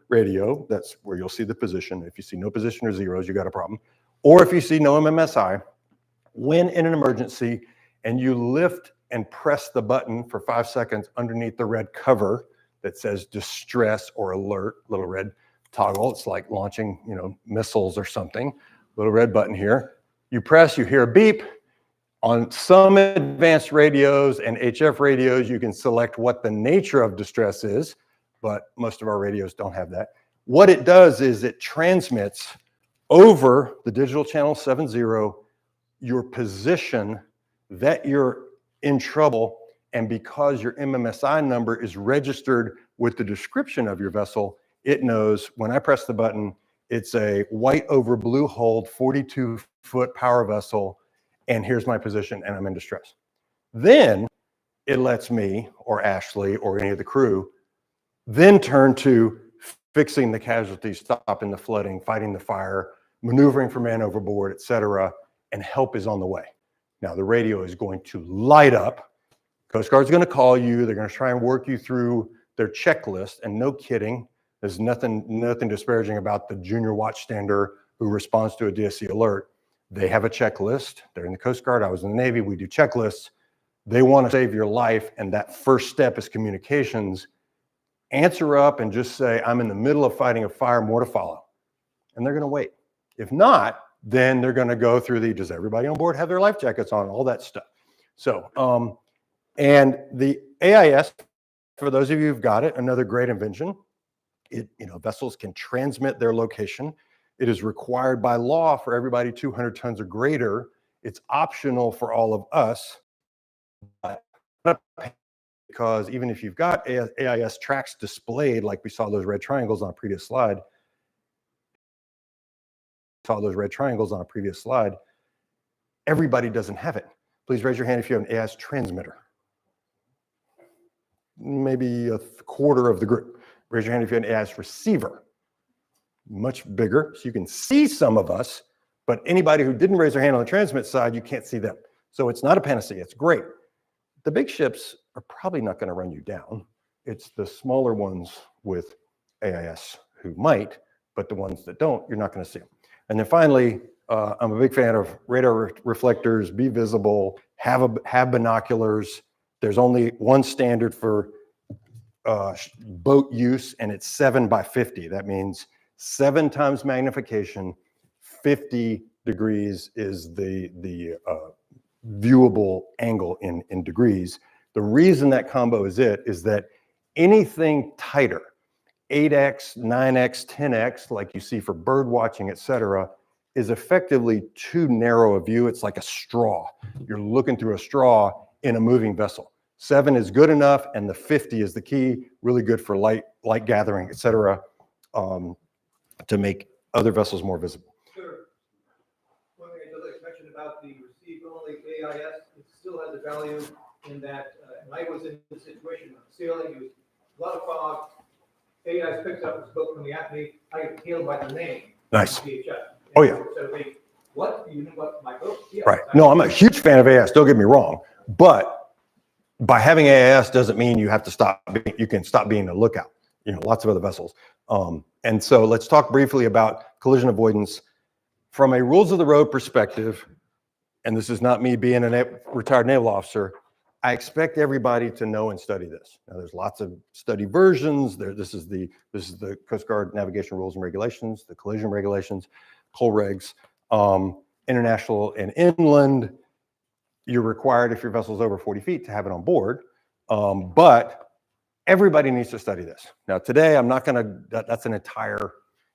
radio, that's where you'll see the position. If you see no position or zeros, you got a problem. Or if you see no MMSI, when in an emergency, and you lift and press the button for 5 seconds underneath the red cover that says distress or alert, little red toggle. It's like launching, missiles or something. Little red button here. You press, you hear a beep. On some advanced radios and HF radios, you can select what the nature of distress is, but most of our radios don't have that. What it does is it transmits over the digital channel 70 your position that you're in trouble, and because your MMSI number is registered with the description of your vessel, it knows when I press the button, it's a white over blue hulled 42-foot power vessel, and here's my position, and I'm in distress. Then it lets me, or Ashley, or any of the crew, then turn to fixing the casualties, stopping the flooding, fighting the fire, maneuvering for man overboard, etc., and help is on the way. Now, the radio is going to light up. Coast Guard's going to call you. They're going to try and work you through their checklist. And no kidding, there's nothing disparaging about the junior watchstander who responds to a DSC alert. They have a checklist. They're in the Coast Guard. I was in the Navy. We do checklists. They want to save your life. And that first step is communications. Answer up and just say, I'm in the middle of fighting a fire, more to follow. And they're going to wait. If not, then they're going to go through does everybody on board have their life jackets on, all that stuff. So, and the AIS, for those of you who've got it, another great invention. Vessels can transmit their location. It is required by law for everybody 200 tons or greater. It's optional for all of us, because even if you've got AIS tracks displayed, like we saw those red triangles on a previous slide, everybody doesn't have it. Please raise your hand if you have an AIS transmitter. Maybe a quarter of the group. Raise your hand if you have an AIS receiver. Much bigger, so you can see some of us, but anybody who didn't raise their hand on the transmit side, you can't see them. So it's not a panacea, it's great. The big ships are probably not going to run you down. It's the smaller ones with AIS who might, but the ones that don't, you're not going to see them. And then finally, I'm a big fan of radar reflectors, be visible, have binoculars. There's only one standard for boat use, and it's 7x50. That means 7 times magnification, 50 degrees is the viewable angle in degrees. The reason that combo is that anything tighter, 8x, 9x, 10x, like you see for bird watching, etc., is effectively too narrow a view. It's like a straw. You're looking through a straw in a moving vessel. 7 is good enough, and the 50 is the key, really good for light gathering, etc., to make other vessels more visible. Sure. One thing I mentioned about the receive-only AIS, it still has a value in that, and I was in the situation of sailing, it was a lot of fog, AIS picks up this boat coming at me, I get hailed by the name. Nice. VHF. Oh, yeah. So what? You know what my boat? Yeah. Right. No, I'm a huge fan of AIS, don't get me wrong, but by having AIS doesn't mean you have to stop, you can stop being a lookout, lots of other vessels. And so let's talk briefly about collision avoidance from a rules of the road perspective. And this is not me being a retired naval officer. I expect everybody to know and study this. Now, there's lots of study versions. This is the Coast Guard navigation rules and regulations, the collision regulations, COL regs, international and inland. You're required, if your vessel's over 40 feet, to have it on board. But everybody needs to study this. Now, today, I'm not going to, that's an entire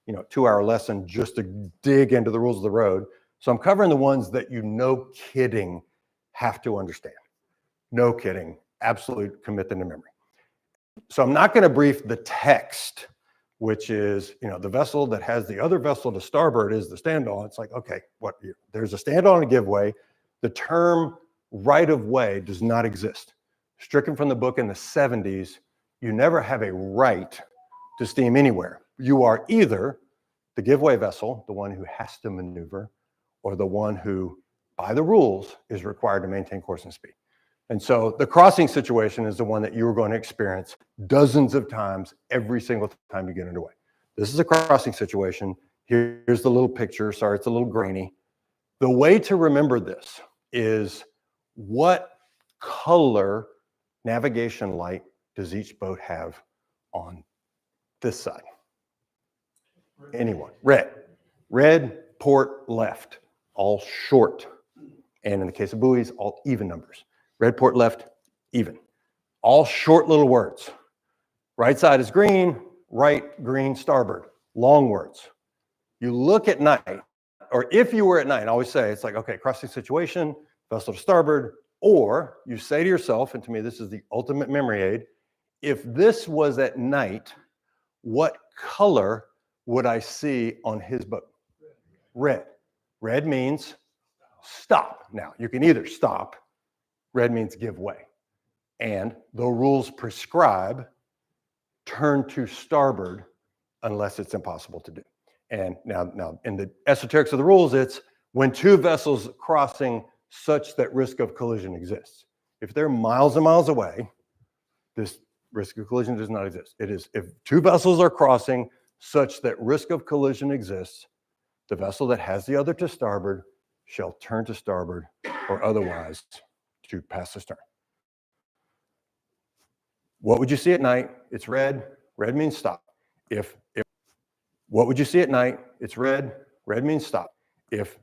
2-hour lesson just to dig into the rules of the road. So I'm covering the ones that no kidding have to understand. No kidding, absolute commit them to memory. So I'm not going to brief the text, which is, the vessel that has the other vessel to starboard is the stand-on. It's like, okay, there's a stand-on and a give-way. The term right of way does not exist. Stricken from the book in the 70s, you never have a right to steam anywhere. You are either the give-way vessel, the one who has to maneuver, or the one who, by the rules, is required to maintain course and speed. And so the crossing situation is the one that you are going to experience dozens of times every single time you get underway. This is a crossing situation. Here's the little picture. Sorry, it's a little grainy. The way to remember this is what color navigation light does each boat have on this side? Anyone? Red. Red, port, left, all short. And in the case of buoys, all even numbers. Red, port, left, even. All short little words. Right side is green, right, green, starboard. Long words. You look at night, or if you were at night, I always say, it's like, okay, crossing situation, vessel to starboard, or you say to yourself, and to me this is the ultimate memory aid, if this was at night, what color would I see on his boat? Red. Red means stop. Now, you can either stop, red means give way. And the rules prescribe turn to starboard unless it's impossible to do. And now in the esoterics of the rules, it's when two vessels crossing such that risk of collision exists. If they're miles and miles away, this risk of collision does not exist. It is if two vessels are crossing such that risk of collision exists, the vessel that has the other to starboard shall turn to starboard or otherwise to pass the stern. What would you see at night? It's red. Red means stop. If what would you see at night? It's red. Red means stop. If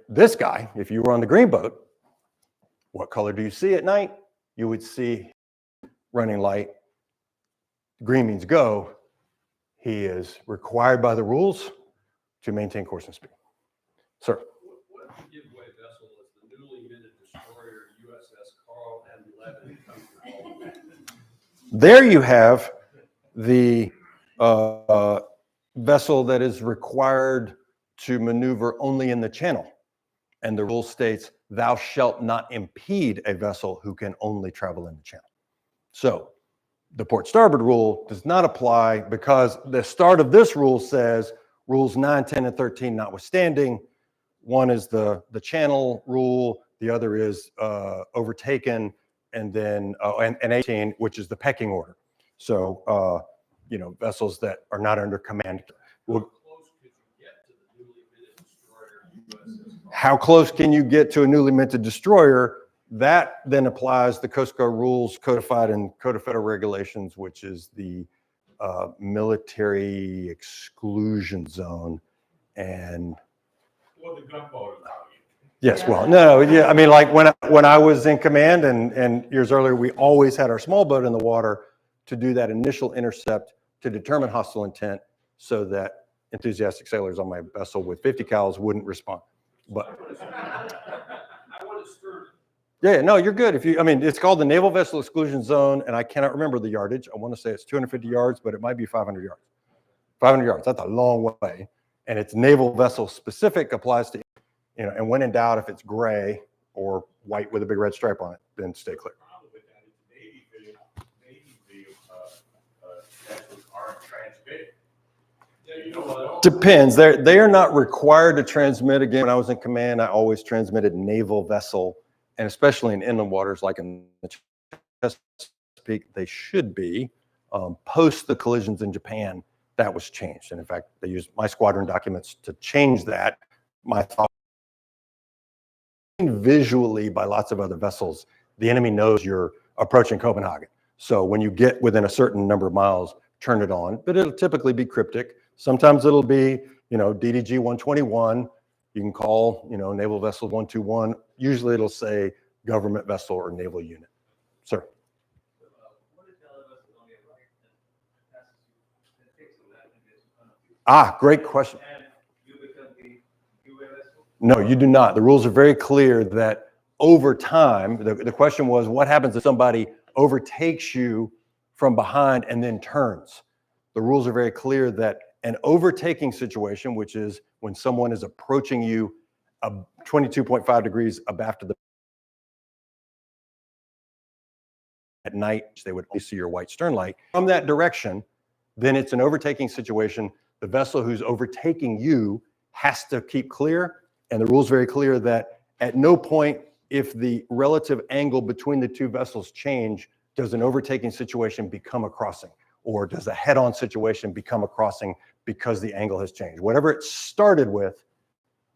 this guy, if you were on the green boat, what color do you see at night? You would see running light. Green means go. He is required by the rules to maintain course and speed. Sir. What giveaway vessel is the newly minted destroyer USS Carl M. Levin coming from? There you have the vessel that is required to maneuver only in the channel. And the rule states, thou shalt not impede a vessel who can only travel in the channel. So the port starboard rule does not apply because the start of this rule says rules 9, 10, and 13 notwithstanding. One is the channel rule, the other is overtaken, and then and 18, which is the pecking order. So vessels that are not under command. How close can you get to a newly minted destroyer? That then applies the Coast Guard rules codified in Code of Federal Regulations, which is the military exclusion zone. And Well, the gunboat. yes, well, no, yeah, I mean, like when I was in command and years earlier, we always had our small boat in the water to do that initial intercept to determine hostile intent so that enthusiastic sailors on my vessel with 50 cals wouldn't respond. But I want to stern. yeah, no, you're good. It's called the Naval Vessel Exclusion Zone, and I cannot remember the yardage. I want to say it's 250 yards, but it might be 500 yards. 500 yards, that's a long way. And it's naval vessel specific, applies to, and when in doubt, if it's gray or white with a big red stripe on it, then stay clear. Depends. They are not required to transmit. Again, when I was in command, I always transmitted naval vessel, and especially in inland waters like in the Chesapeake, they should be. Post the collisions in Japan, that was changed. And in fact, they used my squadron documents to change that. My thought visually by lots of other vessels, the enemy knows you're approaching Copenhagen. So when you get within a certain number of miles, turn it on, but it'll typically be cryptic. Sometimes it'll be, DDG 121. You can call, Naval Vessel 121. Usually it'll say government vessel or naval unit. Sir. Great question. No, you do not. The rules are very clear that over time, the question was, what happens if somebody overtakes you from behind and then turns? The rules are very clear that an overtaking situation, which is when someone is approaching you 22.5 degrees abaft of the at night, they would only see your white stern light from that direction, then it's an overtaking situation. The vessel who's overtaking you has to keep clear. And the rule's very clear that at no point, if the relative angle between the two vessels change, does an overtaking situation become a crossing, or does a head-on situation become a crossing because the angle has changed. Whatever it started with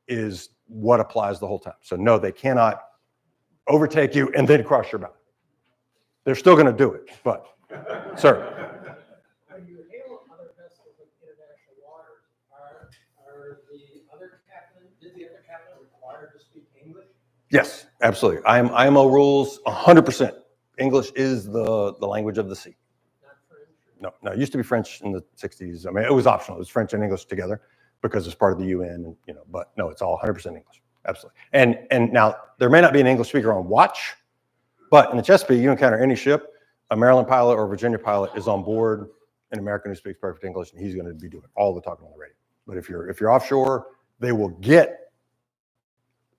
is what applies the whole time. So no, they cannot overtake you, and then cross your bow. They're still going to do it, but, sir. When you hail other vessels in international waters, are the other captain, is the other captain required to speak English? Yes, absolutely. IMO rules 100%. English is the language of the sea. Not French? No, it used to be French in the 60s. I mean, it was optional. It was French and English together because it's part of the UN, and, but no, it's all 100% English. Absolutely. And now there may not be an English speaker on watch, but in the Chesapeake, you encounter any ship, a Maryland pilot or a Virginia pilot is on board, an American who speaks perfect English, and he's going to be doing all the talking on the radio. But if you're offshore, they will get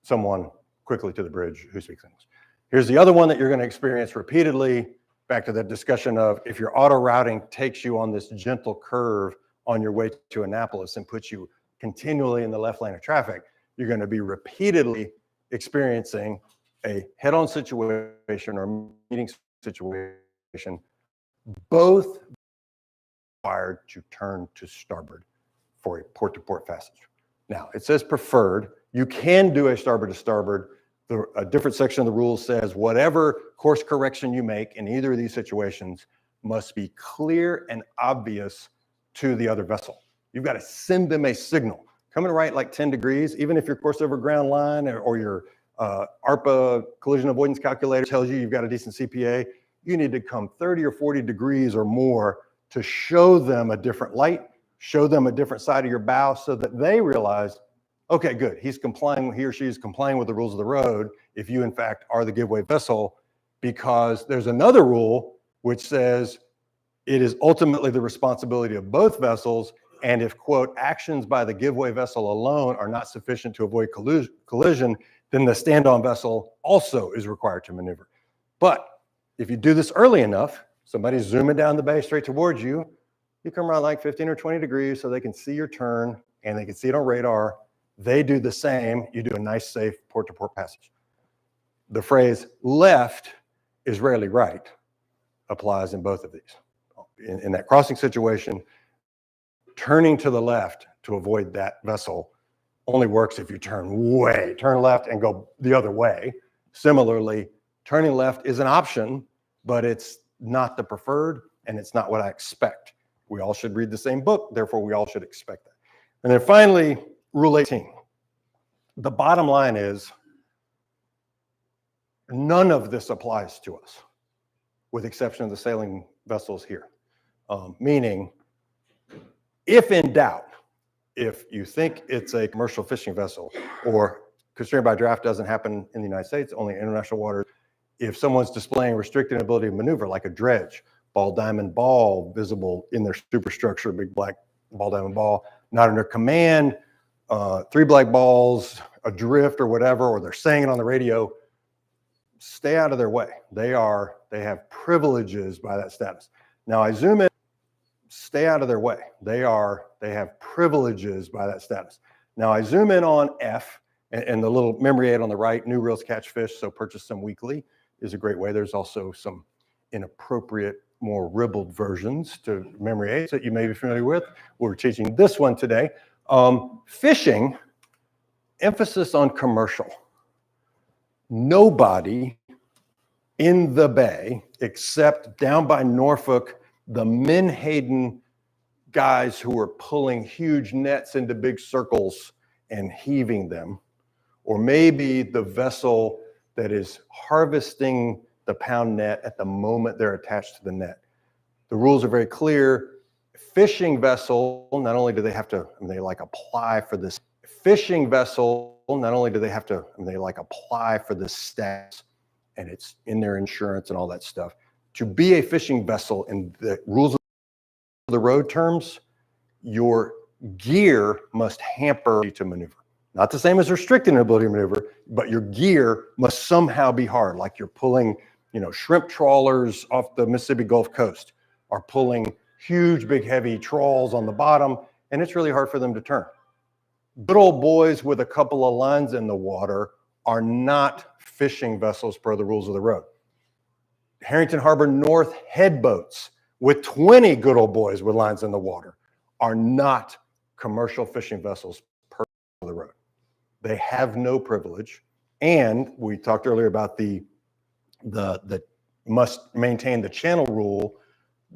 someone quickly to the bridge who speaks English. Here's the other one that you're going to experience repeatedly, back to that discussion of if your auto routing takes you on this gentle curve on your way to Annapolis and puts you continually in the left lane of traffic, you're going to be repeatedly experiencing a head-on situation or meeting situation, both required to turn to starboard for a port-to-port passage. Now, it says preferred. You can do a starboard to starboard. A different section of the rules says whatever course correction you make in either of these situations must be clear and obvious to the other vessel. You've got to send them a signal. Coming right like 10 degrees, even if your course over ground line or your ARPA collision avoidance calculator tells you've got a decent CPA, you need to come 30 or 40 degrees or more to show them a different light, show them a different side of your bow so that they realize, okay, good, he or she is complying with the rules of the road if you in fact are the giveaway vessel, because there's another rule which says it is ultimately the responsibility of both vessels, and if, quote, actions by the giveaway vessel alone are not sufficient to avoid collision, then the stand-on vessel also is required to maneuver. But if you do this early enough, somebody's zooming down the bay straight towards you, you come around like 15 or 20 degrees so they can see your turn and they can see it on radar. They do the same. You do a nice, safe port-to-port passage. The phrase left is rarely right applies in both of these. In that crossing situation, turning to the left to avoid that vessel only works if you turn left and go the other way. Similarly, turning left is an option, but it's not the preferred, and it's not what I expect. We all should read the same book, therefore we all should expect that. And then finally, Rule 18. The bottom line is none of this applies to us, with exception of the sailing vessels here. Meaning, if in doubt, if you think it's a commercial fishing vessel, or constrained by draft doesn't happen in the United States, only in international waters, if someone's displaying restricted ability to maneuver, like a dredge, ball diamond ball visible in their superstructure, big black ball diamond ball, not under command, 3 black balls, adrift or whatever, or they're saying it on the radio, stay out of their way. They have privileges by that status. Now I zoom in, stay out of their way. They have privileges by that status. Now I zoom in on F, and the little memory aid on the right, new reels catch fish, so purchase some weekly is a great way. There's also some inappropriate, more ribald versions to memory aids that you may be familiar with. We're teaching this one today. Fishing, emphasis on commercial. Nobody in the bay, except down by Norfolk, the Menhaden guys who are pulling huge nets into big circles and heaving them, or maybe the vessel that is harvesting the pound net at the moment they're attached to the net. The rules are very clear. Fishing vessel, not only do they have to, they apply for this. Fishing vessel, not only do they have to, they apply for this status, and it's in their insurance and all that stuff. To be a fishing vessel in the rules of the road terms, your gear must hamper you to maneuver. Not the same as restricting an ability to maneuver, but your gear must somehow be hard, like you're pulling, shrimp trawlers off the Mississippi Gulf Coast, or pulling huge, big, heavy trawls on the bottom, and it's really hard for them to turn. Good old boys with a couple of lines in the water are not fishing vessels per the rules of the road. Harrington Harbor North head boats with 20 good old boys with lines in the water are not commercial fishing vessels per the road. They have no privilege. And we talked earlier about the must maintain the channel rule.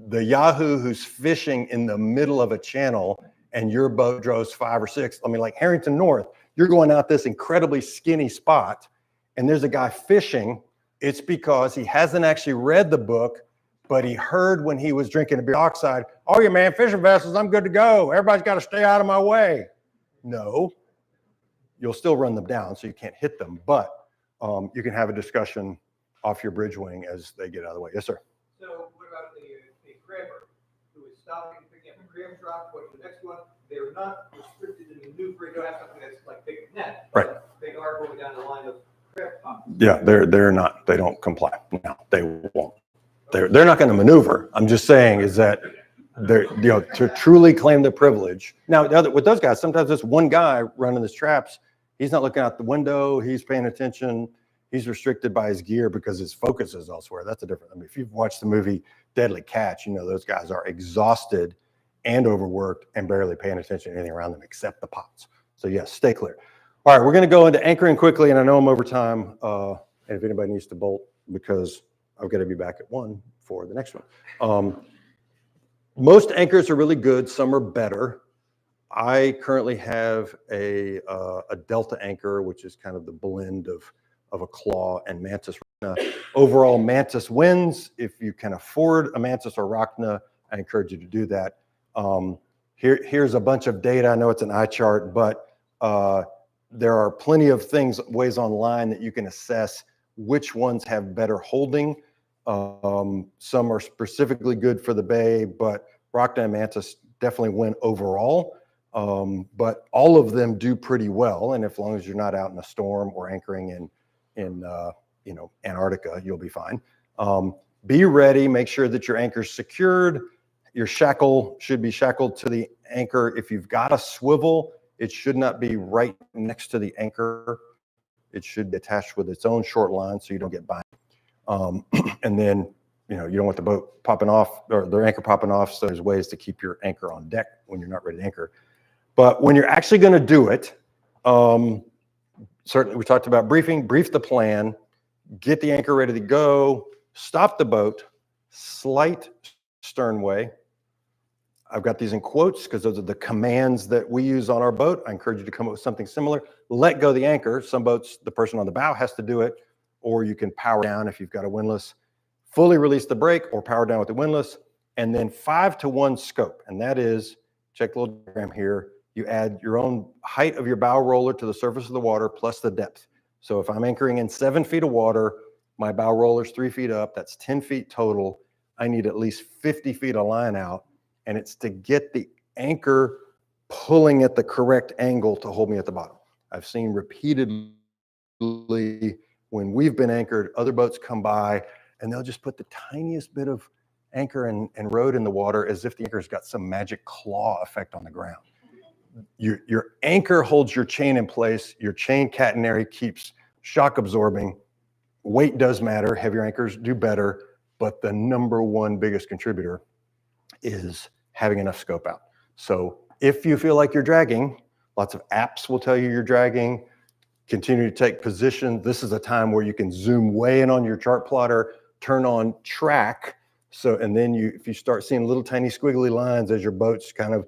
The Yahoo who's fishing in the middle of a channel and your boat draws 5 or 6, I mean, like Harrington North, you're going out this incredibly skinny spot and there's a guy fishing. It's because he hasn't actually read the book, but he heard when he was drinking a beer oxide, oh yeah, man, fishing vessels, I'm good to go. Everybody's got to stay out of my way. No, you'll still run them down so you can't hit them, but you can have a discussion off your bridge wing as they get out of the way. Yes, sir. So what about the crabber who is stopping, picking up a crab drop, going to the next one? They're not restricted in the maneuver. You don't have something that's like big net. Right. They are going down the line of crab pops. Yeah, they're not. They don't comply. No, they won't. They're not going to maneuver. I'm just saying is that they're, you know, to truly claim the privilege. Now, with those guys, sometimes it's one guy running his traps. He's not looking out the window. He's paying attention. He's restricted by his gear because his focus is elsewhere. That's a different. I mean, if you've watched the movie Deadly Catch, you know those guys are exhausted and overworked and barely paying attention to anything around them except the pots. So yes, stay clear. All right, we're going to go into anchoring quickly, and I know I'm over time. And if anybody needs to bolt, because I've got to be back at 1 for the next one. Most anchors are really good. Some are better. I currently have a Delta anchor, which is kind of the blend of a claw and Mantis. Overall, Mantis wins. If you can afford a Mantis or Rachna, I encourage you to do that. Here's a bunch of data. I know it's an eye chart, but there are plenty of ways online that you can assess which ones have better holding. Some are specifically good for the bay, but Rachna and Mantis definitely win overall. But all of them do pretty well, and as long as you're not out in a storm or anchoring in you know, Antarctica, you'll be fine. Be ready. Make sure that your anchor's secured. Your shackle should be shackled to the anchor. If you've got a swivel, it should not be right next to the anchor. It should be attached with its own short line so you don't get bind. And then, you know, you don't want the boat popping off or the anchor popping off. So there's ways to keep your anchor on deck when you're not ready to anchor. But when you're actually going to do it, certainly we talked about brief the plan, get the anchor ready to go, stop the boat, slight sternway. I've got these in quotes because those are the commands that we use on our boat. I encourage you to come up with something similar. Let go the anchor. Some boats, the person on the bow has to do it, or you can power down if you've got a windlass. Fully release the brake or power down with the windlass, and then 5-to-1 scope. And that is, check the little diagram here, you add your own height of your bow roller to the surface of the water plus the depth. So if I'm anchoring in 7 feet of water, my bow roller's 3 feet up, that's 10 feet total. I need at least 50 feet of line out, and it's to get the anchor pulling at the correct angle to hold me at the bottom. I've seen repeatedly when we've been anchored, other boats come by and they'll just put the tiniest bit of anchor and rode in the water as if the anchor's got some magic claw effect on the ground. Your anchor holds your chain in place. Your chain catenary keeps shock absorbing. Weight does matter. Heavier anchors do better, but the number one biggest contributor is having enough scope out. So if you feel like you're dragging, lots of apps will tell you you're dragging. Continue to take position. This is a time where you can zoom way in on your chart plotter, turn on track. So, and then if you start seeing little tiny squiggly lines as your boat's kind of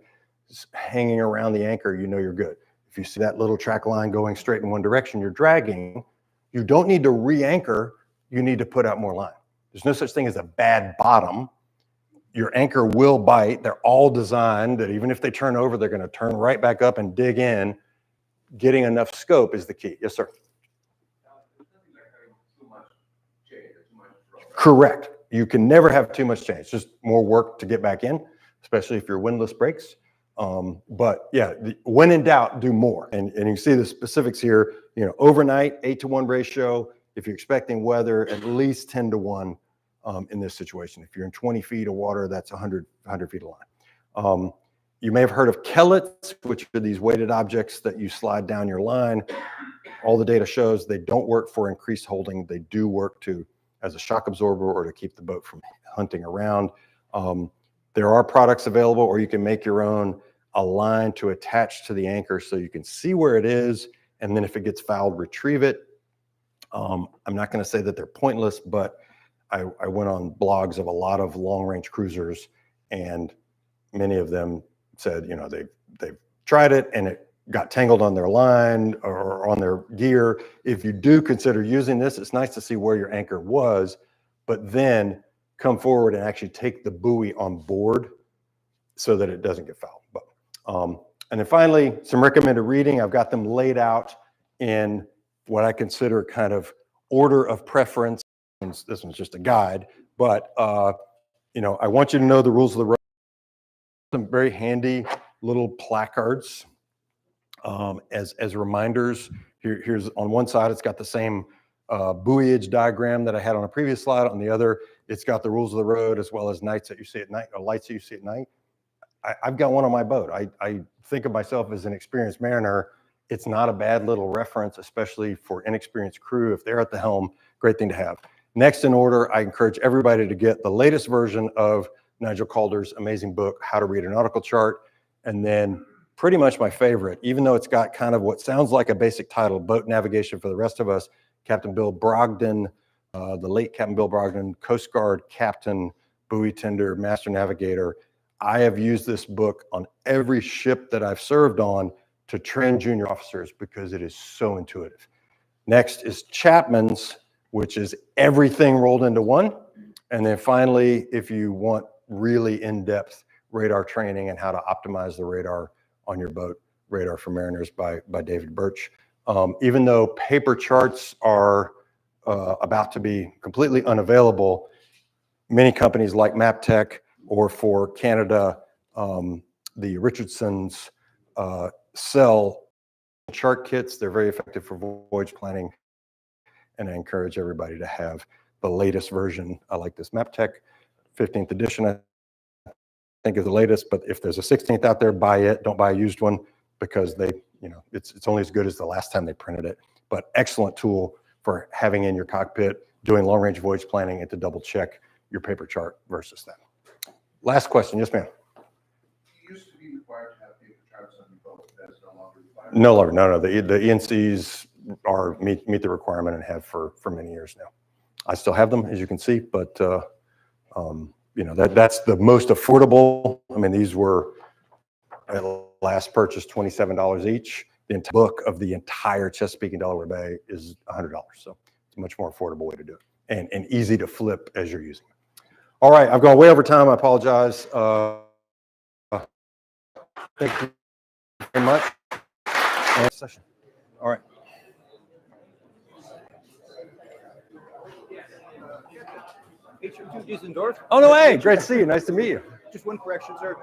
hanging around the anchor, you know you're good. If you see that little track line going straight in one direction, you're dragging. You don't need to re-anchor. You need to put out more line. There's no such thing as a bad bottom. Your anchor will bite. They're all designed that even if they turn over, they're going to turn right back up and dig in. Getting enough scope is the key. Yes, sir. Correct. You can never have too much change. Just more work to get back in, especially if your windlass breaks. But yeah, when in doubt, do more. And you can see the specifics here. You know, overnight 8-to-1 ratio. If you're expecting weather, at least 10-to-1 in this situation. If you're in 20 feet of water, that's 100 feet of line. You may have heard of kellets, which are these weighted objects that you slide down your line. All the data shows they don't work for increased holding. They do work as a shock absorber or to keep the boat from hunting around. There are products available, or you can make your own, a line to attach to the anchor so you can see where it is, and then if it gets fouled, retrieve it. I'm not going to say that they're pointless, but I went on blogs of a lot of long-range cruisers, and many of them said, you know, they've tried it and it got tangled on their line or on their gear. If you do consider using this, it's nice to see where your anchor was, but then come forward and actually take the buoy on board so that it doesn't get fouled. But, and then finally, some recommended reading. I've got them laid out in what I consider kind of order of preference. This one's just a guide, but you know, I want you to know the rules of the road. Some very handy little placards as reminders. Here's on one side, it's got the same buoyage diagram that I had on a previous slide. On the other, it's got the rules of the road as well as nights that you see at night, or lights that you see at night. I've got one on my boat. I think of myself as an experienced mariner. It's not a bad little reference, especially for inexperienced crew. If they're at the helm, great thing to have. Next in order, I encourage everybody to get the latest version of Nigel Calder's amazing book, How to Read a Nautical Chart. And then pretty much my favorite, even though it's got kind of what sounds like a basic title, Boat Navigation for the Rest of Us, Captain Bill Brogdon, the late Captain Bill Brogdon, Coast Guard Captain, buoy tender, master navigator. I have used this book on every ship that I've served on to train junior officers because it is so intuitive. Next is Chapman's, which is everything rolled into one. And then finally, if you want really in-depth radar training and how to optimize the radar on your boat, Radar for Mariners by David Birch. Even though paper charts are about to be completely unavailable, many companies like MapTech, or for Canada, the Richardsons sell chart kits. They're very effective for voyage planning, and I encourage everybody to have the latest version. I like this MapTech 15th edition, I think is the latest, but if there's a 16th out there, buy it. Don't buy a used one because they, you know, it's only as good as the last time they printed it. But excellent tool for having in your cockpit, doing long-range voyage planning, and to double check your paper chart versus that. Last question, yes, ma'am. It used to be required to have paper charts on your boat. That is no longer required. No longer, no. The ENCs are meet the requirement and have for many years now. I still have them, as you can see, but you know, that's the most affordable. I mean, these were at last purchase $27 each. The entire book of the entire Chesapeake and Delaware Bay is $100. So it's a much more affordable way to do it, and easy to flip as you're using it. All right, I've gone way over time. I apologize. Thank you very much. Next session. All right. H.R. 2 Dusendorf. Oh, no way. Great to see you. Nice to meet you. Just one correction, sir.